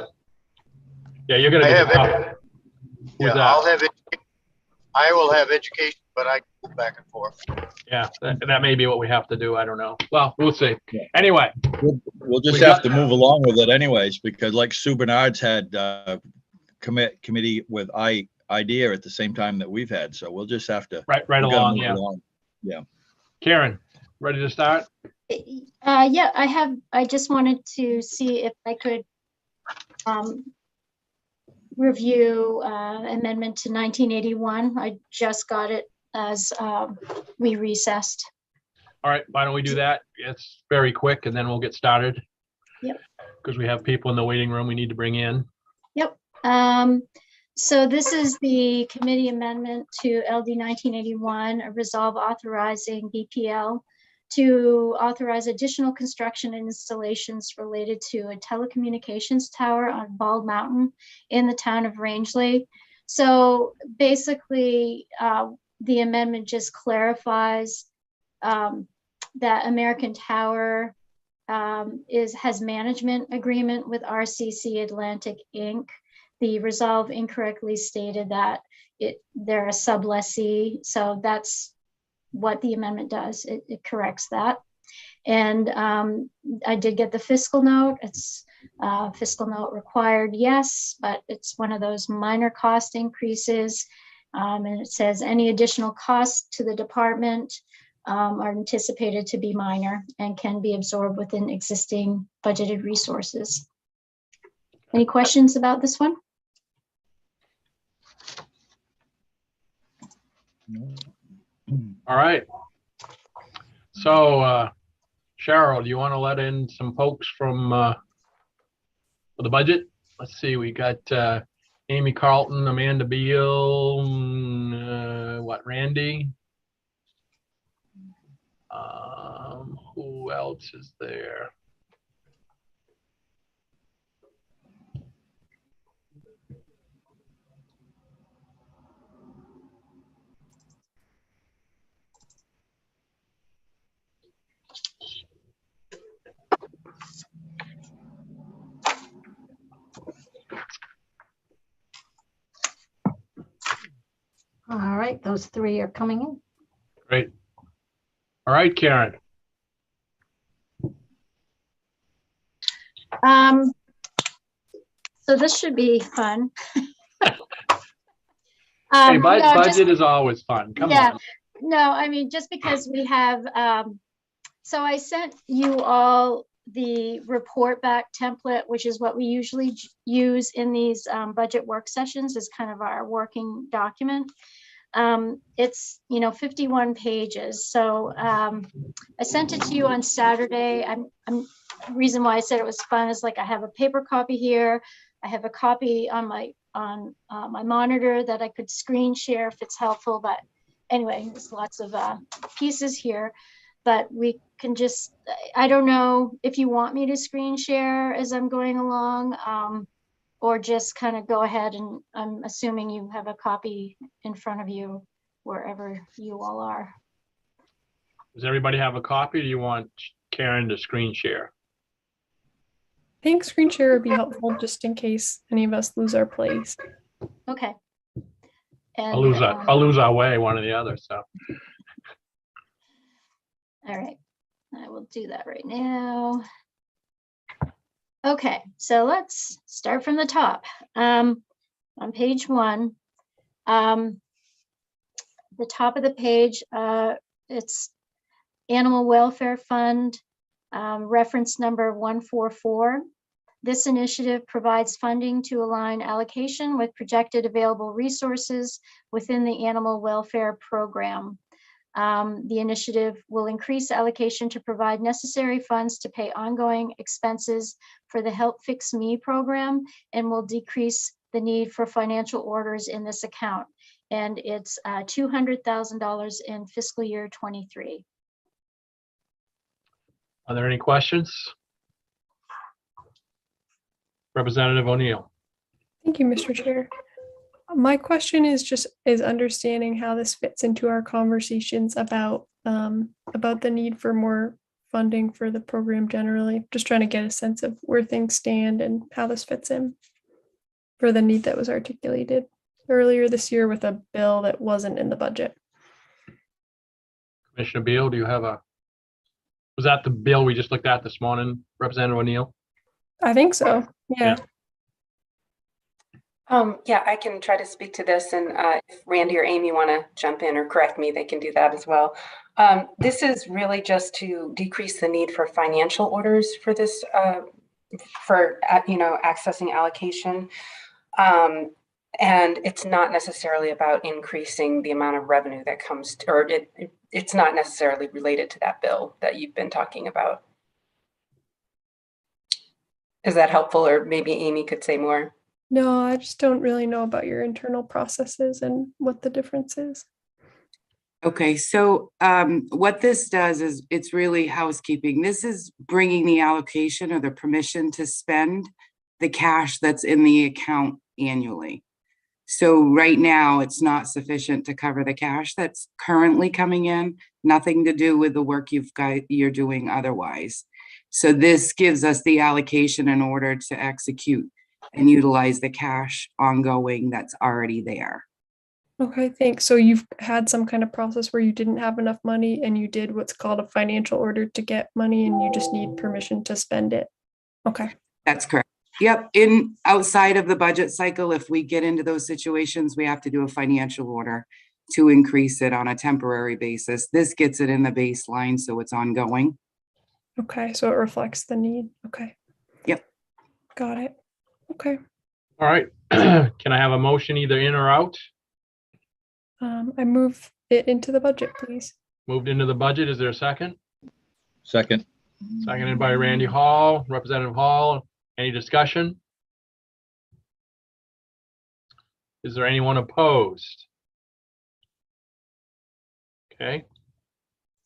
Yeah, you're gonna get I will have education, but I go back and forth. Yeah, that may be what we have to do. I don't know. Well, we'll see. Anyway, we'll just have to move along with it anyways, because like Sue Bernard's had committee with IDEA at the same time that we've had, so we'll just have to right along. Yeah. Karen, ready to start? Yeah, I just wanted to see if I could review amendment to 1981. I just got it as we recessed. All right, why don't we do that? It's very quick, and then we'll get started. Yep. Because we have people in the waiting room we need to bring in. Yep. So this is the committee amendment to LD 1981, a resolve authorizing BPL to authorize additional construction and installations related to a telecommunications tower on Bald Mountain in the town of Rangeley. So basically, the amendment just clarifies that American Tower has management agreement with RCC Atlantic Inc. The resolve incorrectly stated that they're a sublessee, so that's what the amendment does. It corrects that. And I did get the fiscal note. It's fiscal note required, yes, but it's one of those minor cost increases. And it says any additional costs to the department are anticipated to be minor and can be absorbed within existing budgeted resources. Any questions about this one? All right. So, Cheryl, do you want to let in some folks from for the budget? Let's see, we got Amy Carlton, Amanda Beal, Randy? Who else is there? All right, those three are coming in. Great. All right, Karen. So this should be fun. Hey, budget is always fun. Come on. No, I mean, just because we have, so I sent you all the report back template, which is what we usually use in these budget work sessions as kind of our working document. It's, 51 pages. So I sent it to you on Saturday. The reason why I said it was fun is like I have a paper copy here. I have a copy on my monitor that I could screen share if it's helpful. But anyway, there's lots of pieces here. But we can just, I don't know if you want me to screen share as I'm going along, or just kind of go ahead, and I'm assuming you have a copy in front of you wherever you all are. Does everybody have a copy? Or do you want Karen to screen share? I think screen share would be helpful just in case any of us lose our place. Okay. And, I'll lose our way, one or the other. So. All right, I will do that right now. Okay, so let's start from the top. On page 1, the top of the page, it's Animal Welfare Fund, reference number 144. This initiative provides funding to align allocation with projected available resources within the animal welfare program. The initiative will increase allocation to provide necessary funds to pay ongoing expenses for the Help Fix Me program, and will decrease the need for financial orders in this account. And it's $200,000 in fiscal year 23. Are there any questions? Representative O'Neill. Thank you, Mr. Chair. My question is understanding how this fits into our conversations about the need for more funding for the program generally. Just trying to get a sense of where things stand and how this fits in for the need that was articulated earlier this year with a bill that wasn't in the budget. Commissioner Beal, do you have was that the bill we just looked at this morning, Representative O'Neill? I think so. Yeah. Yeah, I can try to speak to this, and if Randy or Amy want to jump in or correct me, they can do that as well. This is really just to decrease the need for financial orders for this, for accessing allocation, and it's not necessarily about increasing the amount of revenue that comes to, or it's not necessarily related to that bill that you've been talking about. Is that helpful, or maybe Amy could say more? No, I just don't really know about your internal processes and what the difference is. Okay, so what this does is it's really housekeeping. This is bringing the allocation or the permission to spend the cash that's in the account annually. So right now, it's not sufficient to cover the cash that's currently coming in, nothing to do with the work you're doing otherwise. So this gives us the allocation in order to execute and utilize the cash ongoing that's already there. Okay, thanks. So you've had some kind of process where you didn't have enough money and you did what's called a financial order to get money and you just need permission to spend it. Okay. That's correct. Yep. Outside of the budget cycle, if we get into those situations, we have to do a financial order to increase it on a temporary basis. This gets it in the baseline, so it's ongoing. Okay, so it reflects the need. Okay. Yep. Got it. Okay. All right. Can I have a motion either in or out? I move it into the budget, please. Moved into the budget. Is there a second? Second. Seconded by Randy Hall, Representative Hall. Any discussion? Is there anyone opposed? Okay.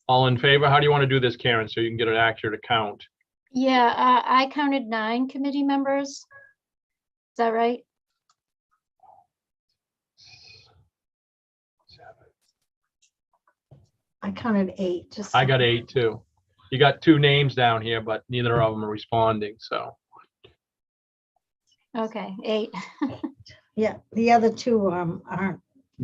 All in favor? How do you want to do this, Karen, so you can get an accurate count? Yeah, I counted 9 committee members. Is that right? I counted 8. I got 8 too. You got 2 names down here, but neither of them are responding, so. Okay, 8. Yeah, the other 2 aren't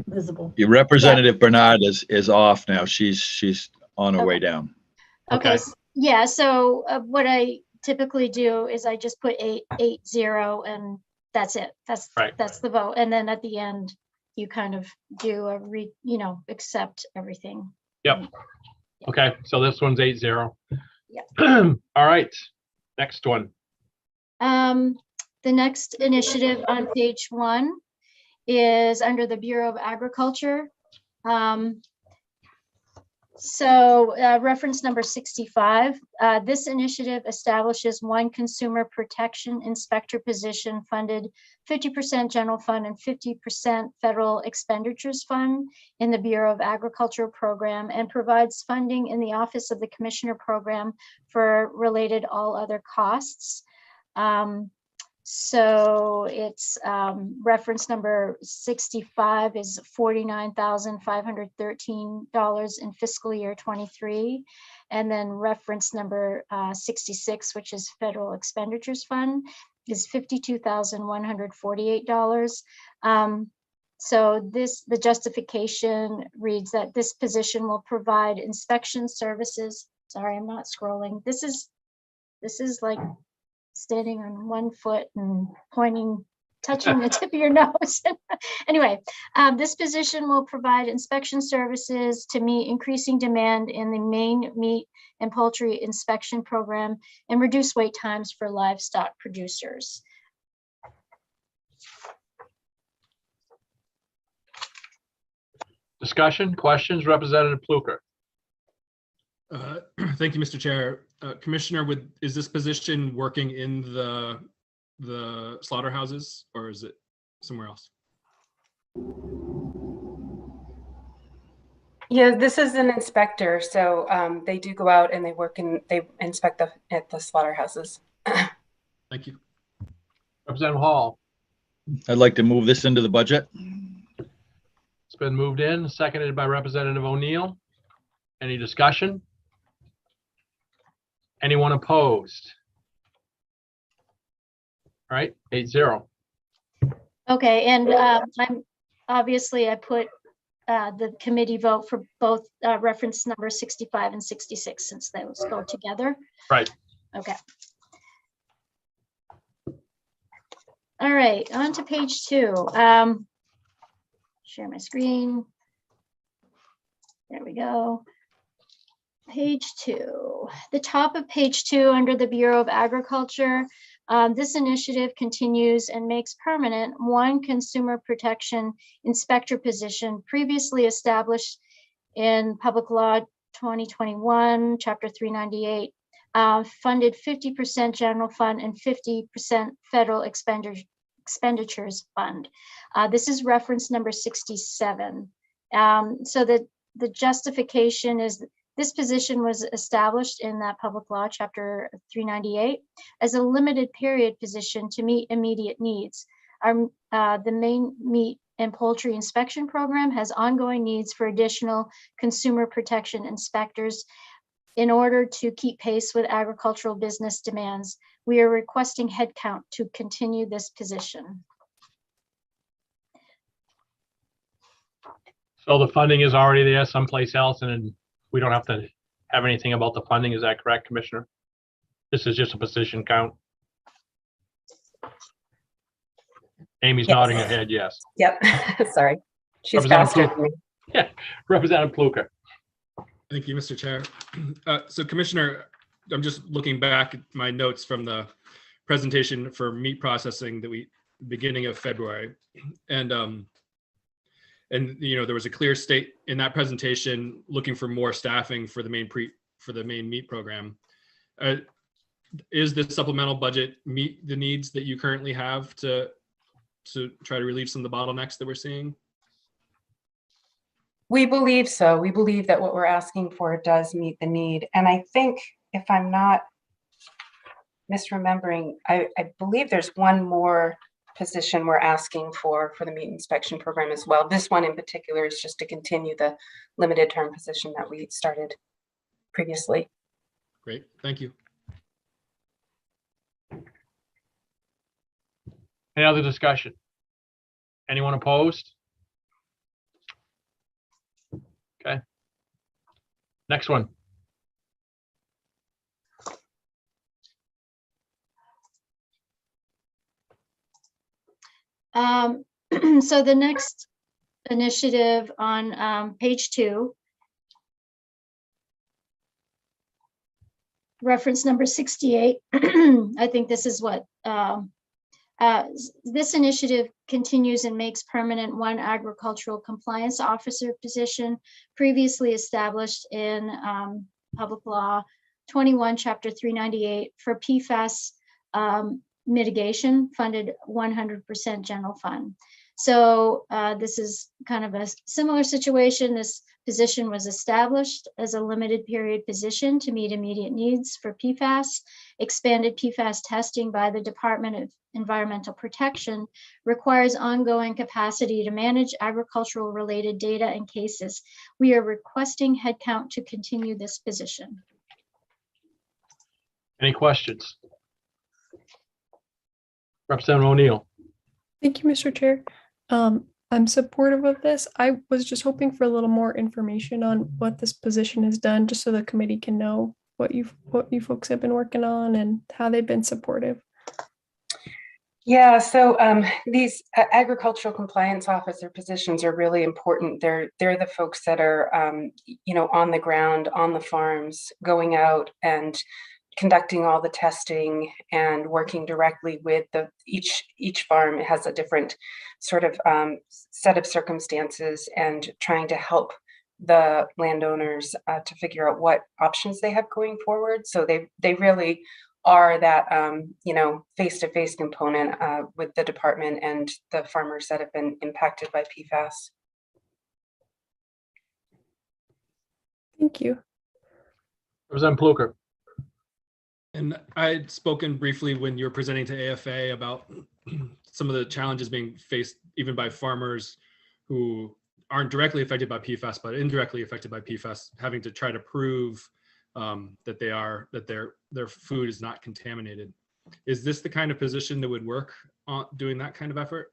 visible. Your Representative Bernard is off now. She's on her way down. Okay. Yeah, so what I typically do is I just put 8-0 and that's it. That's the vote. And then at the end, you kind of do accept everything. Yep. Okay, so this one's 8-0. Yeah. All right, next one. The next initiative on page 1 is under the Bureau of Agriculture. Reference number 65. This initiative establishes 1 consumer protection inspector position funded 50% general fund and 50% federal expenditures fund in the Bureau of Agriculture program and provides funding in the Office of the Commissioner program for related all other costs. So it's reference number 65 is $49,513 in fiscal year 23. And then reference number 66, which is federal expenditures fund, is $52,148. So the justification reads that this position will provide inspection services. Sorry, I'm not scrolling. This is like standing on 1 foot and touching the tip of your nose. Anyway, this position will provide inspection services to meet increasing demand in the Maine meat and poultry inspection program and reduce wait times for livestock producers. Discussion, questions, Representative Pluker. Thank you, Mr. Chair. Commissioner, is this position working in the slaughterhouses or is it somewhere else? Yeah, this is an inspector, so they do go out and they inspect at the slaughterhouses. Thank you. Representative Hall. I'd like to move this into the budget. It's been moved in, seconded by Representative O'Neill. Any discussion? Anyone opposed? All right, 8-0. Okay, and I'm obviously I put the committee vote for both reference number 65 and 66 since those go together. Right. Okay. All right, on to page 2. Share my screen. There we go. Page 2. The top of page 2 under the Bureau of Agriculture. This initiative continues and makes permanent 1 consumer protection inspector position previously established in Public Law 2021, Chapter 398, funded 50% general fund and 50% federal expenditures fund. This is reference number 67. So the justification is this position was established in that Public Law, Chapter 398, as a limited period position to meet immediate needs. The Maine meat and Poultry Inspection Program has ongoing needs for additional consumer protection inspectors in order to keep pace with agricultural business demands. We are requesting headcount to continue this position. So the funding is already there someplace else, and then we don't have to have anything about the funding. Is that correct, Commissioner? This is just a position count. Amy's Yes. nodding her head, yes. Yep. Sorry. She's Representative faster than me. Yeah, Representative Pluker. Thank you, Mr. Chair. So Commissioner, I'm just looking back at my notes from the presentation for meat processing that beginning of February. And you know, there was a clear state in that presentation looking for more staffing for the main meat program. Is the supplemental budget meet the needs that you currently have to try to relieve some of the bottlenecks that we're seeing? We believe so. We believe that what we're asking for does meet the need. And I think, if I'm not misremembering, I believe there's one more position we're asking for the meat inspection program as well. This one in particular is just to continue the limited term position that we started previously. Great, thank you. Any other discussion? Anyone opposed? Okay. Next one. So the next initiative on page 2, reference number 68, I think this is what this initiative continues and makes permanent one agricultural compliance officer position previously established in Public Law 21, Chapter 398 for PFAS mitigation, funded 100% general fund. So this is kind of a similar situation. This position was established as a limited period position to meet immediate needs for PFAS. Expanded PFAS testing by the Department of Environmental Protection requires ongoing capacity to manage agricultural related data and cases. We are requesting headcount to continue this position. Any questions? Representative O'Neill. Thank you, Mr. Chair. I'm supportive of this. I was just hoping for a little more information on what this position has done, just so the committee can know what you folks have been working on and how they've been supportive. Yeah, so these agricultural compliance officer positions are really important. They're the folks that are, you know, on the ground, on the farms, going out and conducting all the testing and working directly with each farm. It has a different sort of set of circumstances, and trying to help the landowners to figure out what options they have going forward. So they really are that you know, face-to-face component with the department and the farmers that have been impacted by PFAS. Thank you. Representative Pluker. And I had spoken briefly when you were presenting to AFA about some of the challenges being faced even by farmers who aren't directly affected by PFAS, but indirectly affected by PFAS, having to try to prove that their food is not contaminated. Is this the kind of position that would work on doing that kind of effort?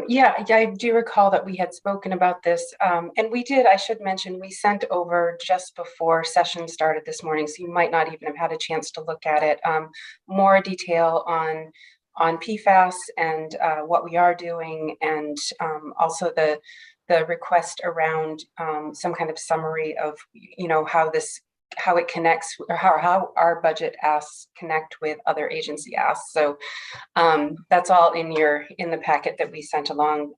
Yeah, I do recall that we had spoken about this, and we did. I should mention, we sent over just before session started this morning, so you might not even have had a chance to look at it. More detail on PFAS and what we are doing, and also the request around some kind of summary of, you know, how it connects, or how our budget asks connect with other agency asks. So that's all in the packet that we sent along.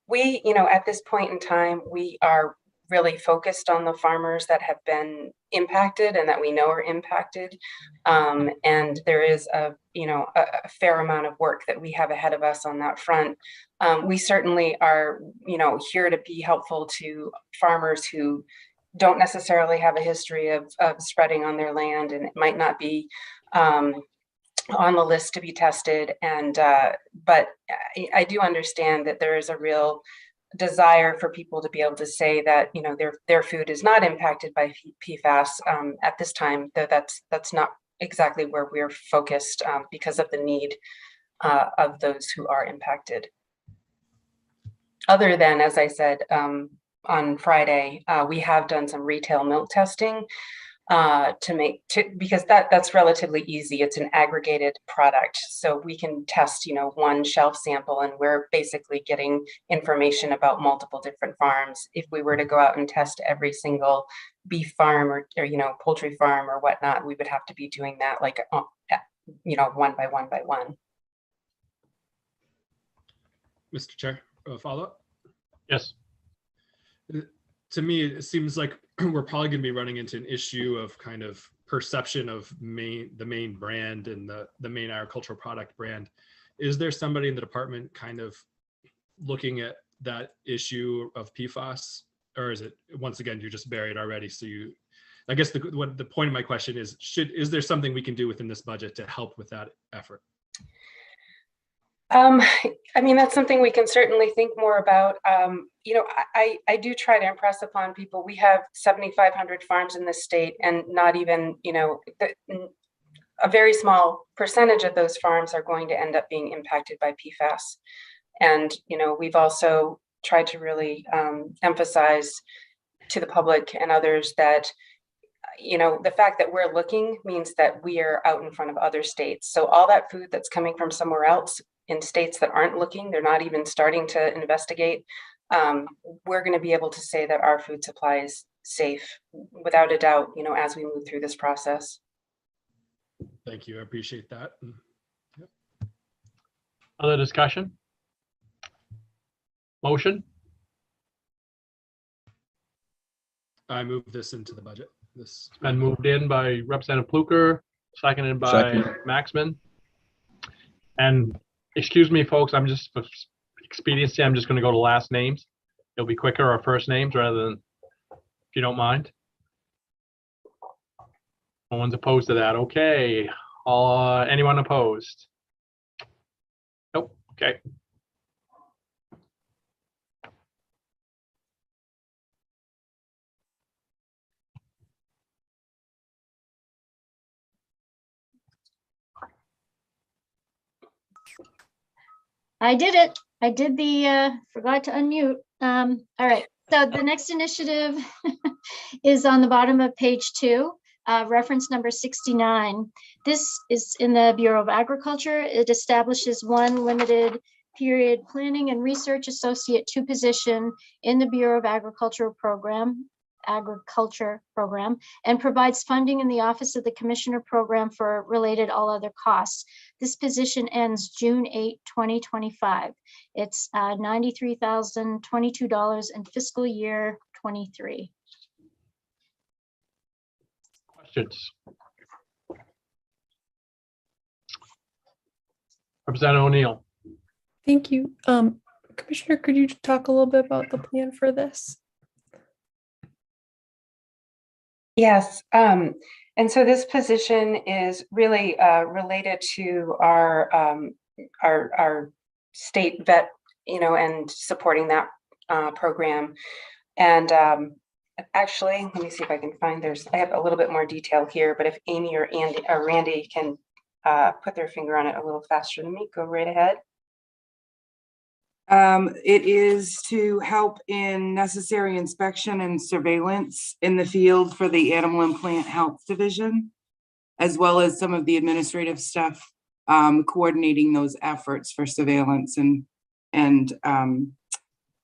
We, you know, at this point in time, we are really focused on the farmers that have been impacted and that we know are impacted. And there is a fair amount of work that we have ahead of us on that front. We certainly are, you know, here to be helpful to farmers who don't necessarily have a history of spreading on their land, and it might not be on the list to be tested. And but I do understand that there is a real desire for people to be able to say that, you know, their food is not impacted by PFAS at this time. Though that's not exactly where we're focused because of the need of those who are impacted. Other than, as I said, on Friday, we have done some retail milk testing because that's relatively easy. It's an aggregated product. So we can test, you know, one shelf sample, and we're basically getting information about multiple different farms. If we were to go out and test every single beef farm or you know, poultry farm or whatnot, we would have to be doing that like, you know, one by one by one. Mr. Chair, a follow-up? Yes. To me, it seems like we're probably going to be running into an issue of kind of perception of the main brand and the main agricultural product brand. Is there somebody in the department kind of looking at that issue of PFAS, or is it, once again, you're just buried already? So I guess the point of my question is, is there something we can do within this budget to help with that effort? I mean, that's something we can certainly think more about. You know, I do try to impress upon people, we have 7,500 farms in this state, and not even, you know, a very small percentage of those farms are going to end up being impacted by PFAS. And, you know, we've also tried to really emphasize to the public and others that, you know, the fact that we're looking means that we are out in front of other states. So all that food that's coming from somewhere else in states that aren't looking, they're not even starting to investigate, we're going to be able to say that our food supply is safe without a doubt, you know, as we move through this process. Thank you. I appreciate that. Yep. Other discussion? Motion? I move this into the budget. It's been moved in by Representative Pluker, seconded by Maxman. And excuse me, folks, I'm just, for expediency, I'm just going to go to last names. It'll be quicker, or first names, rather than, if you don't mind. No one's opposed to that. Okay. Anyone opposed? Nope. Okay. I did it. I did forgot to unmute. All right. So the next initiative is on the bottom of page 2, reference number 69. This is in the Bureau of Agriculture. It establishes one limited period planning and research associate 2 position in the Bureau of Agriculture program, and provides funding in the Office of the Commissioner program for related all other costs. This position ends June 8, 2025. It's $93,022 in fiscal year 23. Questions? Representative O'Neill. Thank you. Commissioner, could you talk a little bit about the plan for this? Yes, and so this position is really related to our state vet, you know, and supporting that program. And actually, let me see if I can find I have a little bit more detail here, but if Amy or Andy or Randy can put their finger on it a little faster than me, go right ahead. It is to help in necessary inspection and surveillance in the field for the Animal and Plant Health Division, as well as some of the administrative stuff, coordinating those efforts for surveillance and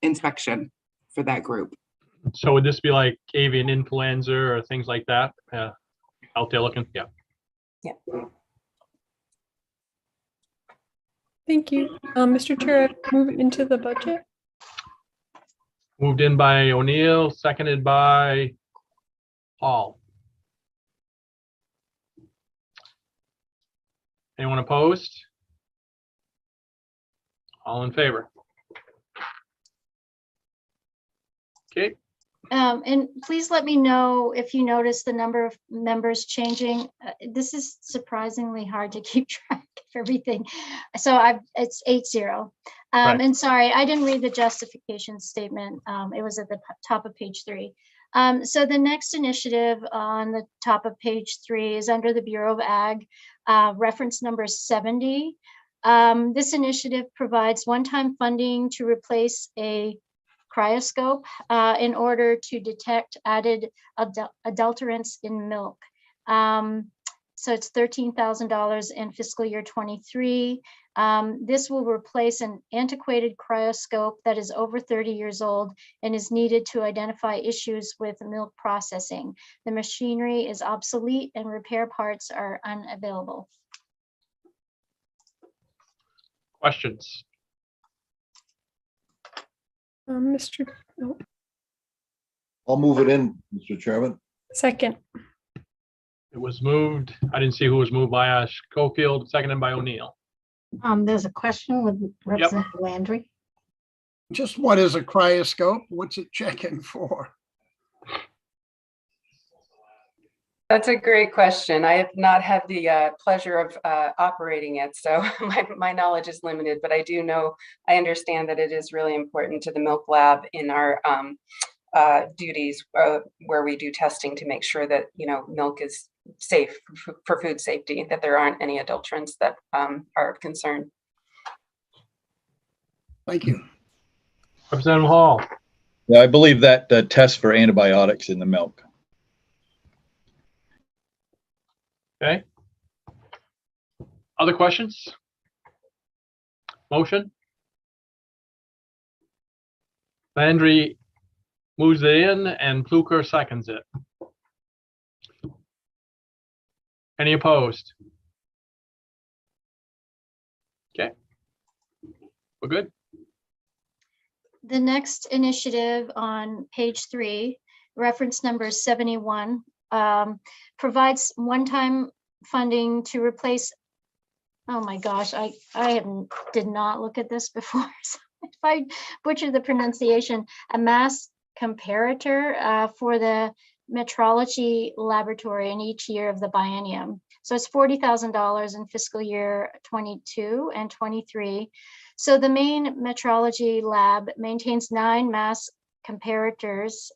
inspection for that group. So would this be like avian influenza or things like that out there looking? Yeah. Yeah. Thank you. Mr. Chair, I move into the budget. Moved in by O'Neill, seconded by Hall. Anyone opposed? All in favor? Okay. And please let me know if you notice the number of members changing. This is surprisingly hard to keep track of everything. So it's 8-0. Right. And sorry, I didn't read the justification statement. It was at the top of page 3. So the next initiative on the top of page 3 is under the Bureau of Ag, reference number 70. This initiative provides one-time funding to replace a cryoscope in order to detect added adulterants in milk. So it's $13,000 in fiscal year 23. This will replace an antiquated cryoscope that is over 30 years old and is needed to identify issues with milk processing. The machinery is obsolete and repair parts are unavailable. Questions? Mr. No, I'll move it in, Mr. Chairman. second. It was moved. I didn't see who was moved by Schofield, seconded by O'Neill. There's a question with Representative Landry. Just what is a cryoscope? What's it checking for? That's a great question. I have not had the pleasure of operating it, so my knowledge is limited, but I do know, I understand that it is really important to the milk lab in our duties where we do testing to make sure that, milk is safe for food safety, that there aren't any adulterants that are of concern. Thank you. Representative Hall. Yeah, I believe that the test for antibiotics in the milk. Okay. Other questions? Motion? Landry moves it in and Pluker seconds it. Any opposed? Okay. We're good. The next initiative on page 3, reference number 71, provides one-time funding to replace, oh my gosh, I did not look at this before. So if I butcher the pronunciation, a mass comparator for the metrology laboratory in each year of the biennium. So it's $40,000 in fiscal year 22 and 23. So the main metrology lab maintains 9 mass comparators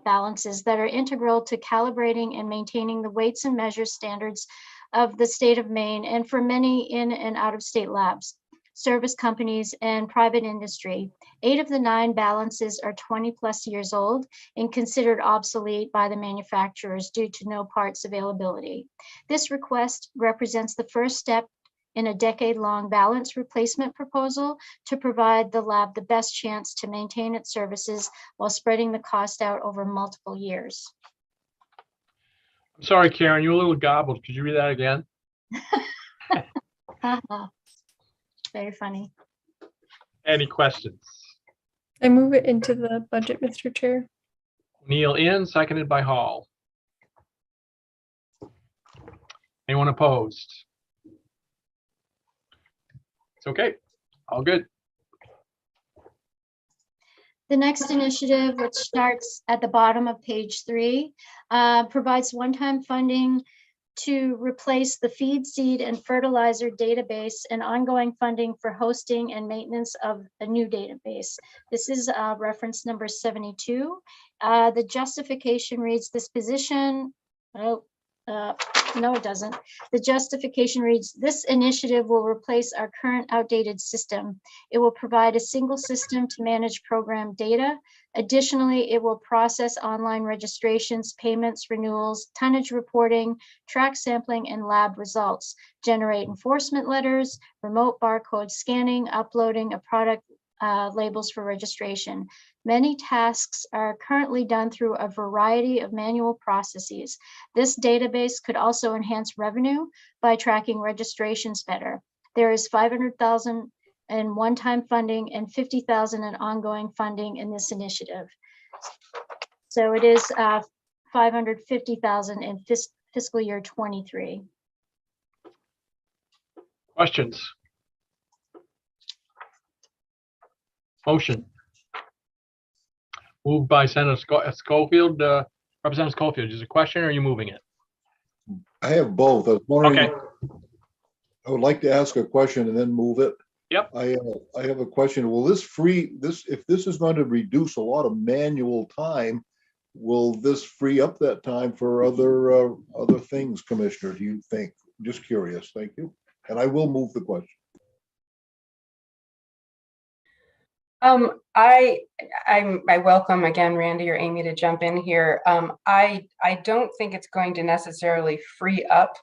balances that are integral to calibrating and maintaining the weights and measures standards of the state of Maine and for many in and out of state labs, service companies, and private industry. 8 of the 9 balances are 20+ years old and considered obsolete by the manufacturers due to no parts availability. This request represents the first step in a decade-long balance replacement proposal to provide the lab the best chance to maintain its services while spreading the cost out over multiple years. I'm sorry, Karen, you were a little gobbled. Could you read that again? Very funny. Any questions? I move it into the budget, Mr. Chair. O'Neill in, seconded by Hall. Anyone opposed? It's okay. All good. The next initiative, which starts at the bottom of page 3, provides one-time funding to replace the feed, seed, and fertilizer database and ongoing funding for hosting and maintenance of a new database. This is reference number 72. The justification reads, this position, no, it doesn't. The justification reads, this initiative will replace our current outdated system. It will provide a single system to manage program data. Additionally, it will process online registrations, payments, renewals, tonnage reporting, track sampling, and lab results, generate enforcement letters, remote barcode scanning, uploading of product labels for registration. Many tasks are currently done through a variety of manual processes. This database could also enhance revenue by tracking registrations better. There is $500,000 in one-time funding and $50,000 in ongoing funding in this initiative. So it is $550,000 in fiscal year 23. Questions? Motion. Moved by Senator Schofield. Representative Schofield, is it a question or are you moving it? I have both. I was wondering, Okay. I would like to ask a question and then move it. Yep. I have a question. Will this if this is going to reduce a lot of manual time, will this free up that time for other things, Commissioner, do you think? Just curious. Thank you. And I will move the question. I welcome again, Randy or Amy, to jump in here. I don't think it's going to necessarily free up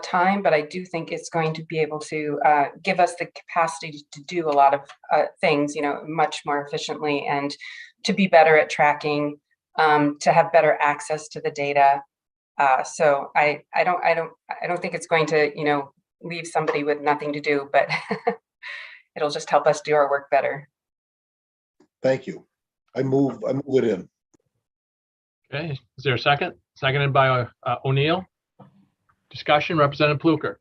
time, but I do think it's going to be able to give us the capacity to do a lot of things, much more efficiently, and to be better at tracking, to have better access to the data. So I don't think it's going to leave somebody with nothing to do, but it'll just help us do our work better. Thank you. I move it in. Okay, is there a second? Seconded by O'Neill. Discussion, Representative Pluker.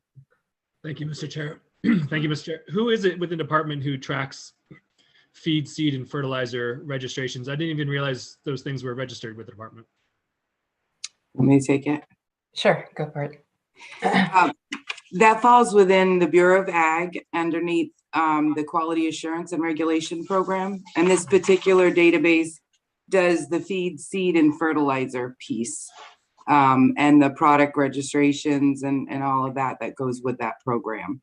Thank you, Mr. Chair. Thank you, Mr. Chair. Who is it within the department who tracks feed, seed, and fertilizer registrations? I didn't even realize those things were registered with the department. Let me take it. Sure, go for it. That falls within the Bureau of Ag underneath the Quality Assurance and Regulation Program. And this particular database does the feed, seed, and fertilizer piece, and the product registrations and all of that goes with that program.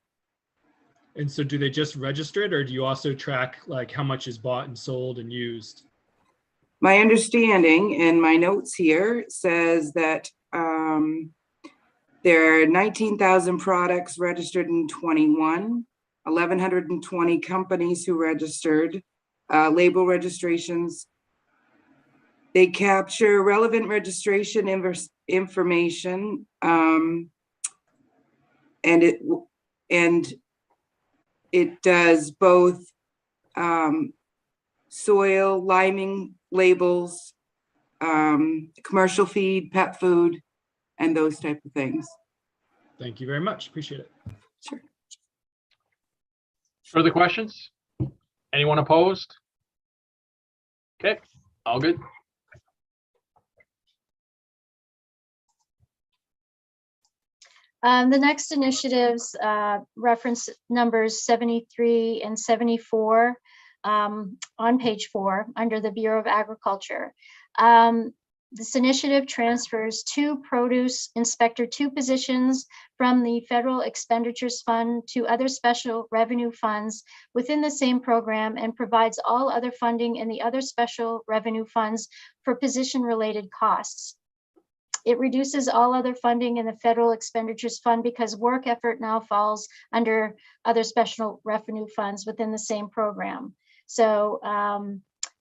And so do they just register it, or do you also track like how much is bought and sold and used? My understanding in my notes here says that there are 19,000 products registered in 21, 1,120 companies who registered, label registrations. They capture relevant registration information, and it does both soil, liming labels, commercial feed, pet food, and those type of things. Thank you very much. Appreciate it. Sure. Further questions? Anyone opposed? Okay, all good. The next initiatives reference numbers 73 and 74 on page 4 under the Bureau of Agriculture. This initiative transfers 2 produce inspector 2 positions from the Federal Expenditures Fund to other special revenue funds within the same program, and provides all other funding in the other special revenue funds for position-related costs. It reduces all other funding in the Federal Expenditures Fund because work effort now falls under other special revenue funds within the same program. So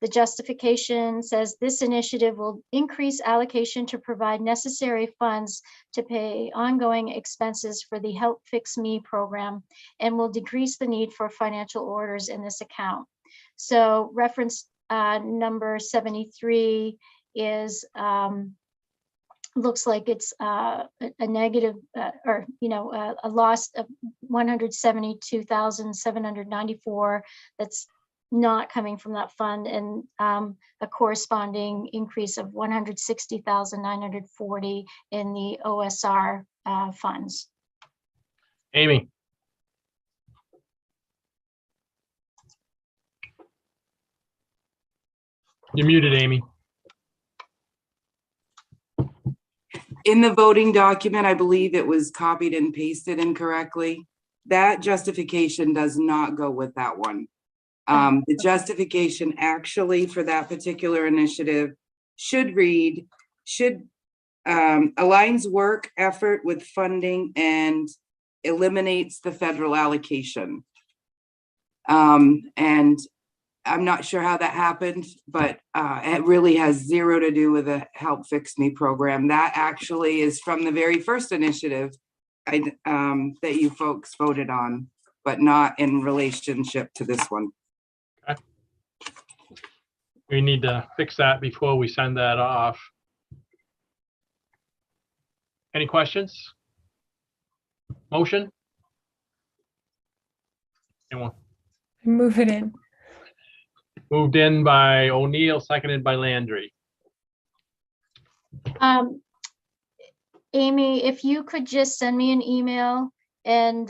the justification says this initiative will increase allocation to provide necessary funds to pay ongoing expenses for the Help Fix Me program, and will decrease the need for financial orders in this account. So reference number 73 is looks like it's a negative a loss of 172,794 that's not coming from that fund, and a corresponding increase of 160,940 in the OSR funds. Amy. You're muted, Amy. In the voting document, I believe it was copied and pasted incorrectly. That justification does not go with that one. The justification actually for that particular initiative should read, aligns work effort with funding and eliminates the federal allocation. And I'm not sure how that happened, but it really has zero to do with the Help Fix Me program. That actually is from the very first initiative that you folks voted on, but not in relationship to this one. Okay. We need to fix that before we send that off. Any questions? Motion? Anyone? Move it in. Moved in by O'Neill, seconded by Landry. Amy, if you could just send me an email and,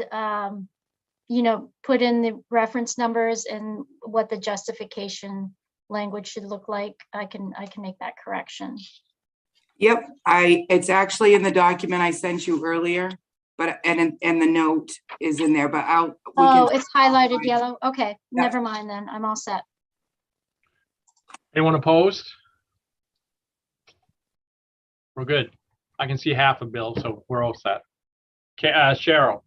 put in the reference numbers and what the justification language should look like, I can make that correction. Yep, it's actually in the document I sent you earlier, but, and the note is in there, but It's highlighted yellow. Okay, never mind then. I'm all set. Anyone opposed? We're good. I can see half a bill, so we're all set. Okay, Cheryl.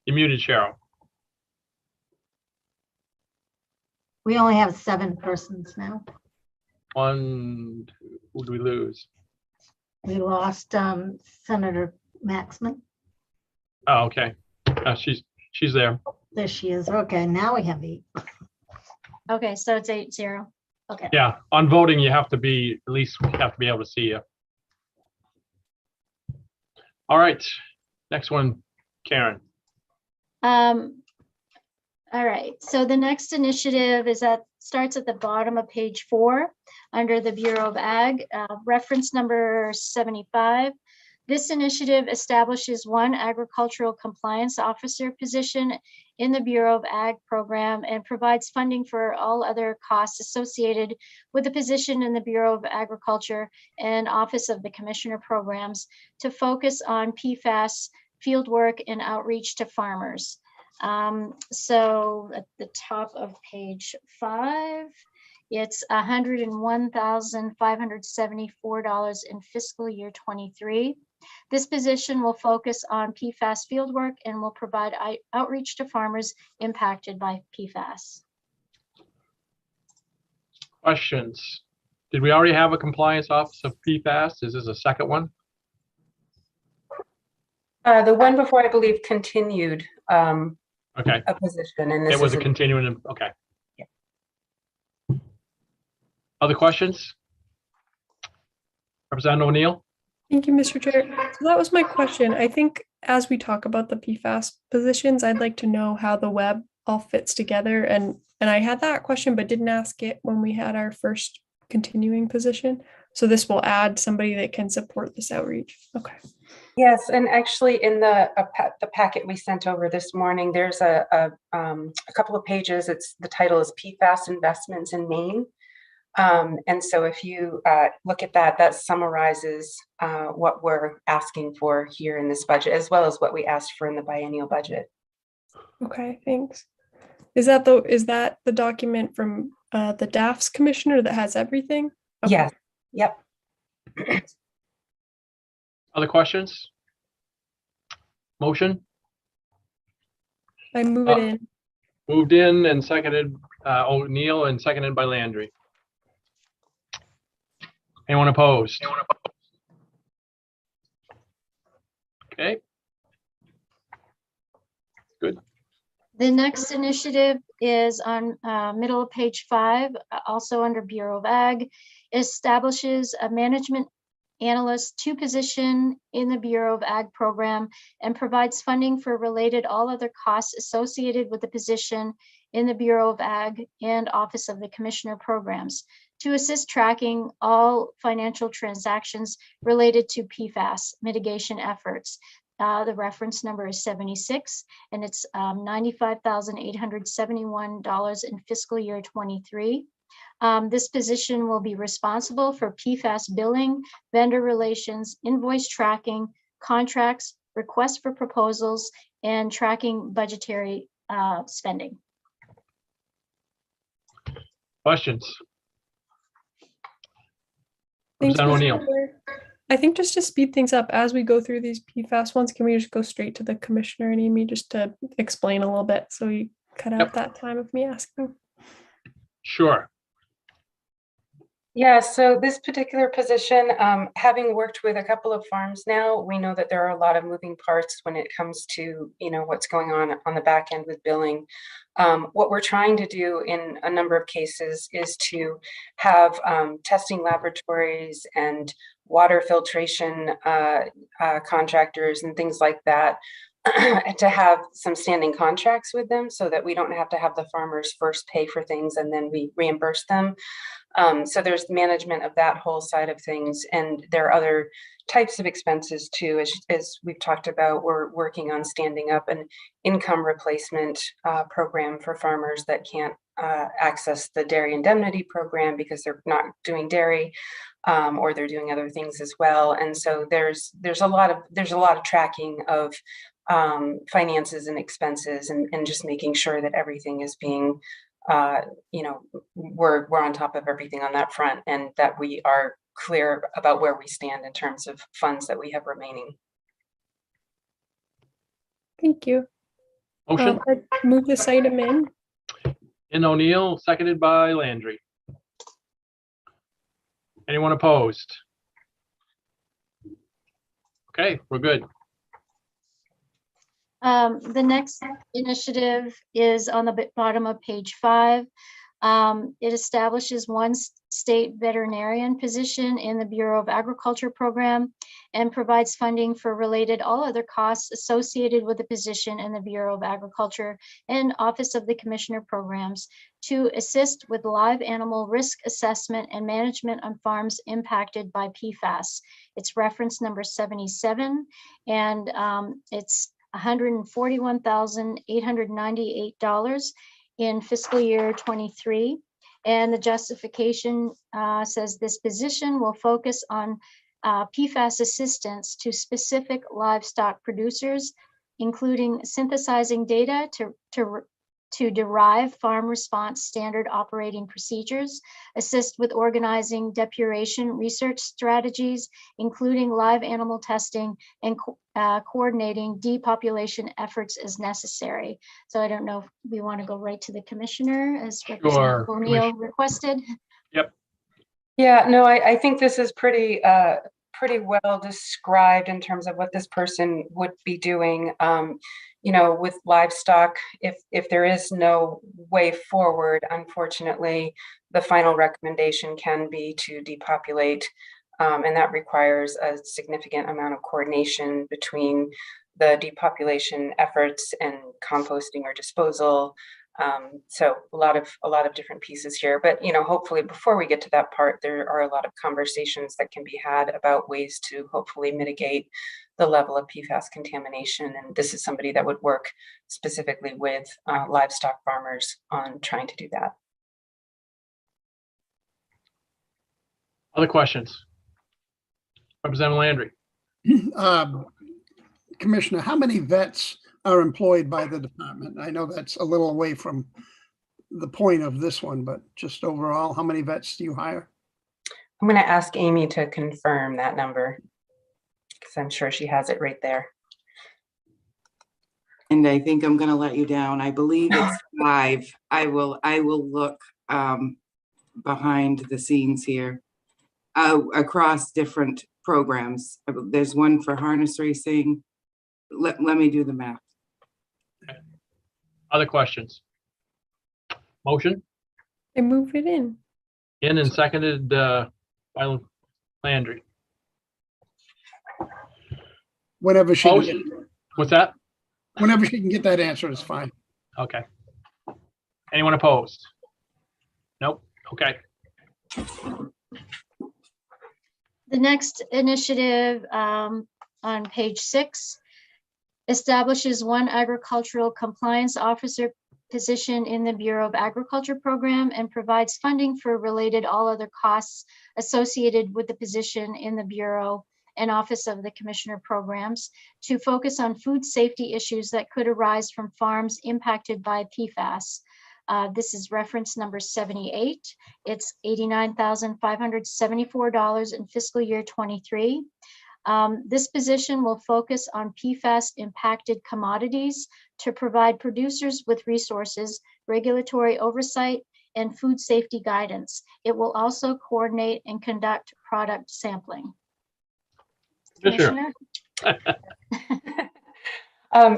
You're muted, Cheryl. We only have 7 persons now. One, two, who do we lose? We lost Senator Maxman. Oh, okay. She's there. There she is. Okay, now we have 8. Okay, so it's 8-0. Okay. Yeah, on voting, you have to be, at least we have to be able to see you. All right, next one, Karen. All right, so the next initiative starts at the bottom of page 4 under the Bureau of Ag, reference number 75. This initiative establishes one agricultural compliance officer position in the Bureau of Ag program and provides funding for all other costs associated with the position in the Bureau of Agriculture and Office of the Commissioner programs to focus on PFAS fieldwork and outreach to farmers. So at the top of page 5, it's $101,574 in fiscal year 23. This position will focus on PFAS fieldwork and will provide outreach to farmers impacted by PFAS. Questions? Did we already have a compliance officer of PFAS? Is this a second one? The one before, I believe, continued Okay. a position, and this It was is a continuing, okay. Yeah. Other questions? Representative O'Neill? Thank you, Mr. Chair. So that was my question. I think as we talk about the PFAS positions, I'd like to know how the web all fits together. And I had that question, but didn't ask it when we had our first continuing position. So this will add somebody that can support this outreach. Okay. Yes, and actually in the packet we sent over this morning, there's a couple of pages. The title is PFAS Investments in Maine. And so if you look at that, that summarizes what we're asking for here in this budget, as well as what we asked for in the biennial budget. Okay, thanks. Is that the document from the DAF's commissioner that has everything? Okay. Yes. Yep. Other questions? Motion? I move it in. Moved in and seconded, O'Neill, and seconded by Landry. Anyone opposed? Okay. Good. The next initiative is on middle of page 5, also under Bureau of Ag, establishes a management analyst 2 position in the Bureau of Ag program and provides funding for related all other costs associated with the position in the Bureau of Ag and Office of the Commissioner programs to assist tracking all financial transactions related to PFAS mitigation efforts. The reference number is 76, and it's $95,871 in fiscal year 23. This position will be responsible for PFAS billing, vendor relations, invoice tracking, contracts, requests for proposals, and tracking budgetary spending. Questions? Thanks, Representative Mr. O'Neill. Chair. I think just to speed things up as we go through these PFAS ones, can we just go straight to the commissioner and Amy just to explain a little bit so we cut out that time of me asking? Sure. Yeah, so this particular position, having worked with a couple of farms now, we know that there are a lot of moving parts when it comes to, what's going on the back end with billing. What we're trying to do in a number of cases is to have testing laboratories and water filtration contractors and things like that to have some standing contracts with them so that we don't have to have the farmers first pay for things and then we reimburse them. So there's management of that whole side of things. And there are other types of expenses too, as we've talked about. We're working on standing up an income replacement program for farmers that can't access the dairy indemnity program because they're not doing dairy, or they're doing other things as well. And so there's a lot of tracking of finances and expenses, and just making sure that everything is being we're on top of everything on that front, and that we are clear about where we stand in terms of funds that we have remaining. Thank you. Motion? I move this item in. O'Neill, seconded by Landry. Anyone opposed? Okay, we're good. The next initiative is on the bottom of page 5. It establishes one state veterinarian position in the Bureau of Agriculture program and provides funding for related all other costs associated with the position in the Bureau of Agriculture and Office of the Commissioner programs to assist with live animal risk assessment and management on farms impacted by PFAS. It's reference number 77, and it's $141,898 in fiscal year 23. And the justification says this position will focus on PFAS assistance to specific livestock producers, including synthesizing data to derive farm response standard operating procedures, assist with organizing depuration research strategies, including live animal testing, and coordinating depopulation efforts as necessary. So I don't know if we want to go right to the commissioner as Representative O'Neill requested. Yep. Yeah, no, I think this is pretty well described in terms of what this person would be doing. With livestock, if there is no way forward, unfortunately, the final recommendation can be to depopulate, and that requires a significant amount of coordination between the depopulation efforts and composting or disposal. So a lot of different pieces here, but hopefully before we get to that part, there are a lot of conversations that can be had about ways to hopefully mitigate the level of PFAS contamination. And this is somebody that would work specifically with livestock farmers on trying to do that. Other questions? Representative Landry. Commissioner, how many vets are employed by the department? I know that's a little away from the point of this one, but just overall, how many vets do you hire? I'm going to ask Amy to confirm that number, because I'm sure she has it right there. And I think I'm going to let you down. I believe it's 5. I will look behind the scenes here across different programs. There's one for harness racing. Let me do the math. Okay. Other questions? Motion? I move it in. In and seconded by Landry. Whenever she can get, What's that? whenever she can get that answer is fine. Okay. Anyone opposed? Nope. Okay. The next initiative on page 6 establishes one agricultural compliance officer position in the Bureau of Agriculture program and provides funding for related all other costs associated with the position in the Bureau and Office of the Commissioner programs to focus on food safety issues that could arise from farms impacted by PFAS. This is reference number 78. It's $89,574 in fiscal year 23. This position will focus on PFAS impacted commodities to provide producers with resources, regulatory oversight, and food safety guidance. It will also coordinate and conduct product sampling. Commissioner?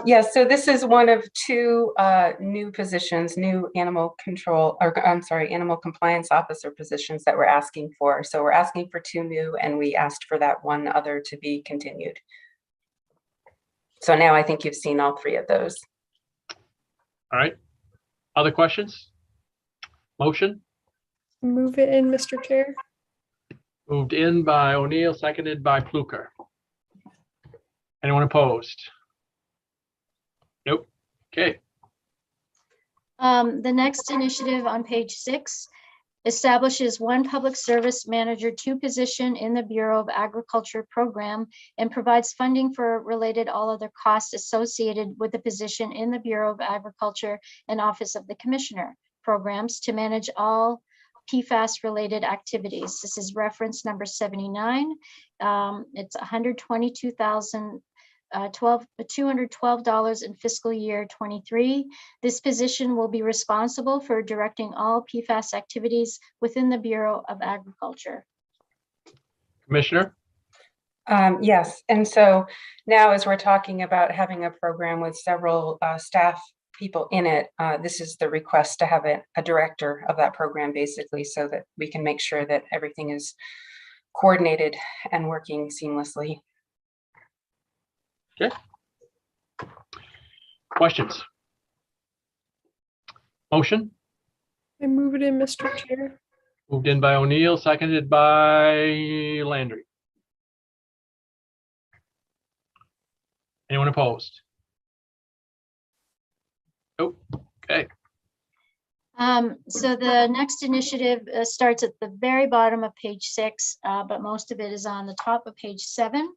Yes, so this is one of 2 new positions, new animal compliance officer positions that we're asking for. So we're asking for 2 new, and we asked for that one other to be continued. So now I think you've seen all three of those. All right. Other questions? Motion? Move it in, Mr. Chair. Moved in by O'Neill, seconded by Fluker. Anyone opposed? Nope. Okay. The next initiative on page 6 establishes one public service manager 2 position in the Bureau of Agriculture program and provides funding for related all other costs associated with the position in the Bureau of Agriculture and Office of the Commissioner programs to manage all PFAS related activities. This is reference number 79. It's $212 in fiscal year 23. This position will be responsible for directing all PFAS activities within the Bureau of Agriculture. Commissioner? Yes, and so now as we're talking about having a program with several staff people in it, this is the request to have a director of that program, basically, so that we can make sure that everything is coordinated and working seamlessly. Okay. Questions? Motion? I move it in, Mr. Chair. Moved in by O'Neill, seconded by Landry. Anyone opposed? Nope. Okay. So the next initiative starts at the very bottom of page 6, but most of it is on the top of page 7.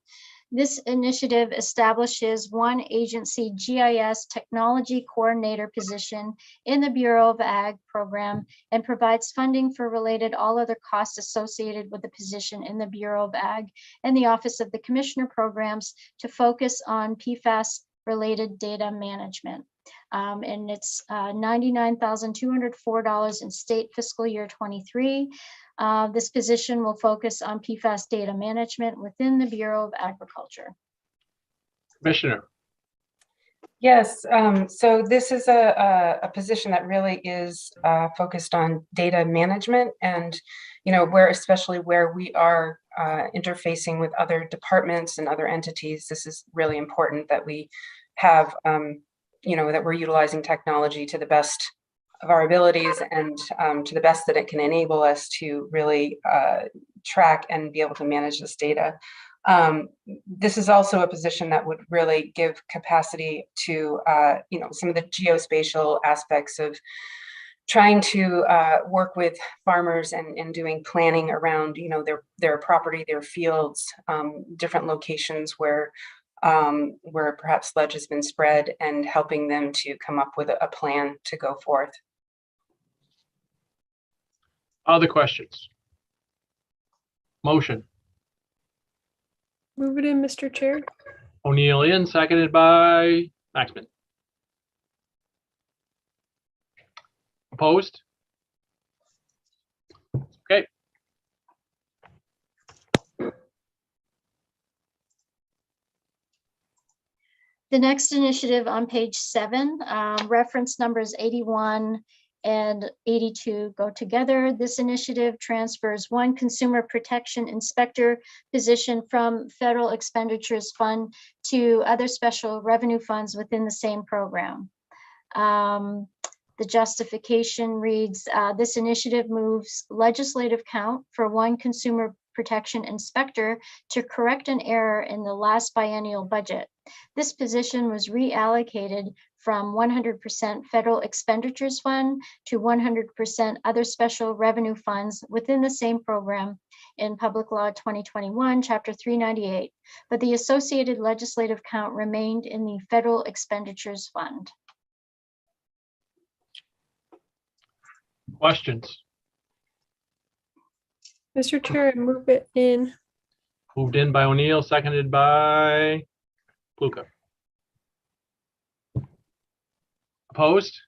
This initiative establishes one agency GIS technology coordinator position in the Bureau of Ag program and provides funding for related all other costs associated with the position in the Bureau of Ag and the Office of the Commissioner programs to focus on PFAS related data management. And it's $99,204 in state fiscal year 23. This position will focus on PFAS data management within the Bureau of Agriculture. Commissioner? Yes, so this is a position that really is focused on data management, and especially where we are interfacing with other departments and other entities. This is really important that we have that we're utilizing technology to the best of our abilities and to the best that it can enable us to really track and be able to manage this data. This is also a position that would really give capacity to some of the geospatial aspects of trying to work with farmers and doing planning around their property, their fields, different locations where perhaps sludge has been spread, and helping them to come up with a plan to go forth. Other questions? Motion? Move it in, Mr. Chair. O'Neill in, seconded by Maxman. Opposed? Okay. The next initiative on page 7, reference numbers 81 and 82 go together. This initiative transfers one consumer protection inspector position from federal expenditures fund to other special revenue funds within the same program. The justification reads, this initiative moves legislative count for one consumer protection inspector to correct an error in the last biennial budget. This position was reallocated from 100% federal expenditures fund to 100% other special revenue funds within the same program in Public Law 2021, Chapter 398, but the associated legislative count remained in the federal expenditures fund. Questions? Mr. Chair, I move it in. Moved in by O'Neill, seconded by Pluka. Opposed?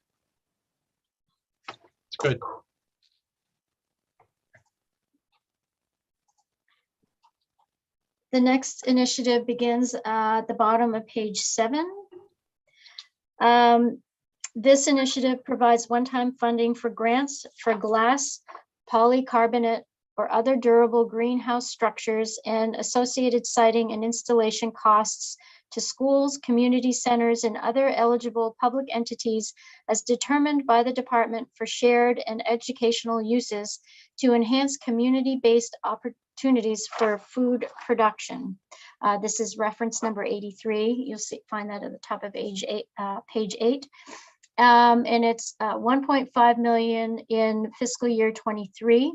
It's good. The next initiative begins at the bottom of page 7. This initiative provides one-time funding for grants for glass, polycarbonate, or other durable greenhouse structures and associated siting and installation costs to schools, community centers, and other eligible public entities as determined by the department for shared and educational uses to enhance community-based opportunities for food production. This is reference number 83. You'll find that at the top of page 8. And it's 1.5 million in fiscal year 23.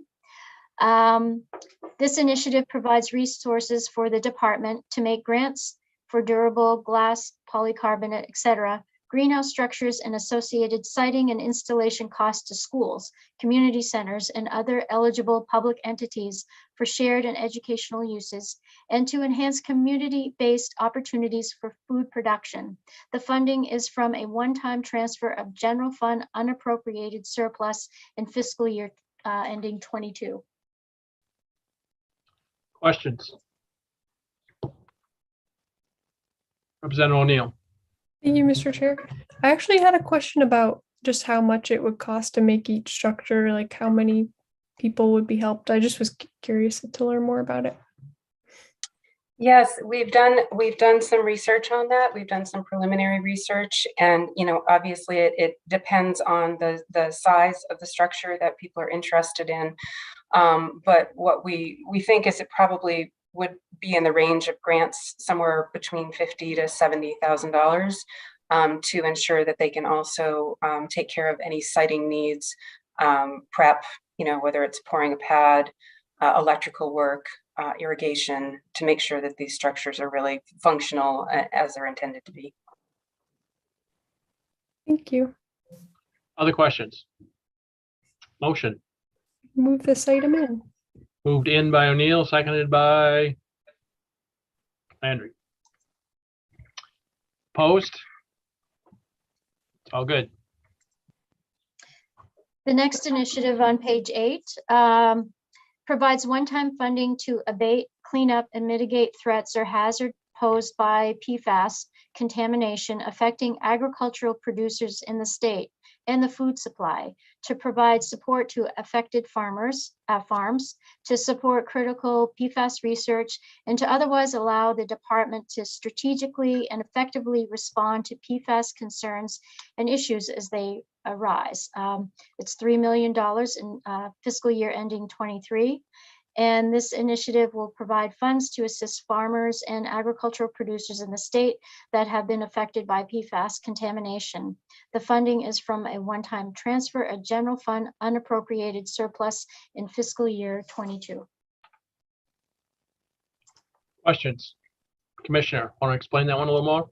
This initiative provides resources for the department to make grants for durable glass, polycarbonate, etc., greenhouse structures, and associated siting and installation costs to schools, community centers, and other eligible public entities for shared and educational uses, and to enhance community-based opportunities for food production. The funding is from a one-time transfer of general fund unappropriated surplus in fiscal year ending 22. Questions? Representative O'Neill. Thank you, Mr. Chair. I actually had a question about just how much it would cost to make each structure, like how many people would be helped. I just was curious to learn more about it. Yes, we've done some research on that. We've done some preliminary research, and obviously it depends on the size of the structure that people are interested in. But what we think is it probably would be in the range of grants somewhere between $50,000 to $70,000 to ensure that they can also take care of any siting needs, prep, whether it's pouring a pad, electrical work, irrigation, to make sure that these structures are really functional as they're intended to be. Thank you. Other questions? Motion. Move this item in. Moved in by O'Neill, seconded by Landry. Opposed? It's all good. The next initiative on page 8 provides one-time funding to abate, clean up, and mitigate threats or hazard posed by PFAS contamination affecting agricultural producers in the state and the food supply, to provide support to affected farms, to support critical PFAS research, and to otherwise allow the department to strategically and effectively respond to PFAS concerns and issues as they arise. It's $3 million in fiscal year ending 23. And this initiative will provide funds to assist farmers and agricultural producers in the state that have been affected by PFAS contamination. The funding is from a one-time transfer, a general fund unappropriated surplus in fiscal year 22. Questions? Commissioner, want to explain that one a little more?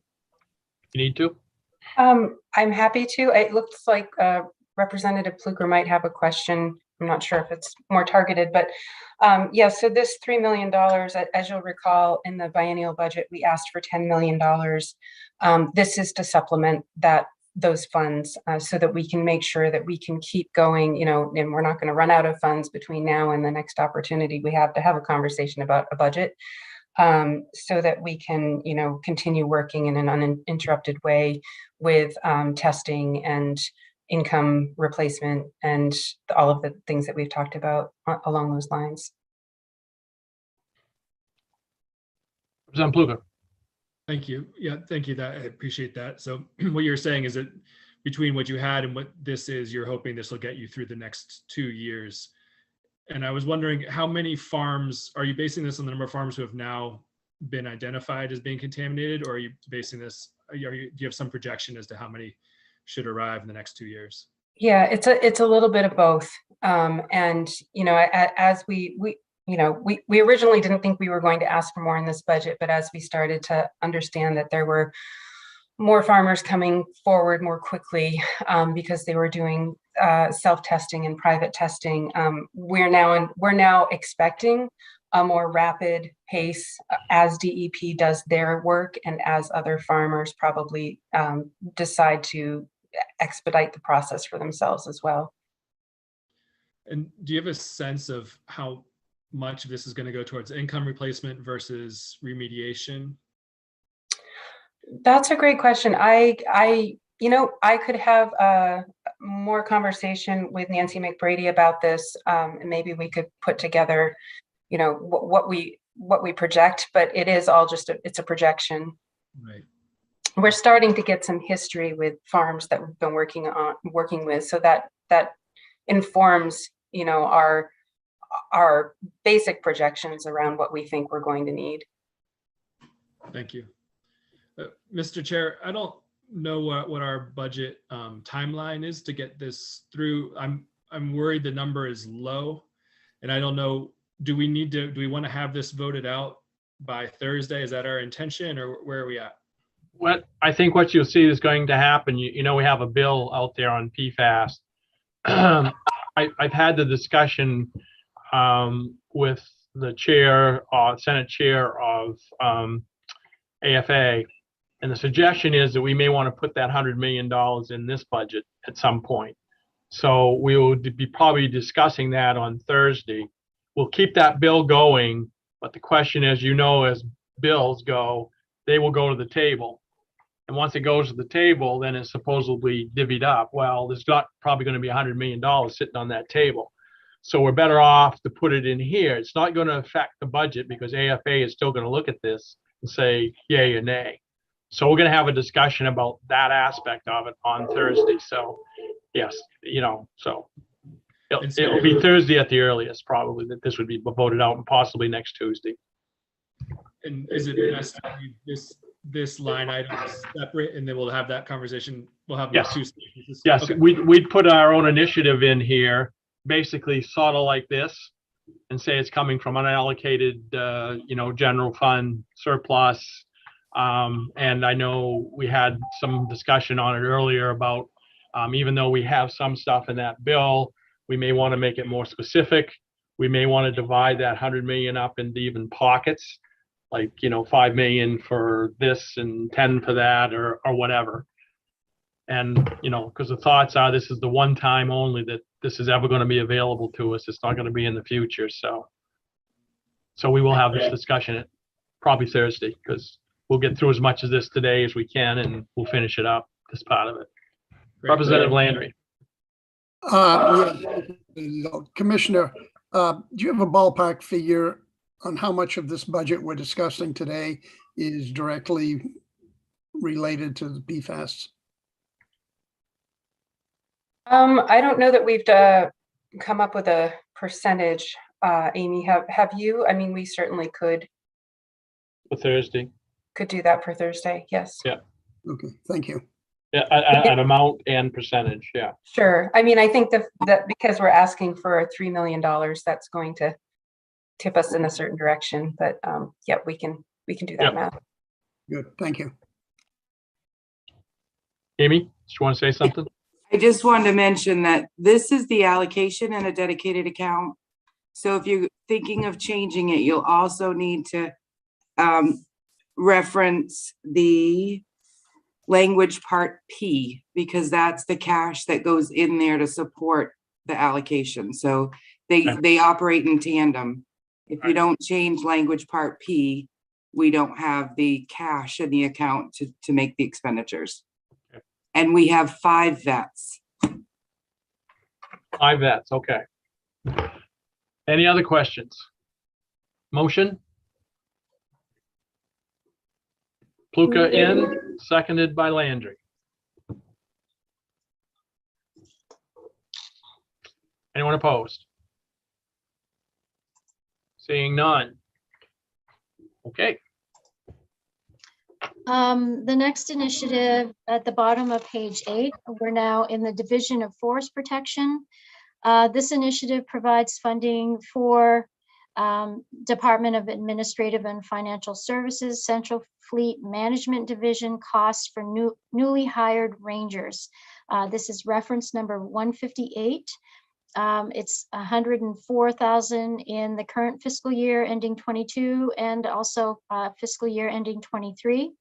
You need to? I'm happy to. It looks like Representative Pluker might have a question. I'm not sure if it's more targeted, but yeah, so this $3 million, as you'll recall, in the biennial budget, we asked for $10 million. This is to supplement those funds so that we can make sure that we can keep going, and we're not going to run out of funds between now and the next opportunity we have to have a conversation about a budget, so that we can, continue working in an uninterrupted way with testing and income replacement and all of the things that we've talked about along those lines. Representative Pluker. Thank you. Yeah, thank you. I appreciate that. So what you're saying is that between what you had and what this is, you're hoping this will get you through the next 2 years. And I was wondering, how many farms, are you basing this on the number of farms who have now been identified as being contaminated, or are you basing this, do you have some projection as to how many should arrive in the next 2 years? Yeah, it's a little bit of both. And, as we originally didn't think we were going to ask for more in this budget, but as we started to understand that there were more farmers coming forward more quickly because they were doing self-testing and private testing, we're now expecting a more rapid pace as DEP does their work and as other farmers probably decide to expedite the process for themselves as well. And do you have a sense of how much of this is going to go towards income replacement versus remediation? That's a great question. I could have more conversation with Nancy McBrady about this, and maybe we could put together, what we project, but it is all just it's a projection. Right. We're starting to get some history with farms that we've been working with, so that informs, you know, our basic projections around what we think we're going to need. Thank you. Mr. Chair, I don't know what our budget timeline is to get this through. I'm worried the number is low, and I don't know, do we want to have this voted out by Thursday? Is that our intention, or where are we at? I think what you'll see is going to happen, you know, we have a bill out there on PFAS. I've had the discussion with the chair, Senate chair of AFA, and the suggestion is that we may want to put that $100 million in this budget at some point. So we will be probably discussing that on Thursday. We'll keep that bill going, but the question is, you know, as bills go, they will go to the table. And once it goes to the table, then it's supposedly divvied up. Well, there's not probably going to be $100 million sitting on that table. So we're better off to put it in here. It's not going to affect the budget because AFA is still going to look at this and say yay or nay. So we're going to have a discussion about that aspect of it on Thursday. So yes, you know, so it'll be Thursday at the earliest probably that this would be voted out, and possibly next Tuesday. And is it best to leave this line item separate, and then we'll have that conversation? We'll have Yes. two stages. Yes, Okay. we'd put our own initiative in here, basically sort of like this, and say it's coming from unallocated, you know, general fund surplus. And I know we had some discussion on it earlier about, even though we have some stuff in that bill, we may want to make it more specific. We may want to divide that 100 million up into even pockets, like, you know, 5 million for this and 10 for that, or whatever. And, you know, because the thoughts are this is the one time only that this is ever going to be available to us. It's not going to be in the future. So we will have this discussion at probably Thursday, because we'll get through as much of this today as we can, and we'll finish it up, this part of it. Great. Representative Landry. Commissioner, do you have a ballpark figure on how much of this budget we're discussing today is directly related to the PFAS? I don't know that we've come up with a percentage. Amy, have you? I mean, we certainly could For Thursday. do that for Thursday. Yes. Yeah. Okay, thank you. Yeah, an amount and percentage. Yeah. Sure. I mean, I think that because we're asking for $3 million, that's going to tip us in a certain direction. But yeah, we can do that math. Good, thank you. Amy, do you want to say something? I just wanted to mention that this is the allocation in a dedicated account. So if you're thinking of changing it, you'll also need to reference the language part P, because that's the cash that goes in there to support the allocation. So they operate in tandem. If you don't change language part P, we don't have the cash in the account to make the expenditures. And we have 5 vets. 5 vets, okay. Any other questions? Motion? Pluka in, seconded by Landry. Anyone opposed? Seeing none. Okay. The next initiative at the bottom of page 8, we're now in the Division of Forest Protection. This initiative provides funding for Department of Administrative and Financial Services, Central Fleet Management Division costs for newly hired rangers. This is reference number 158. It's 104,000 in the current fiscal year ending 22 and also fiscal year ending 23.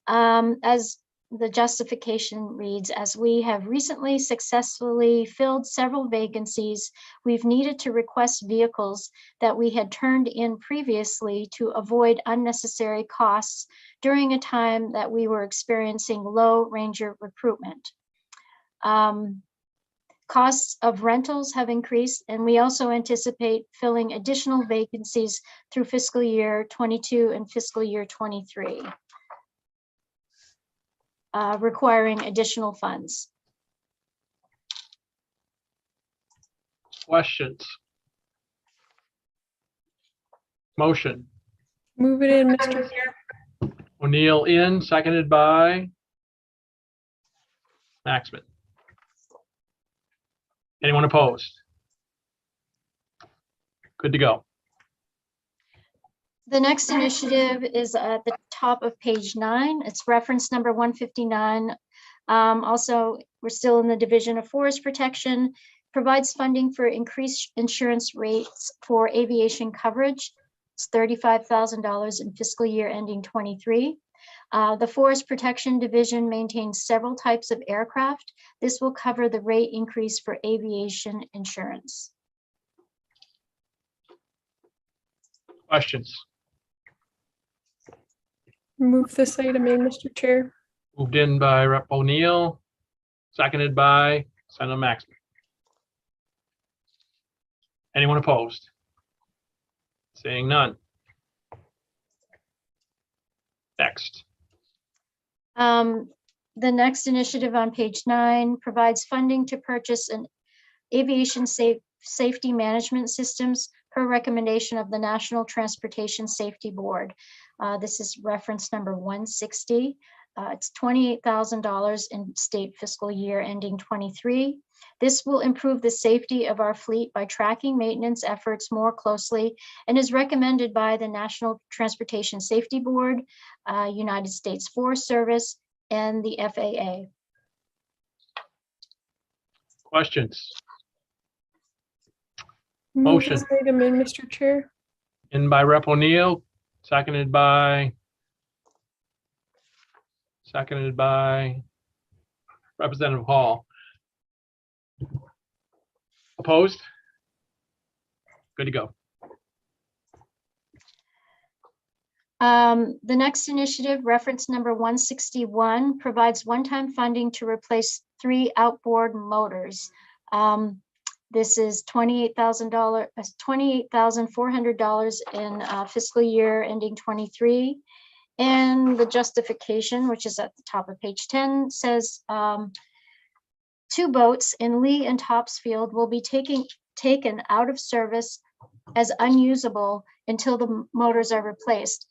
As the justification reads, as we have recently successfully filled several vacancies, we've needed to request vehicles that we had turned in previously to avoid unnecessary costs during a time that we were experiencing low ranger recruitment. Costs of rentals have increased, and we also anticipate filling additional vacancies through fiscal year 22 and fiscal year 23. requiring additional funds. Questions? Motion. Move it in, Mr. Chair. O'Neill in, seconded by Maxman. Anyone opposed? Good to go. The next initiative is at the top of page 9. It's reference number 159. Also, we're still in the Division of Forest Protection. Provides funding for increased insurance rates for aviation coverage. It's $35,000 in fiscal year ending 23. The Forest Protection Division maintains several types of aircraft. This will cover the rate increase for aviation insurance. Questions? Move this item in, Mr. Chair. Moved in by Rep. O'Neill, seconded by Senator Maxman. Anyone opposed? Seeing none. Next. The next initiative on page 9 provides funding to purchase an aviation safety management systems per recommendation of the National Transportation Safety Board. This is reference number 160. It's $28,000 in state fiscal year ending 23. This will improve the safety of our fleet by tracking maintenance efforts more closely and is recommended by the National Transportation Safety Board, United States Forest Service, and the FAA. Questions? Move Motion. this item in, Mr. Chair. In by Rep. O'Neill, seconded by Representative Hall. Opposed? Good to go. The next initiative, reference number 161, provides one-time funding to replace 3 outboard motors. This is $28,400 in fiscal year ending 23. And the justification, which is at the top of page 10, says 2 boats in Lee and Topsfield will be taken out of service as unusable until the motors are replaced.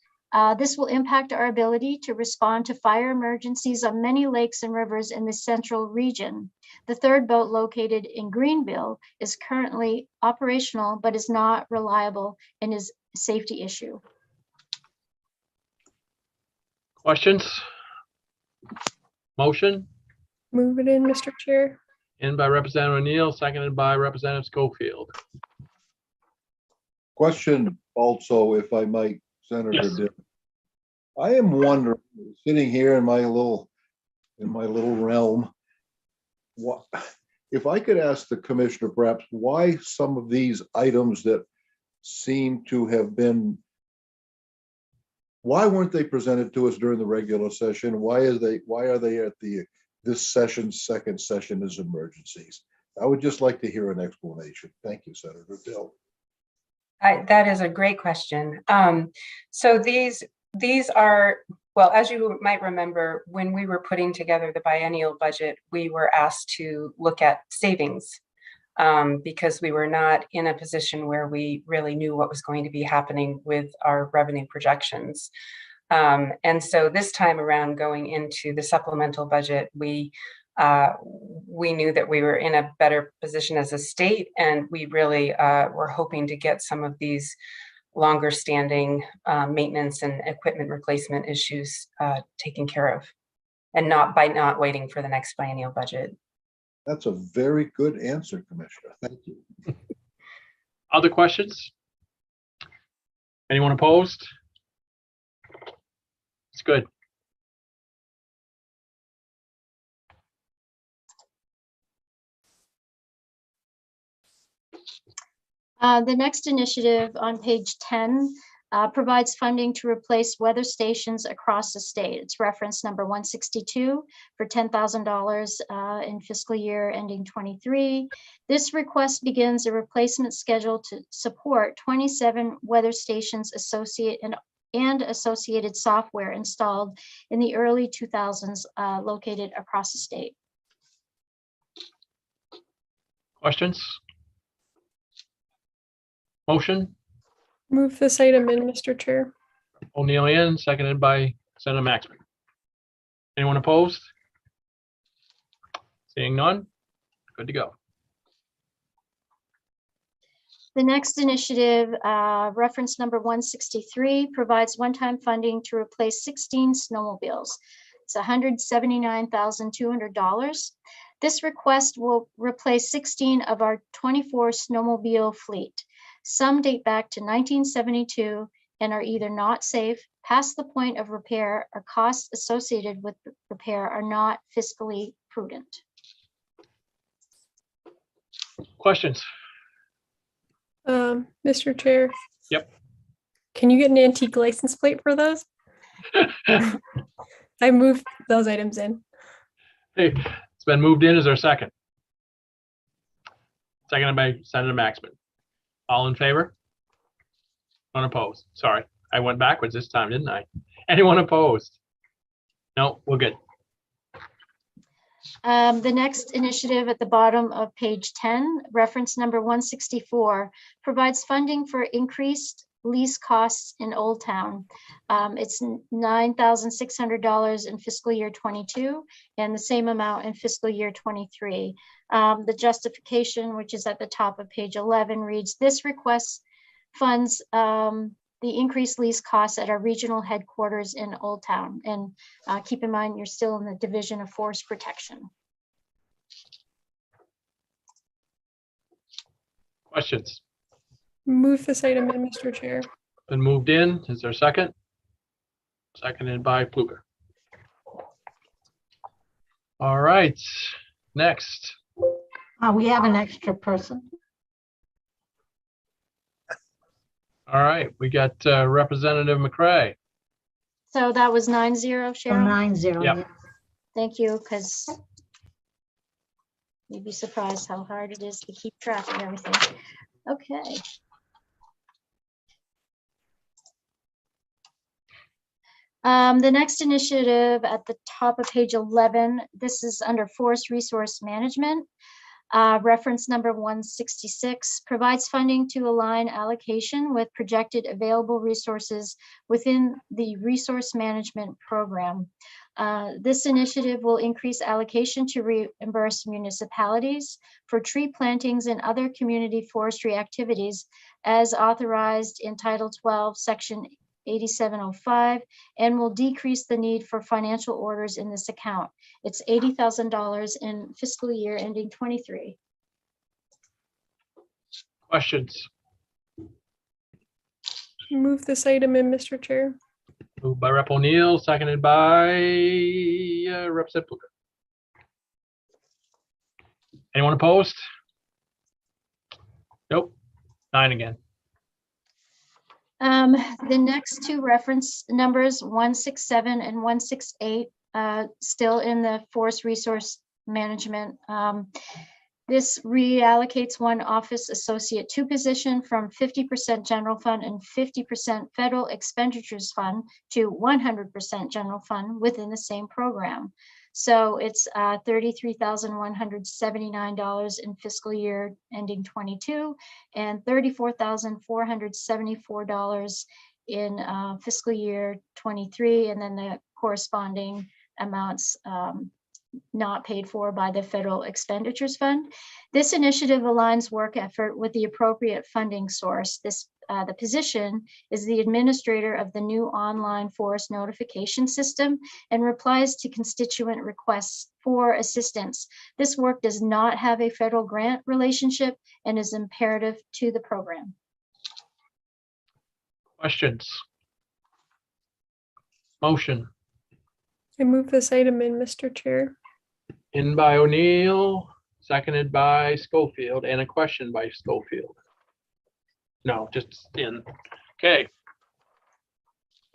This will impact our ability to respond to fire emergencies on many lakes and rivers in the central region. The 3rd boat, located in Greenville, is currently operational but is not reliable and is a safety issue. Questions? Motion. Move it in, Mr. Chair. In by Representative O'Neill, seconded by Representative Schofield. Question also, if I might, Senator Yes. Dill. I am wondering, sitting here in my little realm, what if I could ask the commissioner perhaps why some of these items that seem to have been, why weren't they presented to us during the regular session? Why are they at this session's second session as emergencies? I would just like to hear an explanation. Thank you, Senator Dill. That is a great question. So these are, well, as you might remember, when we were putting together the biennial budget, we were asked to look at savings because we were not in a position where we really knew what was going to be happening with our revenue projections. And so this time around, going into the supplemental budget, we knew that we were in a better position as a state, and we really were hoping to get some of these longer standing maintenance and equipment replacement issues taken care of, and not waiting for the next biennial budget. That's a very good answer, Commissioner. Thank you. Other questions? Anyone opposed? It's good. The next initiative on page 10 provides funding to replace weather stations across the state. It's reference number 162 for $10,000 in fiscal year ending 23. This request begins a replacement schedule to support 27 weather stations and associated software installed in the early 2000s located across the state. Questions? Motion? Move this item in, Mr. Chair. O'Neill in, seconded by Senator Maxman. Anyone opposed? Seeing none, good to go. The next initiative, reference number 163, provides one-time funding to replace 16 snowmobiles. It's $179,200. This request will replace 16 of our 24 snowmobile fleet. Some date back to 1972 and are either not safe, past the point of repair, or costs associated with repair are not fiscally prudent. Questions? Mr. Chair. Yep. Can you get an antique license plate for those? I moved those items in. Hey, it's been moved in. Is there a second? Seconded by Senator Maxman. All in favor? Unopposed. Sorry, I went backwards this time, didn't I? Anyone opposed? No, we're good. The next initiative at the bottom of page 10, reference number 164, provides funding for increased lease costs in Old Town. It's $9,600 in fiscal year 22 and the same amount in fiscal year 23. The justification, which is at the top of page 11, reads, this request funds the increased lease costs at our regional headquarters in Old Town. And keep in mind, you're still in the Division of Forest Protection. Questions? Move this item in, Mr. Chair. Been moved in. Is there a second? Seconded by Pluger. All right, next. We have an extra person. All right, we got Representative McCray. So that was 9-0, Cheryl? 9-0. Yep. Yeah. Thank you, because you'd be surprised how hard it is to keep track of everything. Okay. The next initiative at the top of page 11, this is under Forest Resource Management. Reference number 166 provides funding to align allocation with projected available resources within the resource management program. This initiative will increase allocation to reimburse municipalities for tree plantings and other community forestry activities as authorized in Title 12, Section 8705, and will decrease the need for financial orders in this account. It's $80,000 in fiscal year ending 23. Questions? Move this item in, Mr. Chair. Moved by Rep. O'Neill, seconded by Representative Pluger. Anyone opposed? Nope. 9 again. The next two reference numbers, 167 and 168, still in the Forest Resource Management. This reallocates one Office Associate 2 position from 50% general fund and 50% federal expenditures fund to 100% general fund within the same program. So it's $33,179 in fiscal year ending 22 and $34,474 in fiscal year 23, and then the corresponding amounts not paid for by the federal expenditures fund. This initiative aligns work effort with the appropriate funding source. The position is the administrator of the new online forest notification system and replies to constituent requests for assistance. This work does not have a federal grant relationship and is imperative to the program. Questions? Motion. I move this item in, Mr. Chair. In by O'Neill, seconded by Schofield, and a question by Schofield. No, just in. Okay.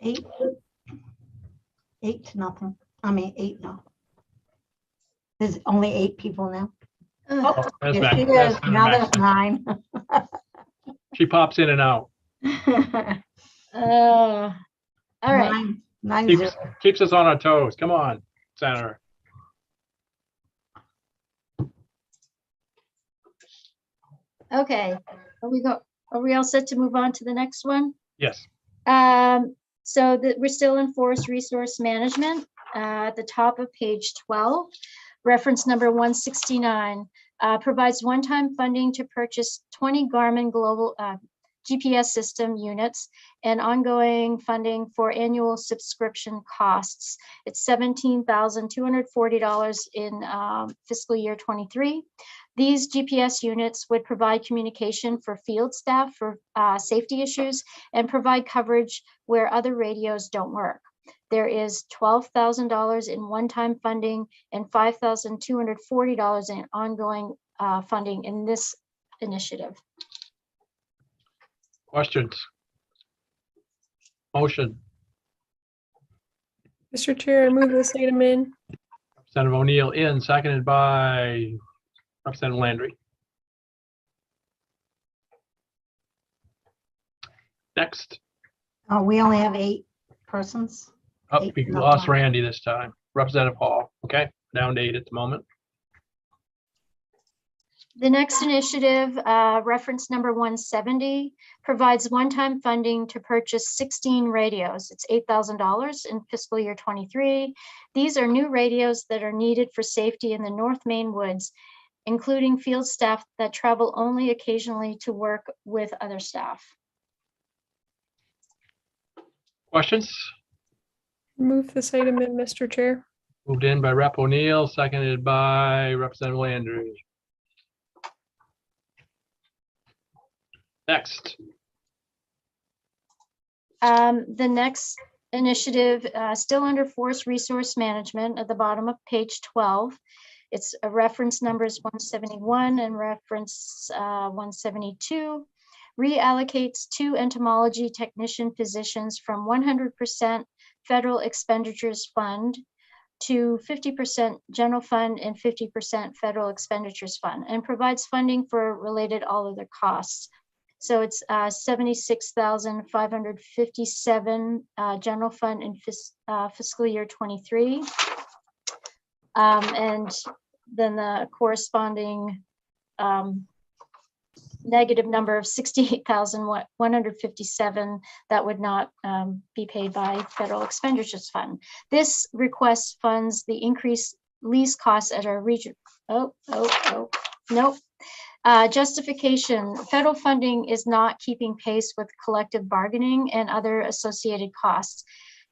8 to nothing. I mean, 8 no. There's only 8 people now. Oh, that's Yes, Max. she That's is. Now there's 9. She pops in and out. All right. 9-0. Keeps us on our toes. Come on, Senator. Okay. Are we all set to move on to the next one? Yes. So that we're still in forest resource management, at the top of page 12, reference number 169, provides one-time funding to purchase 20 Garmin global GPS system units and ongoing funding for annual subscription costs. It's $17,240 in fiscal year 23. These GPS units would provide communication for field staff for safety issues and provide coverage where other radios don't work. There is $12,000 in one-time funding and $5,240 in ongoing funding in this initiative. Questions? Motion. Mr. Chair, I move this item in. Representative O'Neill in, seconded by Representative Landry. Next. We only have 8 persons. Oh, we lost Randy this time. Representative Hall. Okay, down to 8 at the moment. The next initiative, reference number 170, provides one-time funding to purchase 16 radios. It's $8,000 in fiscal year 23. These are new radios that are needed for safety in the North Maine woods, including field staff that travel only occasionally to work with other staff. Questions? Move this item in, Mr. Chair. Moved in by Rep O'Neill, seconded by Representative Landry. Next. The next initiative, still under forest resource management at the bottom of page 12. It's a reference numbers 171 and reference 172. Reallocates 2 entomology technician positions from 100% federal expenditures fund to 50% general fund and 50% federal expenditures fund, and provides funding for related all other costs. So it's $76,557 general fund in fiscal year 23. And then the corresponding negative number of $68,157 that would not be paid by federal expenditures fund. This request funds the increased lease costs at our region. Nope. Justification, federal funding is not keeping pace with collective bargaining and other associated costs.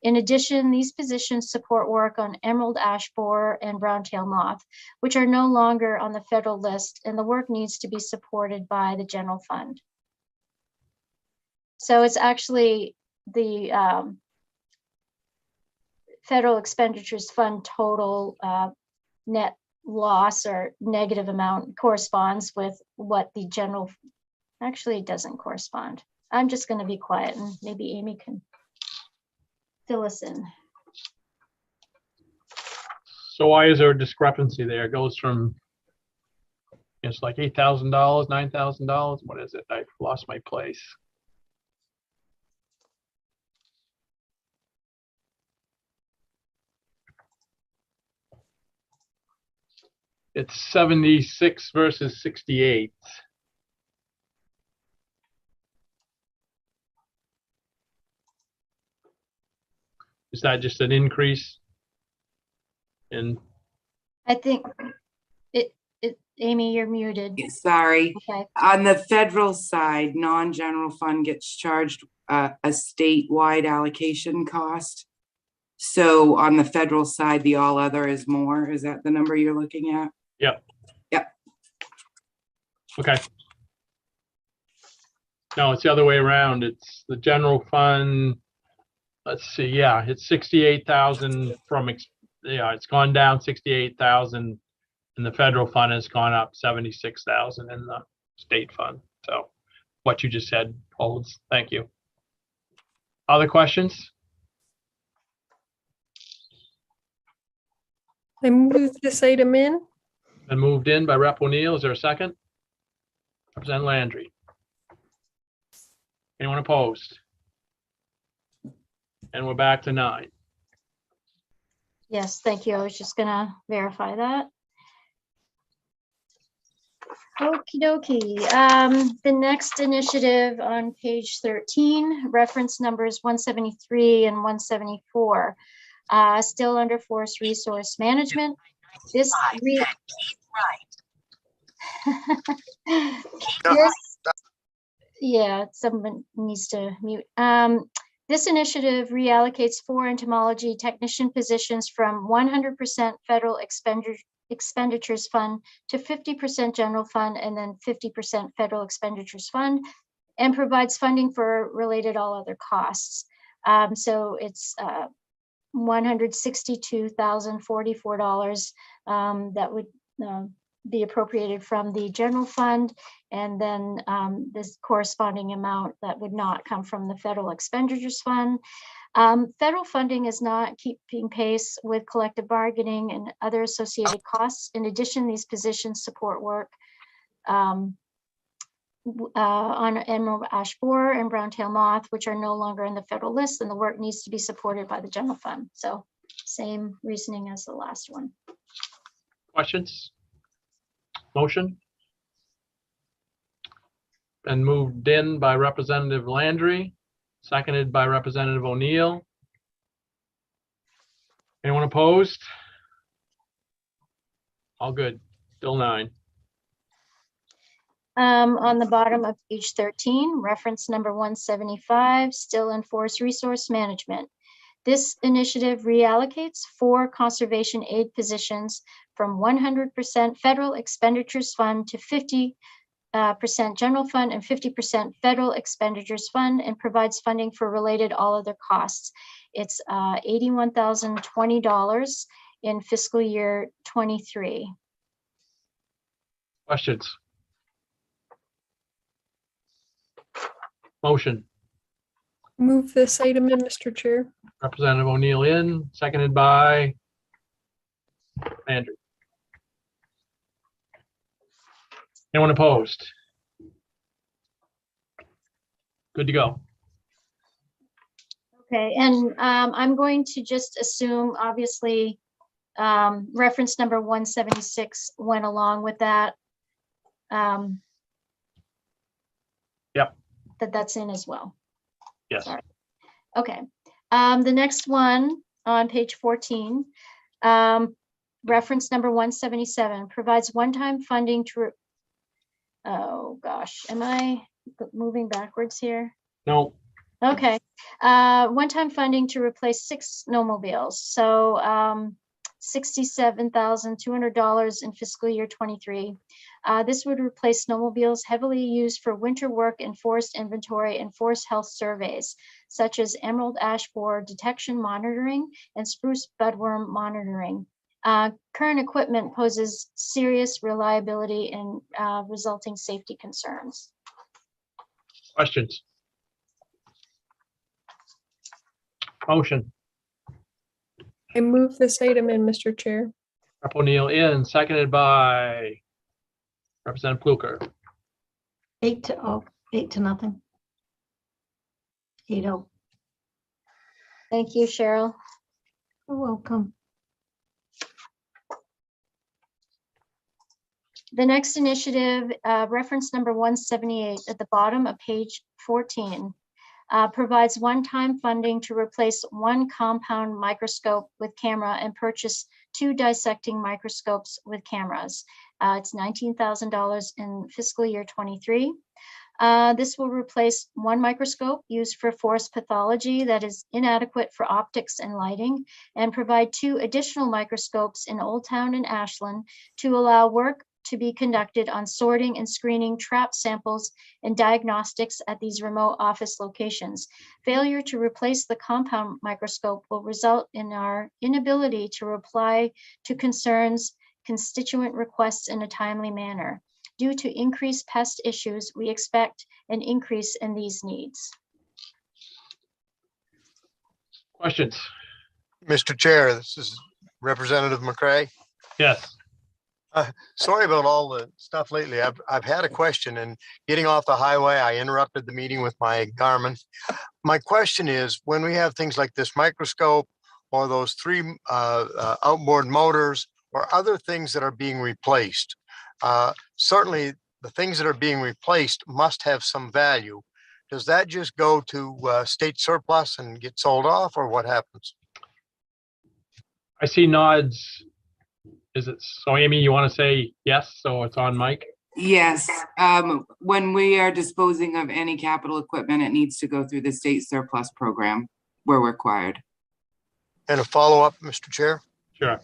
In addition, these positions support work on emerald ash borer and brown-tailed moth, which are no longer on the federal list, and the work needs to be supported by the general fund. So it's actually the federal expenditures fund total net loss or negative amount corresponds with what the general, actually it doesn't correspond. I'm just going to be quiet and maybe Amy can fill us in. So why is there a discrepancy there? It goes from, it's like $8,000, $9,000. What is it? I've lost my place. It's 76 versus 68. Is that just an increase in? I think Amy, you're muted. Sorry. Okay. On the federal side, non-general fund gets charged a statewide allocation cost. So on the federal side, the all other is more. Is that the number you're looking at? Yep. Yep. Okay. No, it's the other way around. It's the general fund. Let's see. Yeah, it's 68,000 from, it's gone down 68,000 and the federal fund has gone up 76,000 in the state fund. So what you just said holds. Thank you. Other questions? I move this item in. Been moved in by Rep O'Neill. Is there a second? Representative Landry. Anyone opposed? And we're back to 9. Yes, thank you. I was just gonna verify that. Okie dokie. The next initiative on page 13, reference numbers 173 and 174, still under forest resource management. This yeah, someone needs to mute. This initiative reallocates 4 entomology technician positions from 100% federal expenditures fund to 50% general fund and then 50% federal expenditures fund, and provides funding for related all other costs. So it's $162,044 that would be appropriated from the general fund, and then this corresponding amount that would not come from the federal expenditures fund. Federal funding is not keeping pace with collective bargaining and other associated costs. In addition, these positions support work on emerald ash borer and brown-tailed moth, which are no longer in the federal list, and the work needs to be supported by the general fund. So same reasoning as the last one. Questions? Motion? And moved in by Representative Landry, seconded by Representative O'Neill. Anyone opposed? All good. Still 9. On the bottom of page 13, reference number 175, still in forest resource management. This initiative reallocates 4 conservation aid positions from 100% federal expenditures fund to 50% general fund and 50% federal expenditures fund, and provides funding for related all other costs. It's $81,020 in fiscal year 23. Questions? Motion. Move this item in, Mr. Chair. Representative O'Neill in, seconded by Andrew. Anyone opposed? Good to go. Okay, and I'm going to just assume, obviously, reference number 176 went along with that. Yep. That's in as well. Yes. Sorry. Okay. The next one on page 14, reference number 177 provides one-time funding to, oh gosh, am I moving backwards here? No. Okay. One-time funding to replace 6 snowmobiles. So $67,200 in fiscal year 23. This would replace snowmobiles heavily used for winter work in forest inventory and forest health surveys, such as emerald ash borer detection monitoring and spruce budworm monitoring. Current equipment poses serious reliability and resulting safety concerns. Questions? Motion. I move this item in, Mr. Chair. Rep. O'Neill in, seconded by Representative Pluker. 8 to 0. 8-0. Thank you, Cheryl. You're welcome. The next initiative, reference number 178 at the bottom of page 14, provides one-time funding to replace 1 compound microscope with camera and purchase 2 dissecting microscopes with cameras. It's $19,000 in fiscal year 23. This will replace 1 microscope used for forest pathology that is inadequate for optics and lighting, and provide 2 additional microscopes in Old Town and Ashland to allow work to be conducted on sorting and screening trap samples and diagnostics at these remote office locations. Failure to replace the compound microscope will result in our inability to reply to concerns, constituent requests in a timely manner. Due to increased pest issues, we expect an increase in these needs. Questions? Mr. Chair, this is Representative McCray. Yes. Sorry about all the stuff lately. I've had a question, and getting off the highway, I interrupted the meeting with my Garmin. My question is, when we have things like this microscope or those three outboard motors or other things that are being replaced, certainly the things that are being replaced must have some value. Does that just go to state surplus and get sold off, or what happens? I see nods. Is it so, Amy? You want to say yes? So it's on mic. Yes, when we are disposing of any capital equipment, it needs to go through the state surplus program where required. And a follow-up, Mr. Chair? Sure.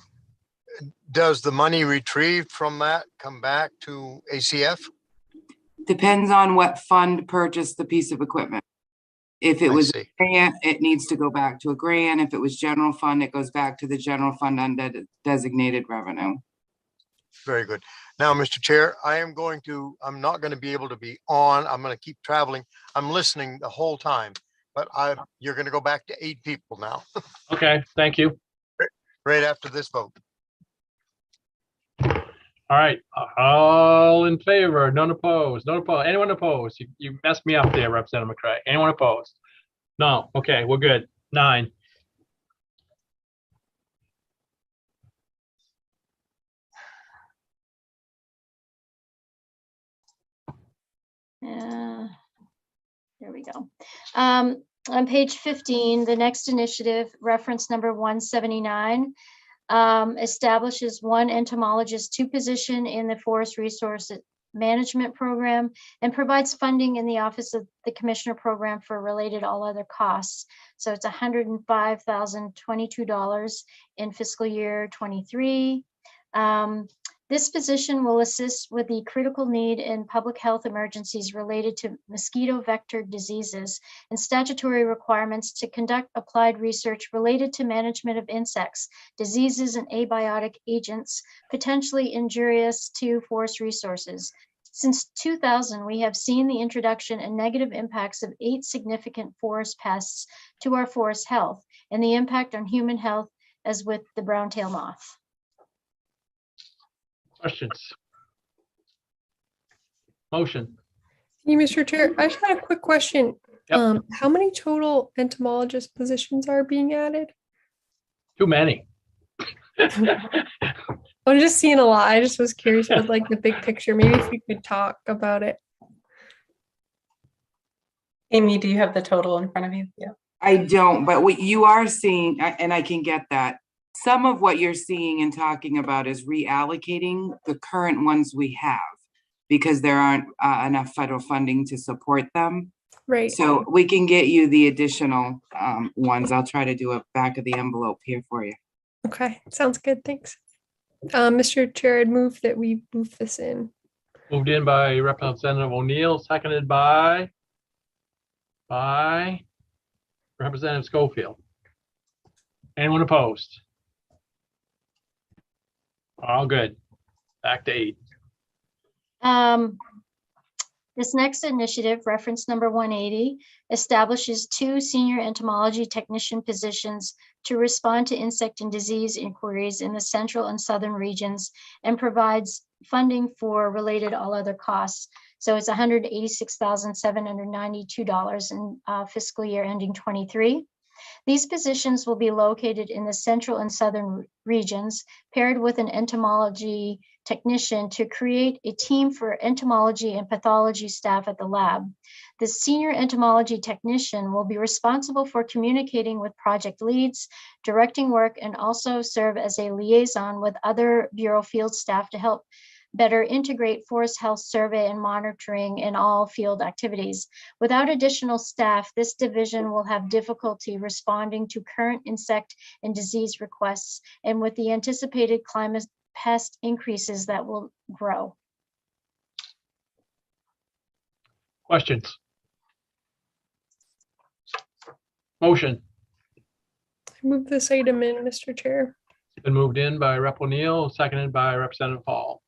Does the money retrieved from that come back to ACF? Depends on what fund purchased the piece of equipment. If it was a grant, it needs to go back to a grant. If it was general fund, it goes back to the general fund undesignated revenue. Very good. Now, Mr. Chair, I'm not going to be able to be on. I'm going to keep traveling. I'm listening the whole time, but you're going to go back to 8 people now. Okay, thank you. Right after this vote. All right, all in favor, none opposed, none opposed. Anyone opposed? You messed me up there, Representative McCray. Anyone opposed? No, okay, we're good. 9. There we go. On page 15, the next initiative, reference number 179, establishes 1 entomologist 2 position in the Forest Resource Management Program and provides funding in the Office of the Commissioner Program for related all other costs. So it's $105,022 in fiscal year 23. This position will assist with the critical need in public health emergencies related to mosquito vector diseases and statutory requirements to conduct applied research related to management of insects, diseases, and abiotic agents potentially injurious to forest resources. Since 2000, we have seen the introduction and negative impacts of 8 significant forest pests to our forest health and the impact on human health, as with the brown-tailed moth. Questions? Motion. Thank you, Mr. Chair. I just had a quick question. Yep. How many total entomologist positions are being added? Too many. I'm just seeing a lot. I just was curious about like the big picture. Maybe if you could talk about it. Amy, do you have the total in front of you? Yeah. I don't, but what you are seeing, and I can get that, some of what you're seeing and talking about is reallocating the current ones we have because there aren't enough federal funding to support them. Right. So we can get you the additional ones. I'll try to do a back of the envelope here for you. Okay, sounds good. Thanks. Mr. Chair, I'd move that we move this in. Moved in by Representative O'Neill, seconded by Representative Schofield. Anyone opposed? All good. Back to 8. This next initiative, reference number 180, establishes 2 senior entomology technician positions to respond to insect and disease inquiries in the central and southern regions and provides funding for related all other costs. So it's $186,792 in fiscal year ending 23. These positions will be located in the central and southern regions, paired with an entomology technician to create a team for entomology and pathology staff at the lab. The senior entomology technician will be responsible for communicating with project leads, directing work, and also serve as a liaison with other Bureau field staff to help better integrate forest health survey and monitoring in all field activities. Without additional staff, this division will have difficulty responding to current insect and disease requests and with the anticipated climate pest increases that will grow. Questions? Motion. I move this item in, Mr. Chair. It's been moved in by Rep. O'Neill, seconded by Representative Hall.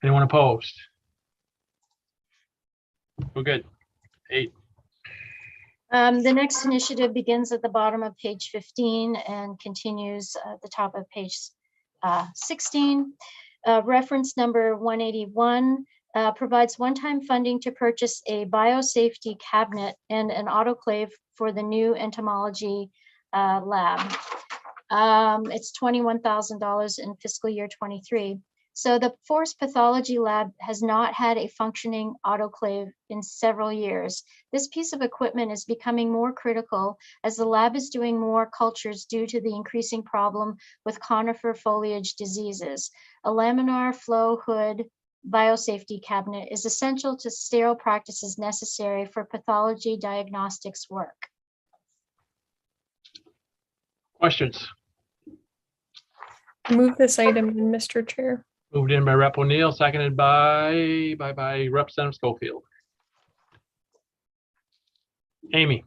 Anyone opposed? We're good. 8. The next initiative begins at the bottom of page 15 and continues at the top of page 16. Reference number 181 provides one-time funding to purchase a biosafety cabinet and an autoclave for the new entomology lab. It's $21,000 in fiscal year 23. So the forest pathology lab has not had a functioning autoclave in several years. This piece of equipment is becoming more critical as the lab is doing more cultures due to the increasing problem with conifer foliage diseases. A laminar flow hood biosafety cabinet is essential to sterile practices necessary for pathology diagnostics work. Questions? Move this item, Mr. Chair. Moved in by Rep. O'Neill, seconded by Representative Schofield. Amy.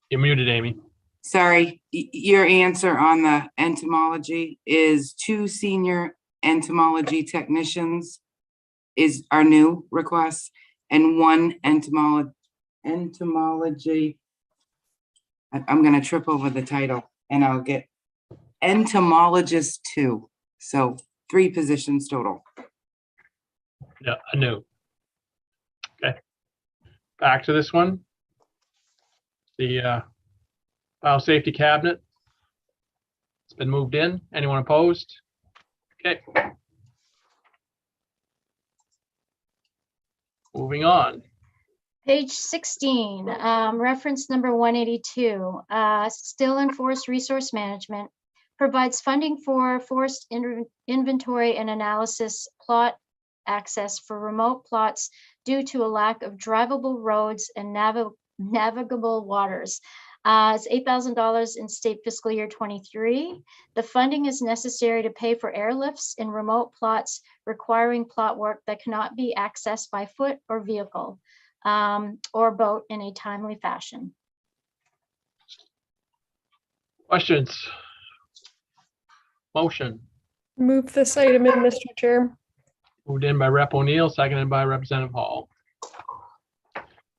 You're muted, Amy. Sorry, your answer on the entomology is 2 senior entomology technicians is our new request, and 1 entomology. I'm gonna trip over the title and I'll get entomologist 2. So 3 positions total. Yeah, a new. Okay. Back to this one. The biosafety cabinet. It's been moved in. Anyone opposed? Okay. Moving on. Page 16, reference number 182, still in forest resource management, provides funding for forest inventory and analysis plot access for remote plots due to a lack of drivable roads and navigable waters. It's $8,000 in state fiscal year 23. The funding is necessary to pay for airlifts in remote plots requiring plot work that cannot be accessed by foot or vehicle. Or boat in a timely fashion. Questions? Motion. Move this item in, Mr. Chair. Moved in by Rep. O'Neill, seconded by Representative Hall.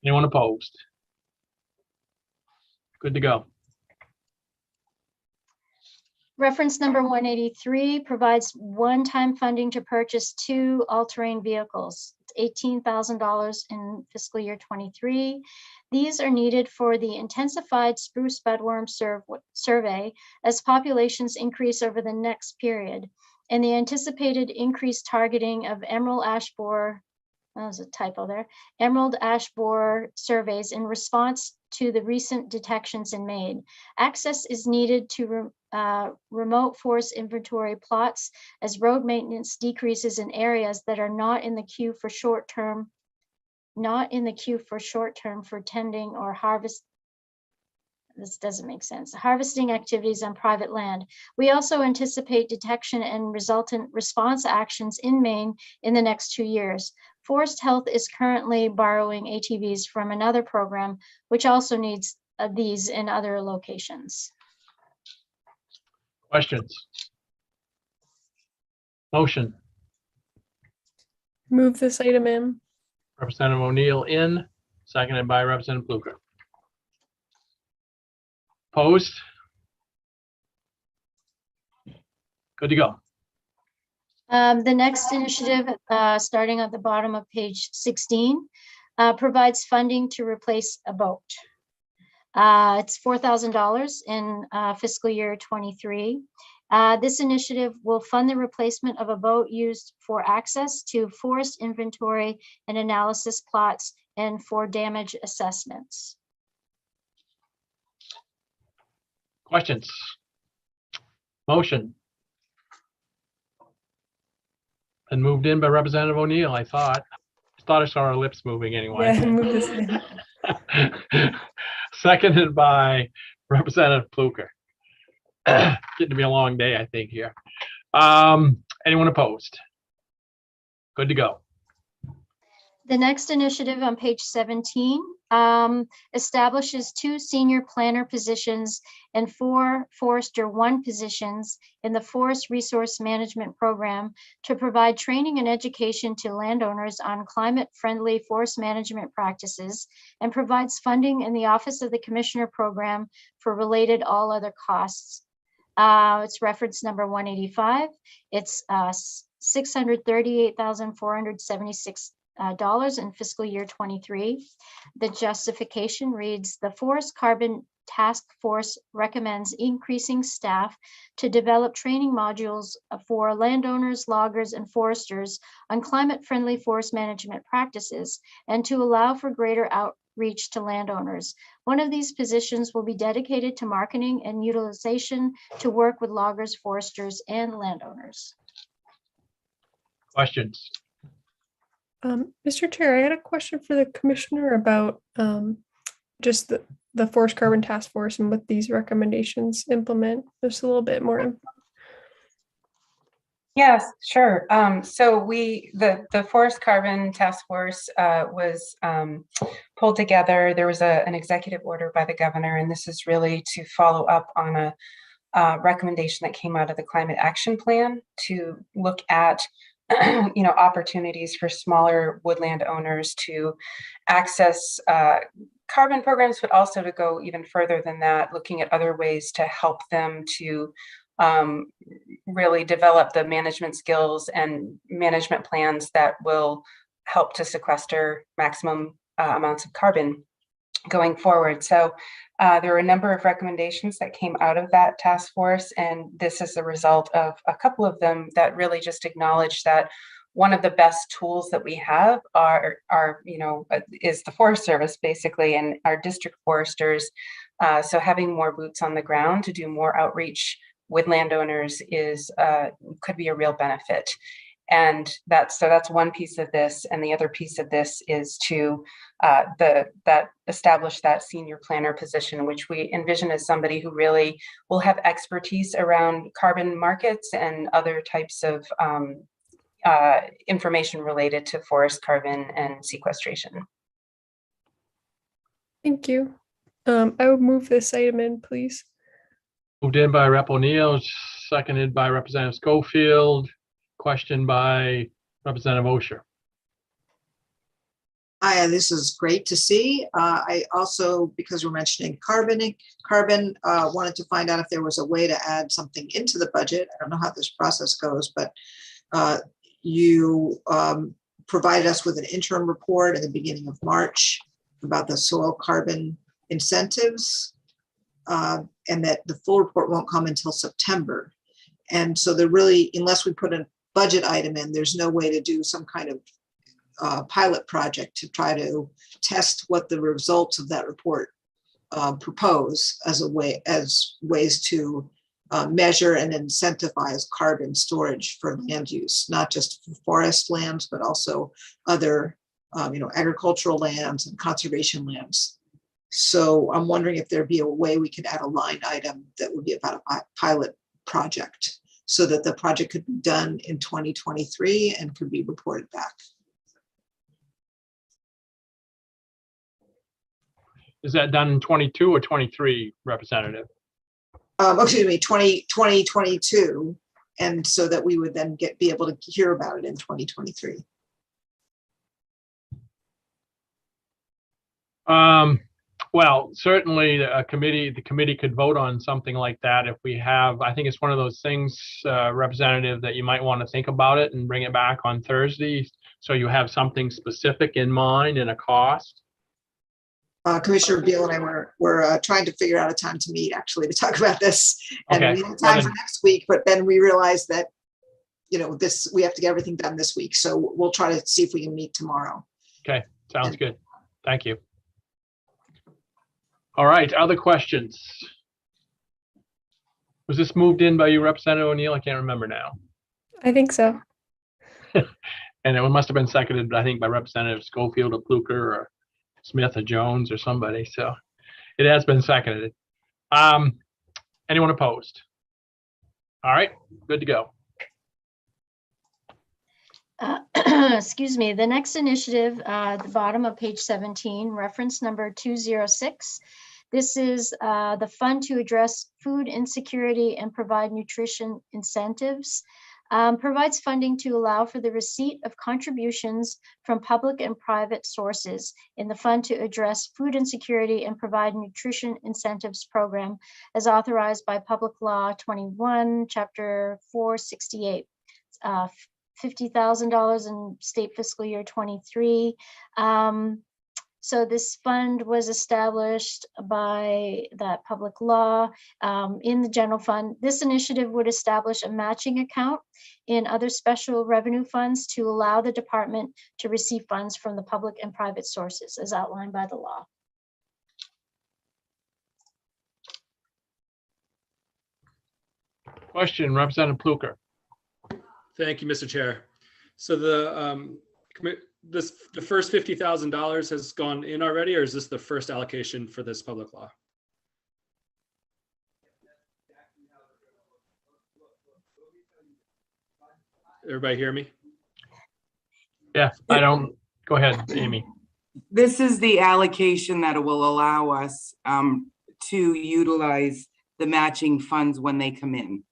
Anyone opposed? Good to go. Reference number 183 provides one-time funding to purchase 2 all-terrain vehicles. It's $18,000 in fiscal year 23. These are needed for the intensified spruce budworm survey as populations increase over the next period, and the anticipated increased targeting of emerald ash borer, that was a typo there, emerald ash borer surveys in response to the recent detections in Maine. Access is needed to remote forest inventory plots as road maintenance decreases in areas that are not in the queue for short-term for tending or harvest. This doesn't make sense. Harvesting activities on private land. We also anticipate detection and resultant response actions in Maine in the next 2 years. Forest Health is currently borrowing ATVs from another program, which also needs these in other locations. Questions? Motion. Move this item in. Representative O'Neill in, seconded by Representative Blucher. Opposed? Good to go. The next initiative, starting at the bottom of page 16, provides funding to replace a boat. It's $4,000 in fiscal year 23. This initiative will fund the replacement of a boat used for access to forest inventory and analysis plots and for damage assessments. Questions? Motion. And moved in by Representative O'Neill, I thought. I saw her lips moving anyway. Yeah, move this in. Seconded by Representative Blucher. Getting to be a long day, I think, here. Anyone opposed? Good to go. The next initiative on page 17 establishes 2 senior planner positions and 4 forester 1 positions in the Forest Resource Management Program to provide training and education to landowners on climate-friendly forest management practices, and provides funding in the Office of the Commissioner Program for related all other costs. It's reference number 185. It's $638,476 in fiscal year 23. The justification reads, the Forest Carbon Task Force recommends increasing staff to develop training modules for landowners, loggers, and foresters on climate-friendly forest management practices, and to allow for greater outreach to landowners. One of these positions will be dedicated to marketing and utilization to work with loggers, foresters, and landowners. Questions? Mr. Chair, I had a question for the commissioner about just the Forest Carbon Task Force and what these recommendations implement. Just a little bit more. Yes, sure. So the Forest Carbon Task Force was pulled together. There was an executive order by the governor, and this is really to follow up on a recommendation that came out of the Climate Action Plan to look at opportunities for smaller woodland owners to access carbon programs, but also to go even further than that, looking at other ways to help them to really develop the management skills and management plans that will help to sequester maximum amounts of carbon going forward. So there were a number of recommendations that came out of that task force, and this is the result of a couple of them that really just acknowledge that one of the best tools that we have is the Forest Service, basically, and our district foresters. So having more boots on the ground to do more outreach with landowners could be a real benefit. And that's one piece of this. And the other piece of this is to establish that senior planner position, which we envision as somebody who really will have expertise around carbon markets and other types of information related to forest carbon and sequestration. Thank you. I would move this item in, please. Moved in by Rep. O'Neill, seconded by Representative Schofield. Question by Representative Osher. Hi, this is great to see. I also, because we're mentioning carbon, wanted to find out if there was a way to add something into the budget. I don't know how this process goes, but you provided us with an interim report at the beginning of March about the soil carbon incentives, and that the full report won't come until September. And so there really, unless we put a budget item in, there's no way to do some kind of pilot project to try to test what the results of that report propose as ways to measure and incentivize carbon storage for land use, not just for forest lands, but also other agricultural lands and conservation lands. So I'm wondering if there'd be a way we could add a line item that would be about a pilot project so that the project could be done in 2023 and could be reported back. Is that done in 22 or 23, Representative? Excuse me, 2022, and so that we would then be able to hear about it in 2023. Well, certainly the committee could vote on something like that if we have. I think it's one of those things, Representative, that you might want to think about it and bring it back on Thursday, so you have something specific in mind and a cost. Commissioner Beal and I were trying to figure out a time to meet, actually, to talk about this. And we had time for next week, but then we realized that, we have to get everything done this week. So we'll try to see if we can meet tomorrow. Okay, sounds good. Thank you. All right, other questions? Was this moved in by you, Representative O'Neill? I can't remember now. I think so. And it must have been seconded, I think, by Representative Schofield or Pluker or Smith or Jones or somebody. So it has been seconded. Anyone opposed? All right, good to go. Excuse me. The next initiative, the bottom of page 17, reference number 206. This is the fund to address food insecurity and provide nutrition incentives. provides funding to allow for the receipt of contributions from public and private sources in the fund to address food insecurity and provide nutrition incentives program as authorized by Public Law 21, Chapter 468. $50,000 in state fiscal year 23. So this fund was established by that public law in the general fund. This initiative would establish a matching account in other special revenue funds to allow the department to receive funds from the public and private sources as outlined by the law. Question, Representative Pluker. Thank you, Mr. Chair. So the first $50,000 has gone in already, or is this the first allocation for this public law? Everybody hear me? Yeah, I don't. Go ahead, Amy. This is the allocation that will allow us to utilize the matching funds when they come in.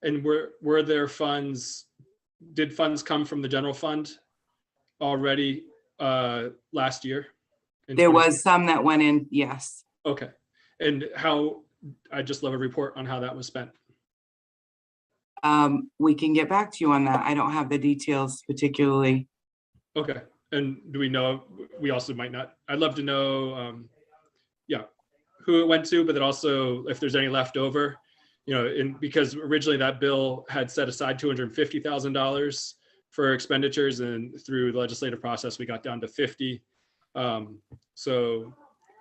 And were there funds, did funds come from the general fund already last year? There was some that went in, yes. Okay. And how, I just love a report on how that was spent. We can get back to you on that. I don't have the details particularly. Okay. And do we know, we also might not, I'd love to know, yeah, who it went to, but then also if there's any left over, you know, because originally that bill had set aside $250,000 for expenditures, and through the legislative process, we got down to 50. So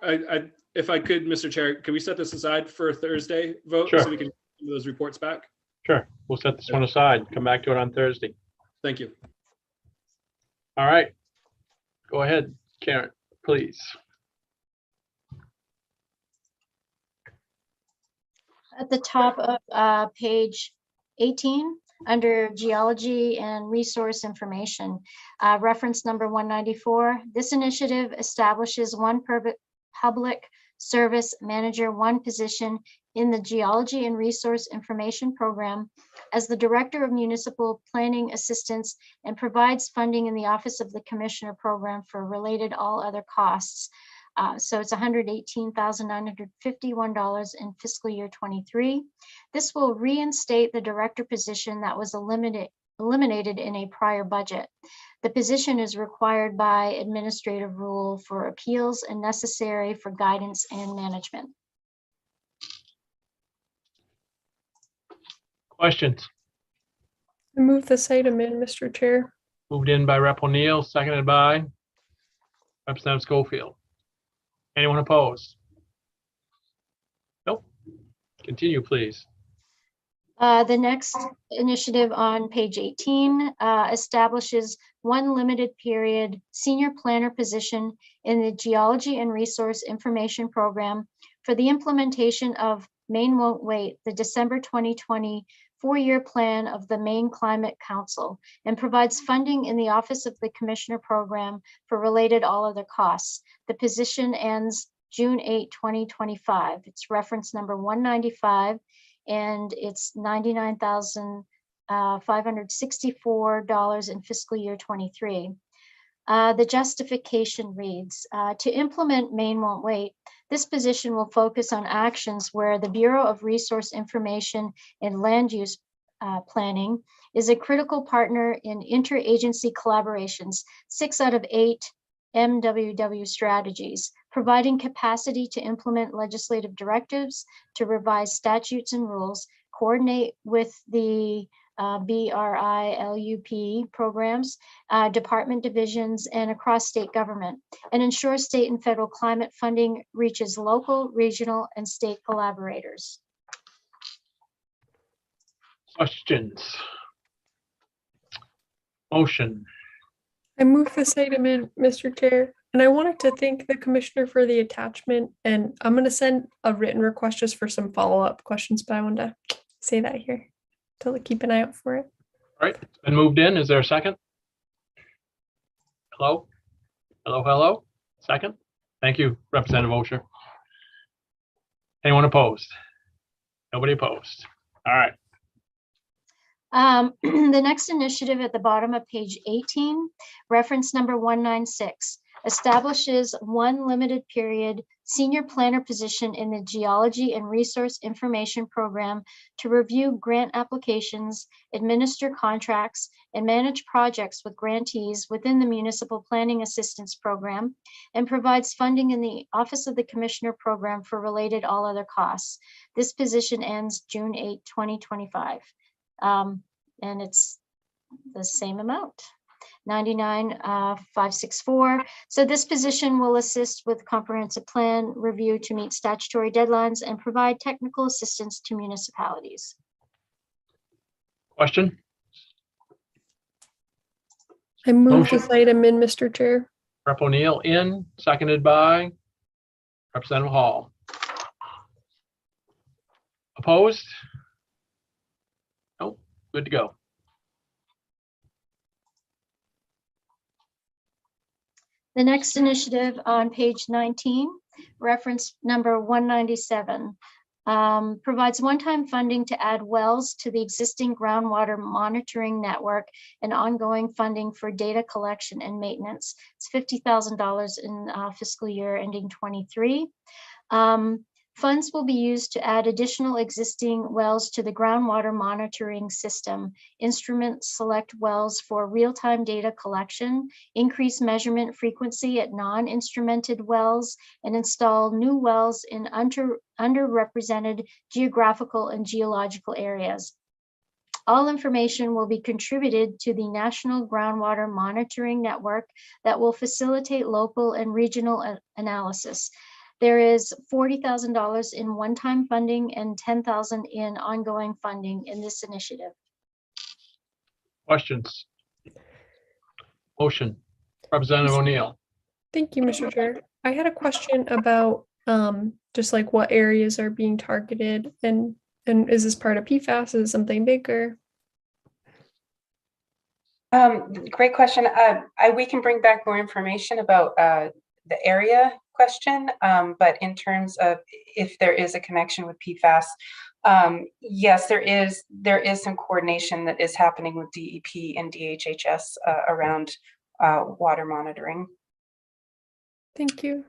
if I could, Mr. Chair, can we set this aside for a Thursday vote? Sure. So we can give those reports back? Sure, we'll set this one aside, come back to it on Thursday. Thank you. All right, go ahead, Karen, please. At the top of page 18, under geology and resource information, reference number 194, this initiative establishes one public service manager, one position in the Geology and Resource Information Program as the Director of Municipal Planning Assistance, and provides funding in the Office of the Commissioner Program for related all other costs. So it's $118,951 in fiscal year 23. This will reinstate the director position that was eliminated in a prior budget. The position is required by administrative rule for appeals and necessary for guidance and management. Questions? I move this item in, Mr. Chair. Moved in by Rep. O'Neill, seconded by Representative Schofield. Anyone opposed? Nope. Continue, please. The next initiative on page 18 establishes one limited period senior planner position in the Geology and Resource Information Program for the implementation of Maine Won't Wait, the December 2020 four-year plan of the Maine Climate Council, and provides funding in the Office of the Commissioner Program for related all other costs. The position ends June 8, 2025. It's reference number 195, and it's $99,564 in fiscal year 23. The justification reads, to implement Maine Won't Wait, this position will focus on actions where the Bureau of Resource Information and Land Use Planning is a critical partner in interagency collaborations, 6 out of 8 MWW strategies, providing capacity to implement legislative directives, to revise statutes and rules, coordinate with the BRILUP programs, department divisions, and across state government, and ensure state and federal climate funding reaches local, regional, and state collaborators. Questions? Motion. I move this item in, Mr. Chair, and I wanted to thank the commissioner for the attachment, and I'm going to send a written request just for some follow-up questions, but I wanted to say that here. So keep an eye out for it. All right, it's been moved in. Is there a second? Hello? Hello, hello? Second? Thank you, Representative Osher. Anyone opposed? Nobody opposed. All right. The next initiative at the bottom of page 18, reference number 196, establishes one limited period senior planner position in the Geology and Resource Information Program to review grant applications, administer contracts, and manage projects with grantees within the Municipal Planning Assistance Program, and provides funding in the Office of the Commissioner Program for related all other costs. This position ends June 8, 2025. And it's the same amount, 99,564. So this position will assist with comprehensive plan review to meet statutory deadlines and provide technical assistance to municipalities. Question? I move Motion. this item in, Mr. Chair. Rep. O'Neill in, seconded by Representative Hall. Opposed? Nope, good to go. The next initiative on page 19, reference number 197, provides one-time funding to add wells to the existing groundwater monitoring network and ongoing funding for data collection and maintenance. It's $50,000 in fiscal year ending 23. Funds will be used to add additional existing wells to the groundwater monitoring system, instrument select wells for real-time data collection, increase measurement frequency at non-instrumented wells, and install new wells in underrepresented geographical and geological areas. All information will be contributed to the National Groundwater Monitoring Network that will facilitate local and regional analysis. There is $40,000 in one-time funding and $10,000 in ongoing funding in this initiative. Questions? Motion. Representative O'Neill. Thank you, Mr. Chair. I had a question about just like what areas are being targeted, and is this part of PFAS? Is it something bigger? Great question. We can bring back more information about the area question, but in terms of if there is a connection with PFAS, yes, there is some coordination that is happening with DEP and DHHS around water monitoring. Thank you.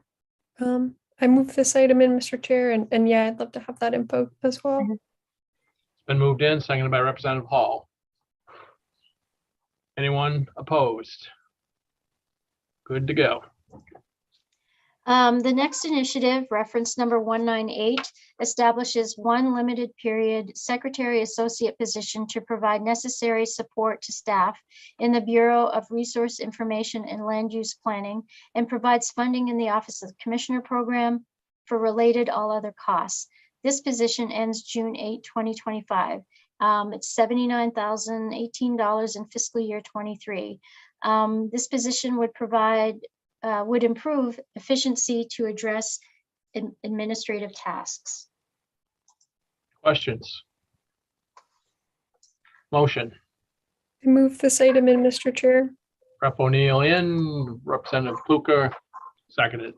I move this item in, Mr. Chair, and yeah, I'd love to have that info as well. It's been moved in, seconded by Representative Hall. Anyone opposed? Good to go. The next initiative, reference number 198, establishes one limited period secretary associate position to provide necessary support to staff in the Bureau of Resource Information and Land Use Planning, and provides funding in the Office of the Commissioner Program for related all other costs. This position ends June 8, 2025. It's $79,018 in fiscal year 23. This position would improve efficiency to address administrative tasks. Questions? Motion. I move this item in, Mr. Chair. Rep. O'Neill in, Representative Kluger, seconded.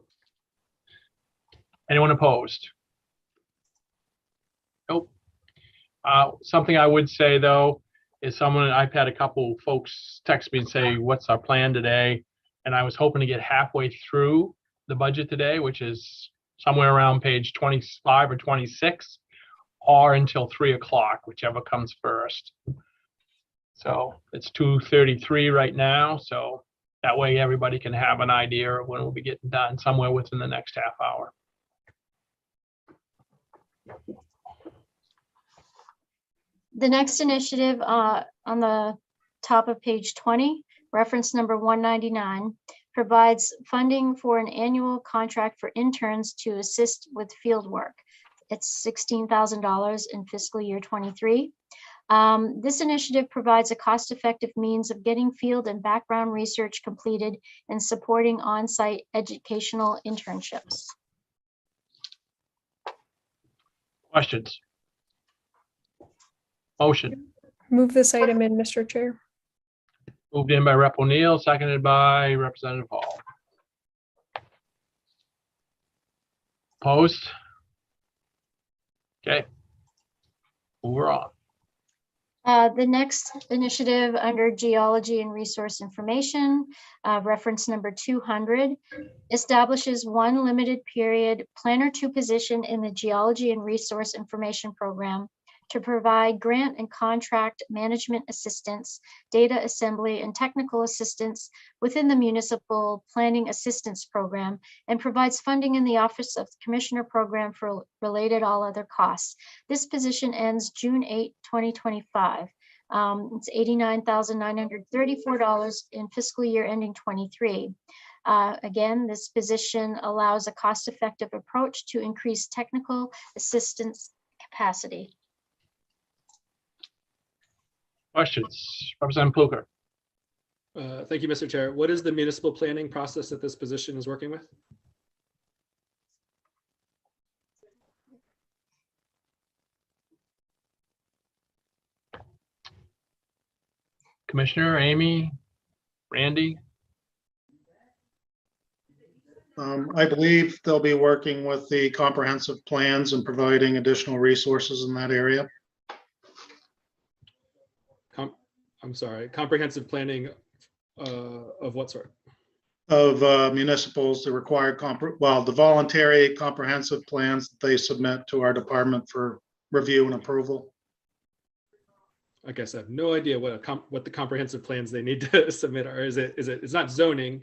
Anyone opposed? Nope. Something I would say though is I've had a couple folks text me and say, what's our plan today? And I was hoping to get halfway through the budget today, which is somewhere around page 25 or 26, or until 3 o'clock, whichever comes first. So it's 2:33 right now. So that way everybody can have an idea of when we'll be getting done, somewhere within the next half hour. The next initiative on the top of page 20, reference number 199, provides funding for an annual contract for interns to assist with field work. It's $16,000 in fiscal year 23. This initiative provides a cost-effective means of getting field and background research completed and supporting on-site educational internships. Questions? Motion. Move this item in, Mr. Chair. Moved in by Rep. O'Neill, seconded by Representative Hall. Opposed? Okay. Move on. The next initiative under geology and resource information, reference number 200, establishes one limited period planner 2 position in the geology and resource information program to provide grant and contract management assistance, data assembly, and technical assistance within the municipal planning assistance program, and provides funding in the Office of the Commissioner program for related all other costs. This position ends June 8, 2025. It's $89,934 in fiscal year ending 23. Again, this position allows a cost-effective approach to increase technical assistance capacity. Questions? Representative Pluker. Thank you, Mr. Chair. What is the municipal planning process that this position is working with? Commissioner, Amy, Randy? I believe they'll be working with the comprehensive plans and providing additional resources in that area. I'm sorry, comprehensive planning of what sort? Of municipals, the required, the voluntary comprehensive plans that they submit to our department for review and approval. I guess I have no idea what the comprehensive plans they need to submit are. It's not zoning.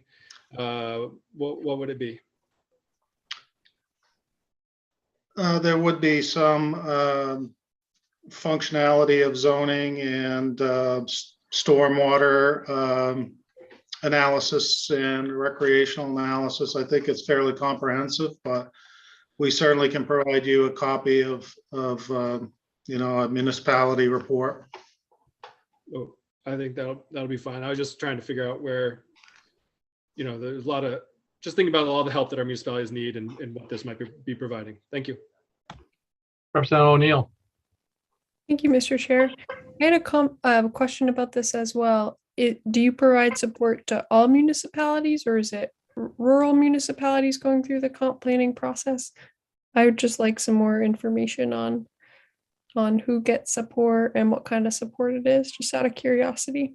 What would it be? There would be some functionality of zoning and stormwater analysis and recreational analysis. I think it's fairly comprehensive, but we certainly can provide you a copy of a municipality report. Oh, I think that'll be fine. I was just trying to figure out where, there's a lot of, just thinking about all the help that our municipalities need and what this might be providing. Thank you. Representative O'Neill. Thank you, Mr. Chair. I had a question about this as well. Do you provide support to all municipalities, or is it rural municipalities going through the comp planning process? I would just like some more information on who gets support and what kind of support it is, just out of curiosity.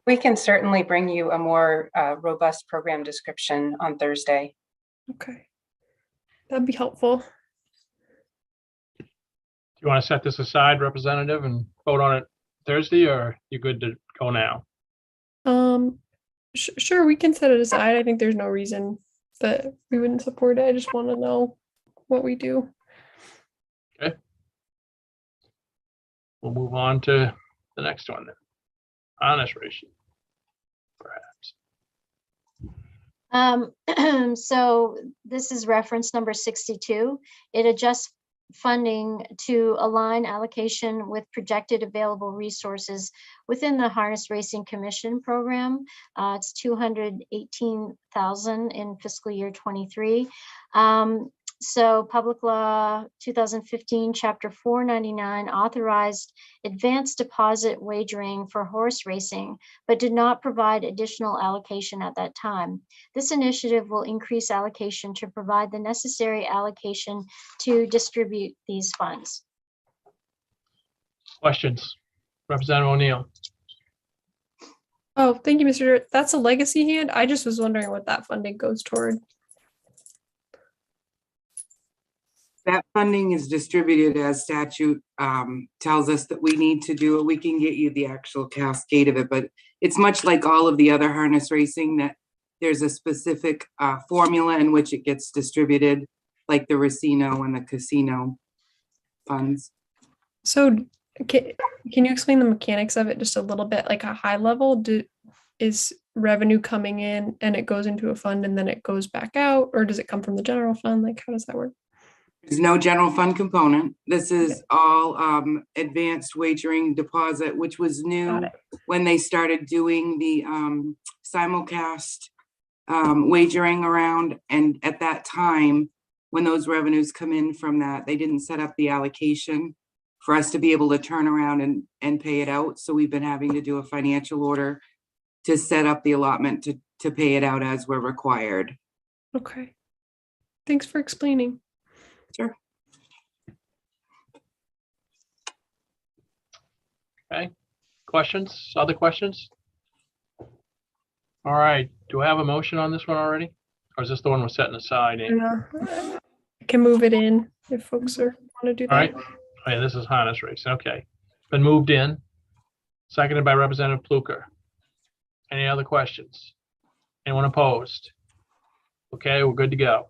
We can certainly bring you a more robust program description on Thursday. Okay, that'd be helpful. Do you want to set this aside, Representative, and vote on it Thursday, or are you good to go now? Sure, we can set it aside. I think there's no reason that we wouldn't support it. I just want to know what we do. Okay. We'll move on to the next one then. Honest ratio, perhaps. So this is reference number 62. It adjusts funding to align allocation with projected available resources within the Harness Racing Commission program. It's $218,000 in fiscal year 23. So Public Law 2015, Chapter 499 authorized advanced deposit wagering for horse racing, but did not provide additional allocation at that time. This initiative will increase allocation to provide the necessary allocation to distribute these funds. Questions? Representative O'Neill. Oh, thank you, Mr. Chair. That's a legacy hand. I just was wondering what that funding goes toward. That funding is distributed as statute tells us that we need to do it. We can get you the actual cascade of it, but it's much like all of the other harness racing, that there's a specific formula in which it gets distributed, like the Racino and the casino funds. So can you explain the mechanics of it just a little bit, like a high level? Is revenue coming in and it goes into a fund and then it goes back out, or does it come from the general fund? Like, how does that work? There's no general fund component. This is all advanced wagering deposit, which was new when they started doing the simulcast wagering around. And at that time, when those revenues come in from that, they didn't set up the allocation for us to be able to turn around and pay it out. So we've been having to do a financial order to set up the allotment to pay it out as we're required. Okay. Thanks for explaining. Sure. Okay, questions, other questions? All right, do I have a motion on this one already? Or is this the one we're setting aside? And, I can move it in if folks want to do All right, that. oh, yeah, this is harness race, okay. Been moved in, seconded by Representative Pluker. Any other questions? Anyone opposed? Okay, we're good to go.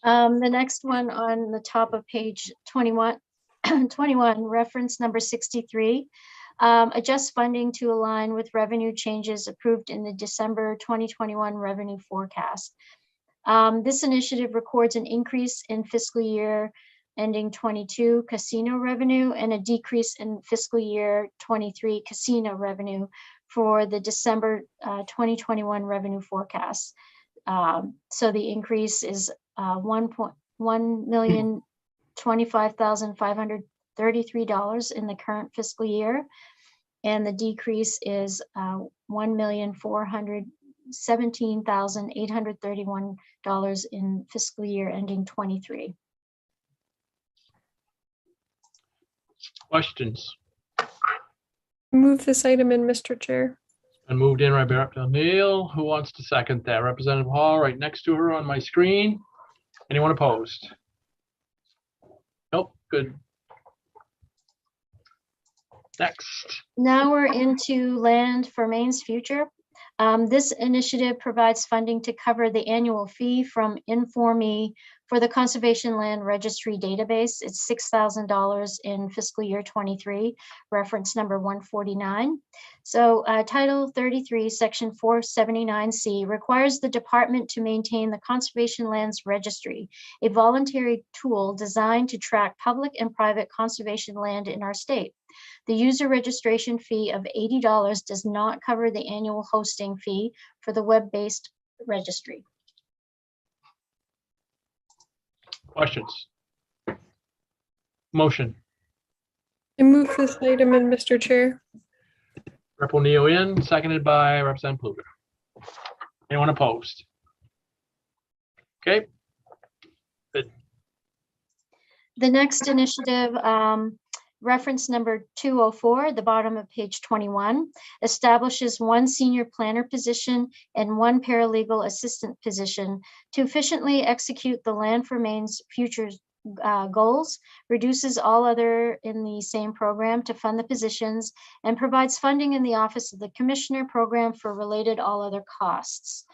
The next one on the top of page 21, 21, reference number 63, adjust funding to align with revenue changes approved in the December 2021 revenue forecast. This initiative records an increase in fiscal year ending 22 casino revenue and a decrease in fiscal year 23 casino revenue for the December 2021 revenue forecast. So the increase is $1,025,533 in the current fiscal year, and the decrease is $1,417,831 in fiscal year ending 23. Questions? Move this item in, Mr. Chair. And moved in by Representative Neal. Who wants to second that? Representative Hall right next to her on my screen. Anyone opposed? Nope, good. Next. Now we're into Land for Maine's Future. This initiative provides funding to cover the annual fee from Informe for the Conservation Land Registry database. It's $6,000 in fiscal year 23, reference number 149. So Title 33, Section 479C requires the department to maintain the Conservation Lands Registry, a voluntary tool designed to track public and private conservation land in our state. The user registration fee of $80 does not cover the annual hosting fee for the web-based registry. Questions? Motion. I move this item in, Mr. Chair. Rep. O'Neill in, seconded by Representative Pluger. Anyone opposed? Okay. Good. The next initiative, reference number 204, the bottom of page 21, establishes one senior planner position and one paralegal assistant position to efficiently execute the Land for Maine's future goals, reduces all other in the same program to fund the positions, and provides funding in the Office of the Commissioner program for related all other costs.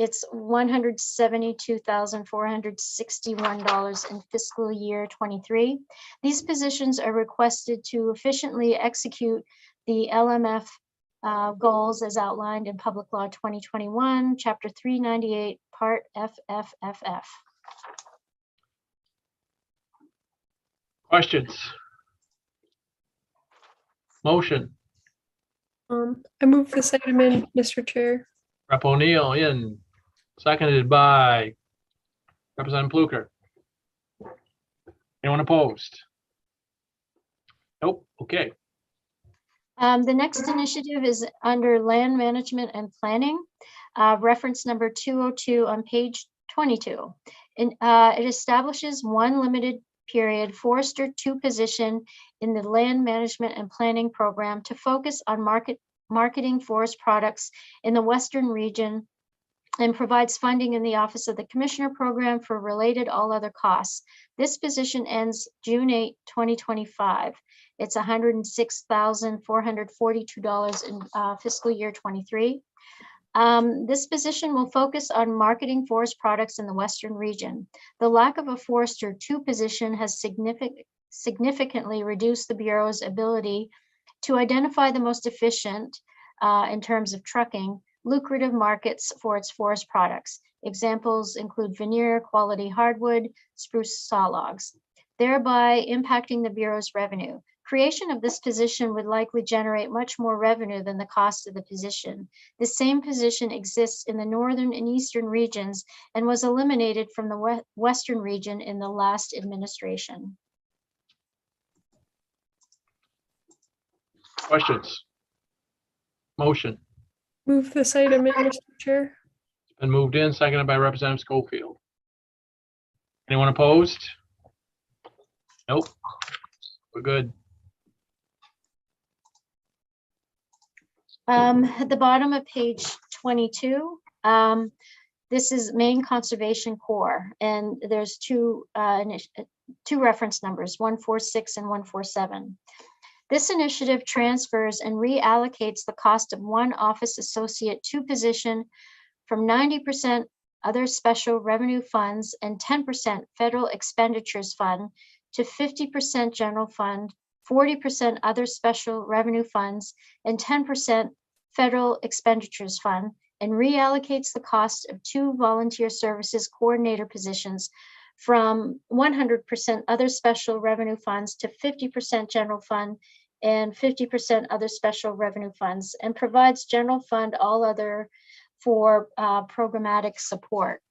It's $172,461 in fiscal year 23. These positions are requested to efficiently execute the LMF goals as outlined in Public Law 2021, Chapter 398, Part FFFF. Questions? Motion. I move this item in, Mr. Chair. Rep. O'Neill in, seconded by Representative Pluker. Anyone opposed? Nope, okay. The next initiative is under Land Management and Planning, reference number 202 on page 22. It establishes one limited period Forester 2 position in the Land Management and Planning program to focus on marketing forest products in the Western region, and provides funding in the Office of the Commissioner program for related all other costs. This position ends June 8, 2025. It's $106,442 in fiscal year 23. This position will focus on marketing forest products in the Western region. The lack of a Forester 2 position has significantly reduced the Bureau's ability to identify the most efficient, in terms of trucking, lucrative markets for its forest products. Examples include veneer, quality hardwood, spruce saw logs, thereby impacting the Bureau's revenue. Creation of this position would likely generate much more revenue than the cost of the position. The same position exists in the northern and eastern regions and was eliminated from the western region in the last administration. Questions? Motion. Move this item in, Mr. Chair. It's been moved in, seconded by Representative Schofield. Anyone opposed? Nope. We're good. At the bottom of page 22, this is Maine Conservation Corps, and there's two reference numbers, 146 and 147. This initiative transfers and reallocates the cost of one office associate to position from 90% other special revenue funds and 10% federal expenditures fund to 50% general fund, 40% other special revenue funds, and 10% federal expenditures fund, and reallocates the cost of two volunteer services coordinator positions from 100% other special revenue funds to 50% general fund and 50% other special revenue funds, and provides general fund all other for programmatic support.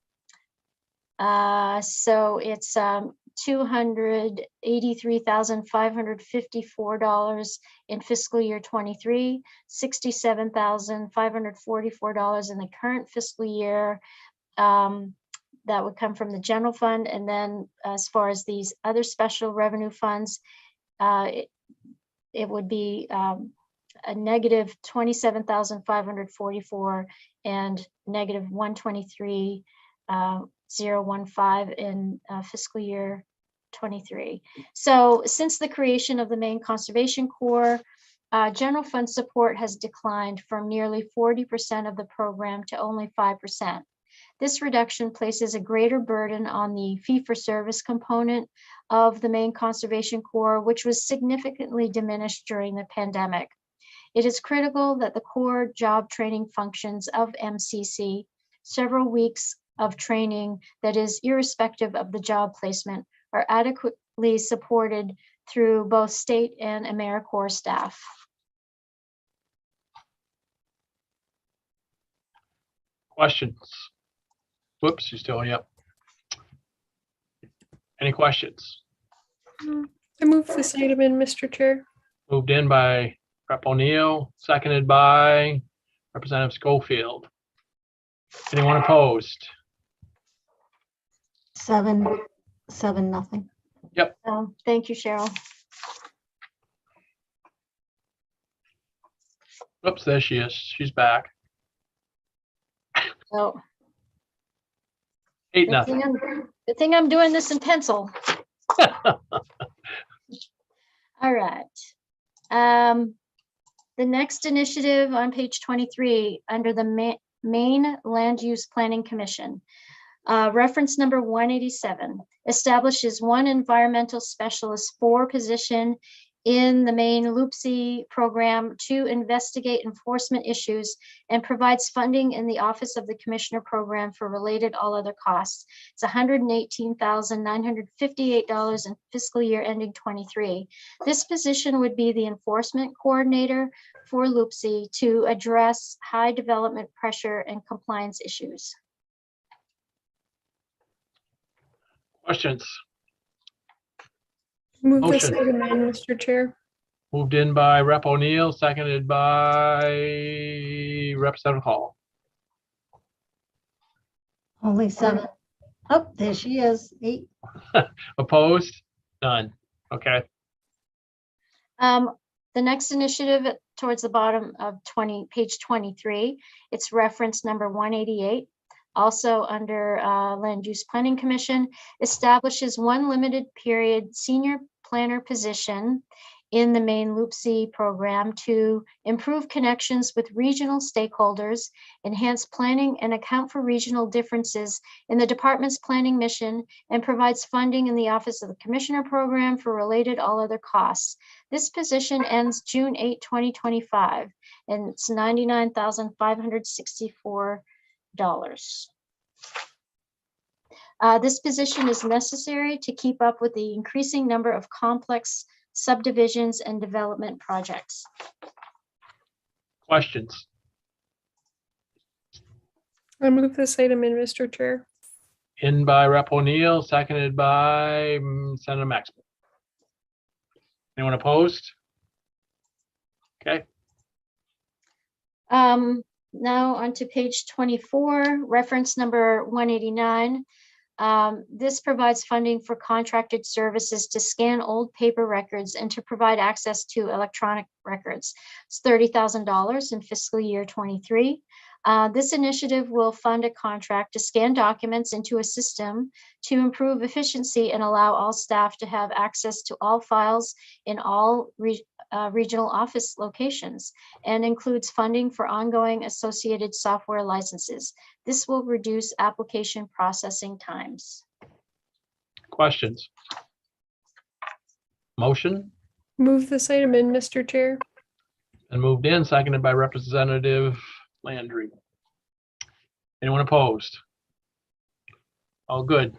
So it's $283,554 in fiscal year 23, $67,544 in the current fiscal year. That would come from the general fund. And then as far as these other special revenue funds, it would be a negative 27,544 and negative 123,015 in fiscal year 23. So since the creation of the Maine Conservation Corps, general fund support has declined from nearly 40% of the program to only 5%. This reduction places a greater burden on the fee-for-service component of the Maine Conservation Corps, which was significantly diminished during the pandemic. It is critical that the core job training functions of MCC, several weeks of training that is irrespective of the job placement, are adequately supported through both state and AmeriCorps staff. Questions? Whoops, you're still, yep. Any questions? I move this item in, Mr. Chair. Moved in by Rep. O'Neill, seconded by Representative Schofield. Anyone opposed? 7-0. Yep. Thank you, Cheryl. Oops, there she is. She's back. So 8-0. good thing I'm doing this in pencil. All right. The next initiative on page 23 under the Maine Land Use Planning Commission. Reference number 187 establishes one environmental specialist for position in the Maine LUPC program to investigate enforcement issues and provides funding in the Office of the Commissioner program for related all other costs. It's $118,958 in fiscal year ending 23. This position would be the enforcement coordinator for LUPC to address high development pressure and compliance issues. Questions? Move this Motion. item in, Mr. Chair. Moved in by Rep. O'Neill, seconded by Representative Hall. Only 7. Oh, there she is. 8. Opposed? None. Okay. The next initiative towards the bottom of page 23, it's reference number 188. Also under Land Use Planning Commission, establishes one limited period senior planner position in the Maine LUPC program to improve connections with regional stakeholders, enhance planning and account for regional differences in the department's planning mission, and provides funding in the Office of the Commissioner program for related all other costs. This position ends June 8, 2025, and it's $99,564. This position is necessary to keep up with the increasing number of complex subdivisions and development projects. Questions? I move this item in, Mr. Chair. In by Rep. O'Neill, seconded by Senator Maxwell. Anyone opposed? Okay. Now on to page 24, reference number 189. This provides funding for contracted services to scan old paper records and to provide access to electronic records. It's $30,000 in fiscal year 23. This initiative will fund a contract to scan documents into a system to improve efficiency and allow all staff to have access to all files in all regional office locations, and includes funding for ongoing associated software licenses. This will reduce application processing times. Questions? Motion? Move this item in, Mr. Chair. And moved in, seconded by Representative Landry. Anyone opposed? All good.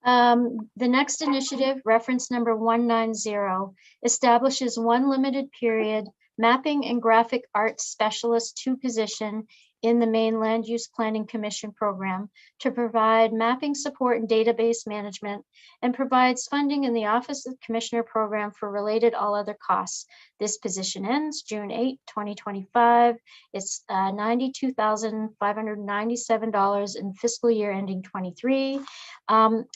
The next initiative, reference number 190, establishes one limited period mapping and graphic arts specialist 2 position in the Maine Land Use Planning Commission program to provide mapping support and database management, and provides funding in the Office of Commissioner program for related all other costs. This position ends June 8, 2025. It's $92,597 in fiscal year ending 23.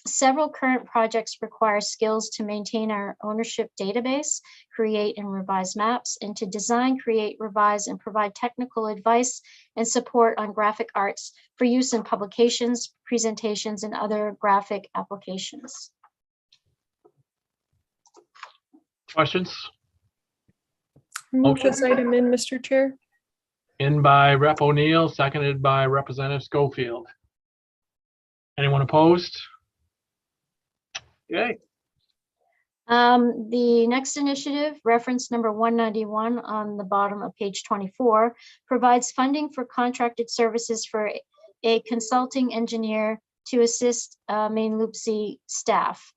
Several current projects require skills to maintain our ownership database, create and revise maps, and to design, create, revise, and provide technical advice and support on graphic arts for use in publications, presentations, and other graphic applications. Questions? Move this item in, Mr. Chair. In by Rep. O'Neill, seconded by Representative Schofield. Anyone opposed? Okay. The next initiative, reference number 191 on the bottom of page 24, provides funding for contracted services for a consulting engineer to assist Maine Loop C staff.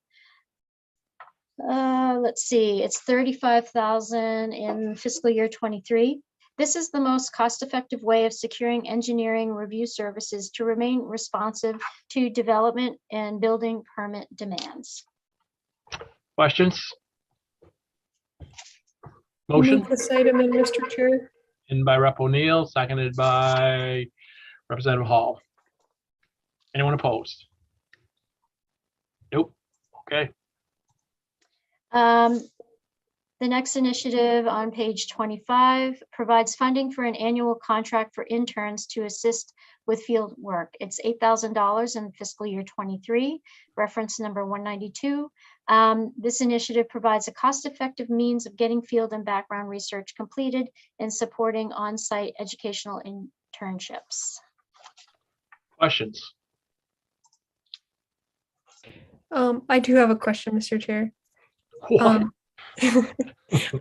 Let's see, it's $35,000 in fiscal year 23. This is the most cost-effective way of securing engineering review services to remain responsive to development and building permit demands. Questions? Motion? Move this item in, Mr. Chair. In by Rep. O'Neill, seconded by Representative Hall. Anyone opposed? Nope. Okay. The next initiative on page 25 provides funding for an annual contract for interns to assist with field work. It's $8,000 in fiscal year 23, reference number 192. This initiative provides a cost-effective means of getting field and background research completed and supporting on-site educational internships. Questions? I do have a question, Mr. Chair.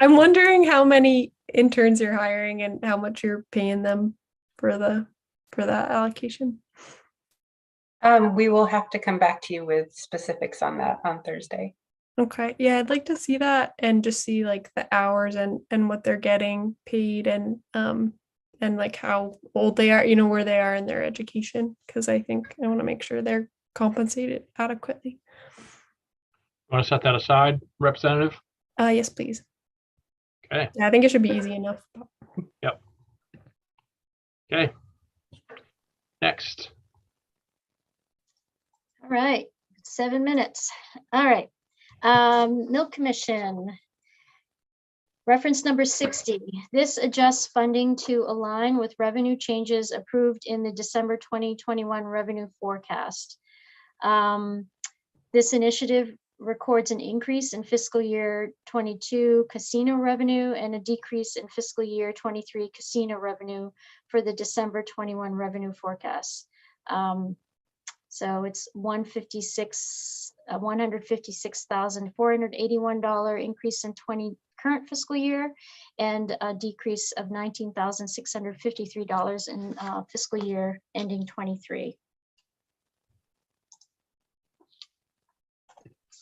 I'm wondering how many interns you're hiring and how much you're paying them for that allocation. We will have to come back to you with specifics on that on Thursday. Okay, yeah, I'd like to see that and just see like the hours and what they're getting paid and like how old they are, where they are in their education, because I think I want to make sure they're compensated adequately. Want to set that aside, Representative? Yes, please. Okay. Yeah, I think it should be easy enough. Yep. Okay. Next. All right, 7 minutes. All right. Milk Commission. Reference number 60. This adjusts funding to align with revenue changes approved in the December 2021 revenue forecast. This initiative records an increase in fiscal year 22 casino revenue and a decrease in fiscal year 23 casino revenue for the December 21 revenue forecast. So it's $156,481 increase in current fiscal year, and a decrease of $19,653 in fiscal year ending 23.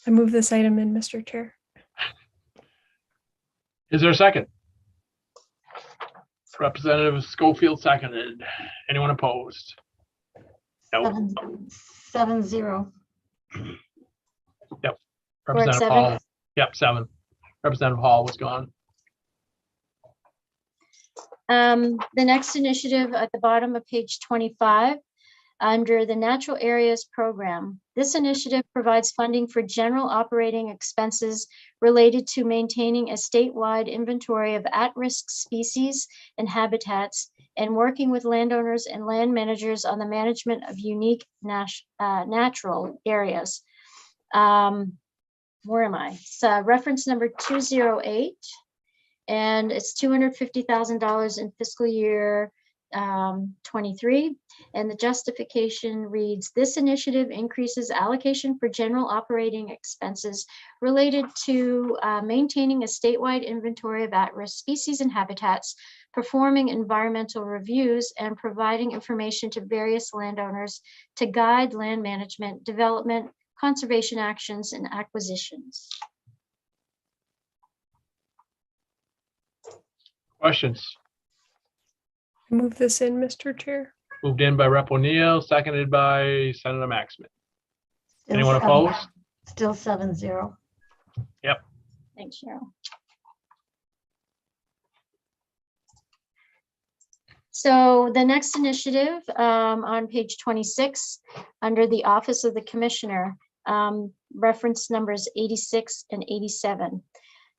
I move this item in, Mr. Chair. Is there a second? Representative Schofield seconded. Anyone opposed? No. 7-0. Yep. We're at Representative 7. Hall. Yep, 7. Representative Hall was gone. The next initiative at the bottom of page 25 under the Natural Areas Program. This initiative provides funding for general operating expenses related to maintaining a statewide inventory of at-risk species and habitats and working with landowners and land managers on the management of unique natural areas. Where am I? It's reference number 208, and it's $250,000 in fiscal year 23. And the justification reads, this initiative increases allocation for general operating expenses related to maintaining a statewide inventory of at-risk species and habitats, performing environmental reviews, and providing information to various landowners to guide land management, development, conservation actions, and acquisitions. Questions? Move this in, Mr. Chair. Moved in by Rep. O'Neill, seconded by Senator Maxman. Anyone opposed? Still 7-0. Yep. Thanks, Cheryl. So the next initiative on page 26, under the Office of the Commissioner, reference numbers 86 and 87.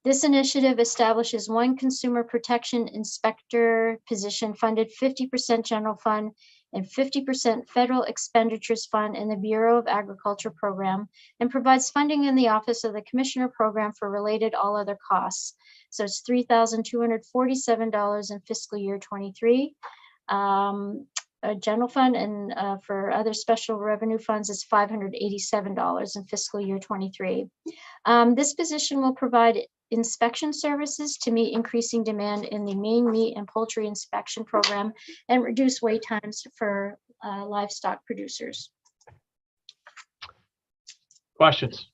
This initiative establishes one consumer protection inspector position funded 50% general fund and 50% federal expenditures fund in the Bureau of Agriculture program, and provides funding in the Office of the Commissioner program for related all other costs. So it's $3,247 in fiscal year 23. A general fund, and for other special revenue funds is $587 in fiscal year 23. This position will provide inspection services to meet increasing demand in the main meat and poultry inspection program and reduce wait times for livestock producers. Questions?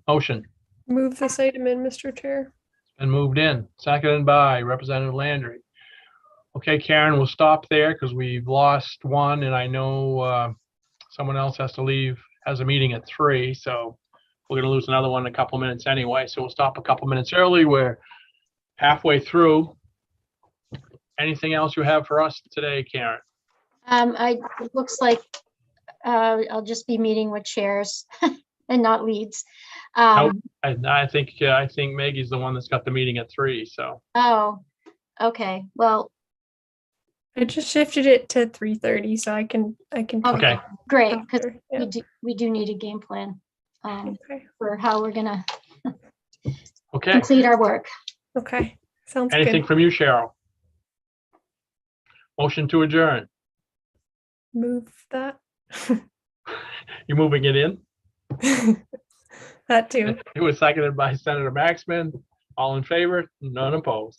Motion. Move this item in, Mr. Chair. And moved in, seconded by Representative Landry. Okay, Karen, we'll stop there because we've lost one, and I know someone else has to leave, has a meeting at 3, so we're gonna lose another one in a couple minutes anyway, so we'll stop a couple minutes early. We're halfway through. Anything else you have for us today, Karen? It looks like I'll just be meeting with chairs and not leads. No, I think Maggie's the one that's got the meeting at 3, so. Oh, okay, well. I just shifted it to 3:30, so I can. Okay. Great, because Yeah. we do need a game plan for how we're gonna complete our work. Okay, sounds Anything good. from you, Cheryl? Motion to adjourn. Move that. You moving it in? That too. It was seconded by Senator Maxman. All in favor? None opposed.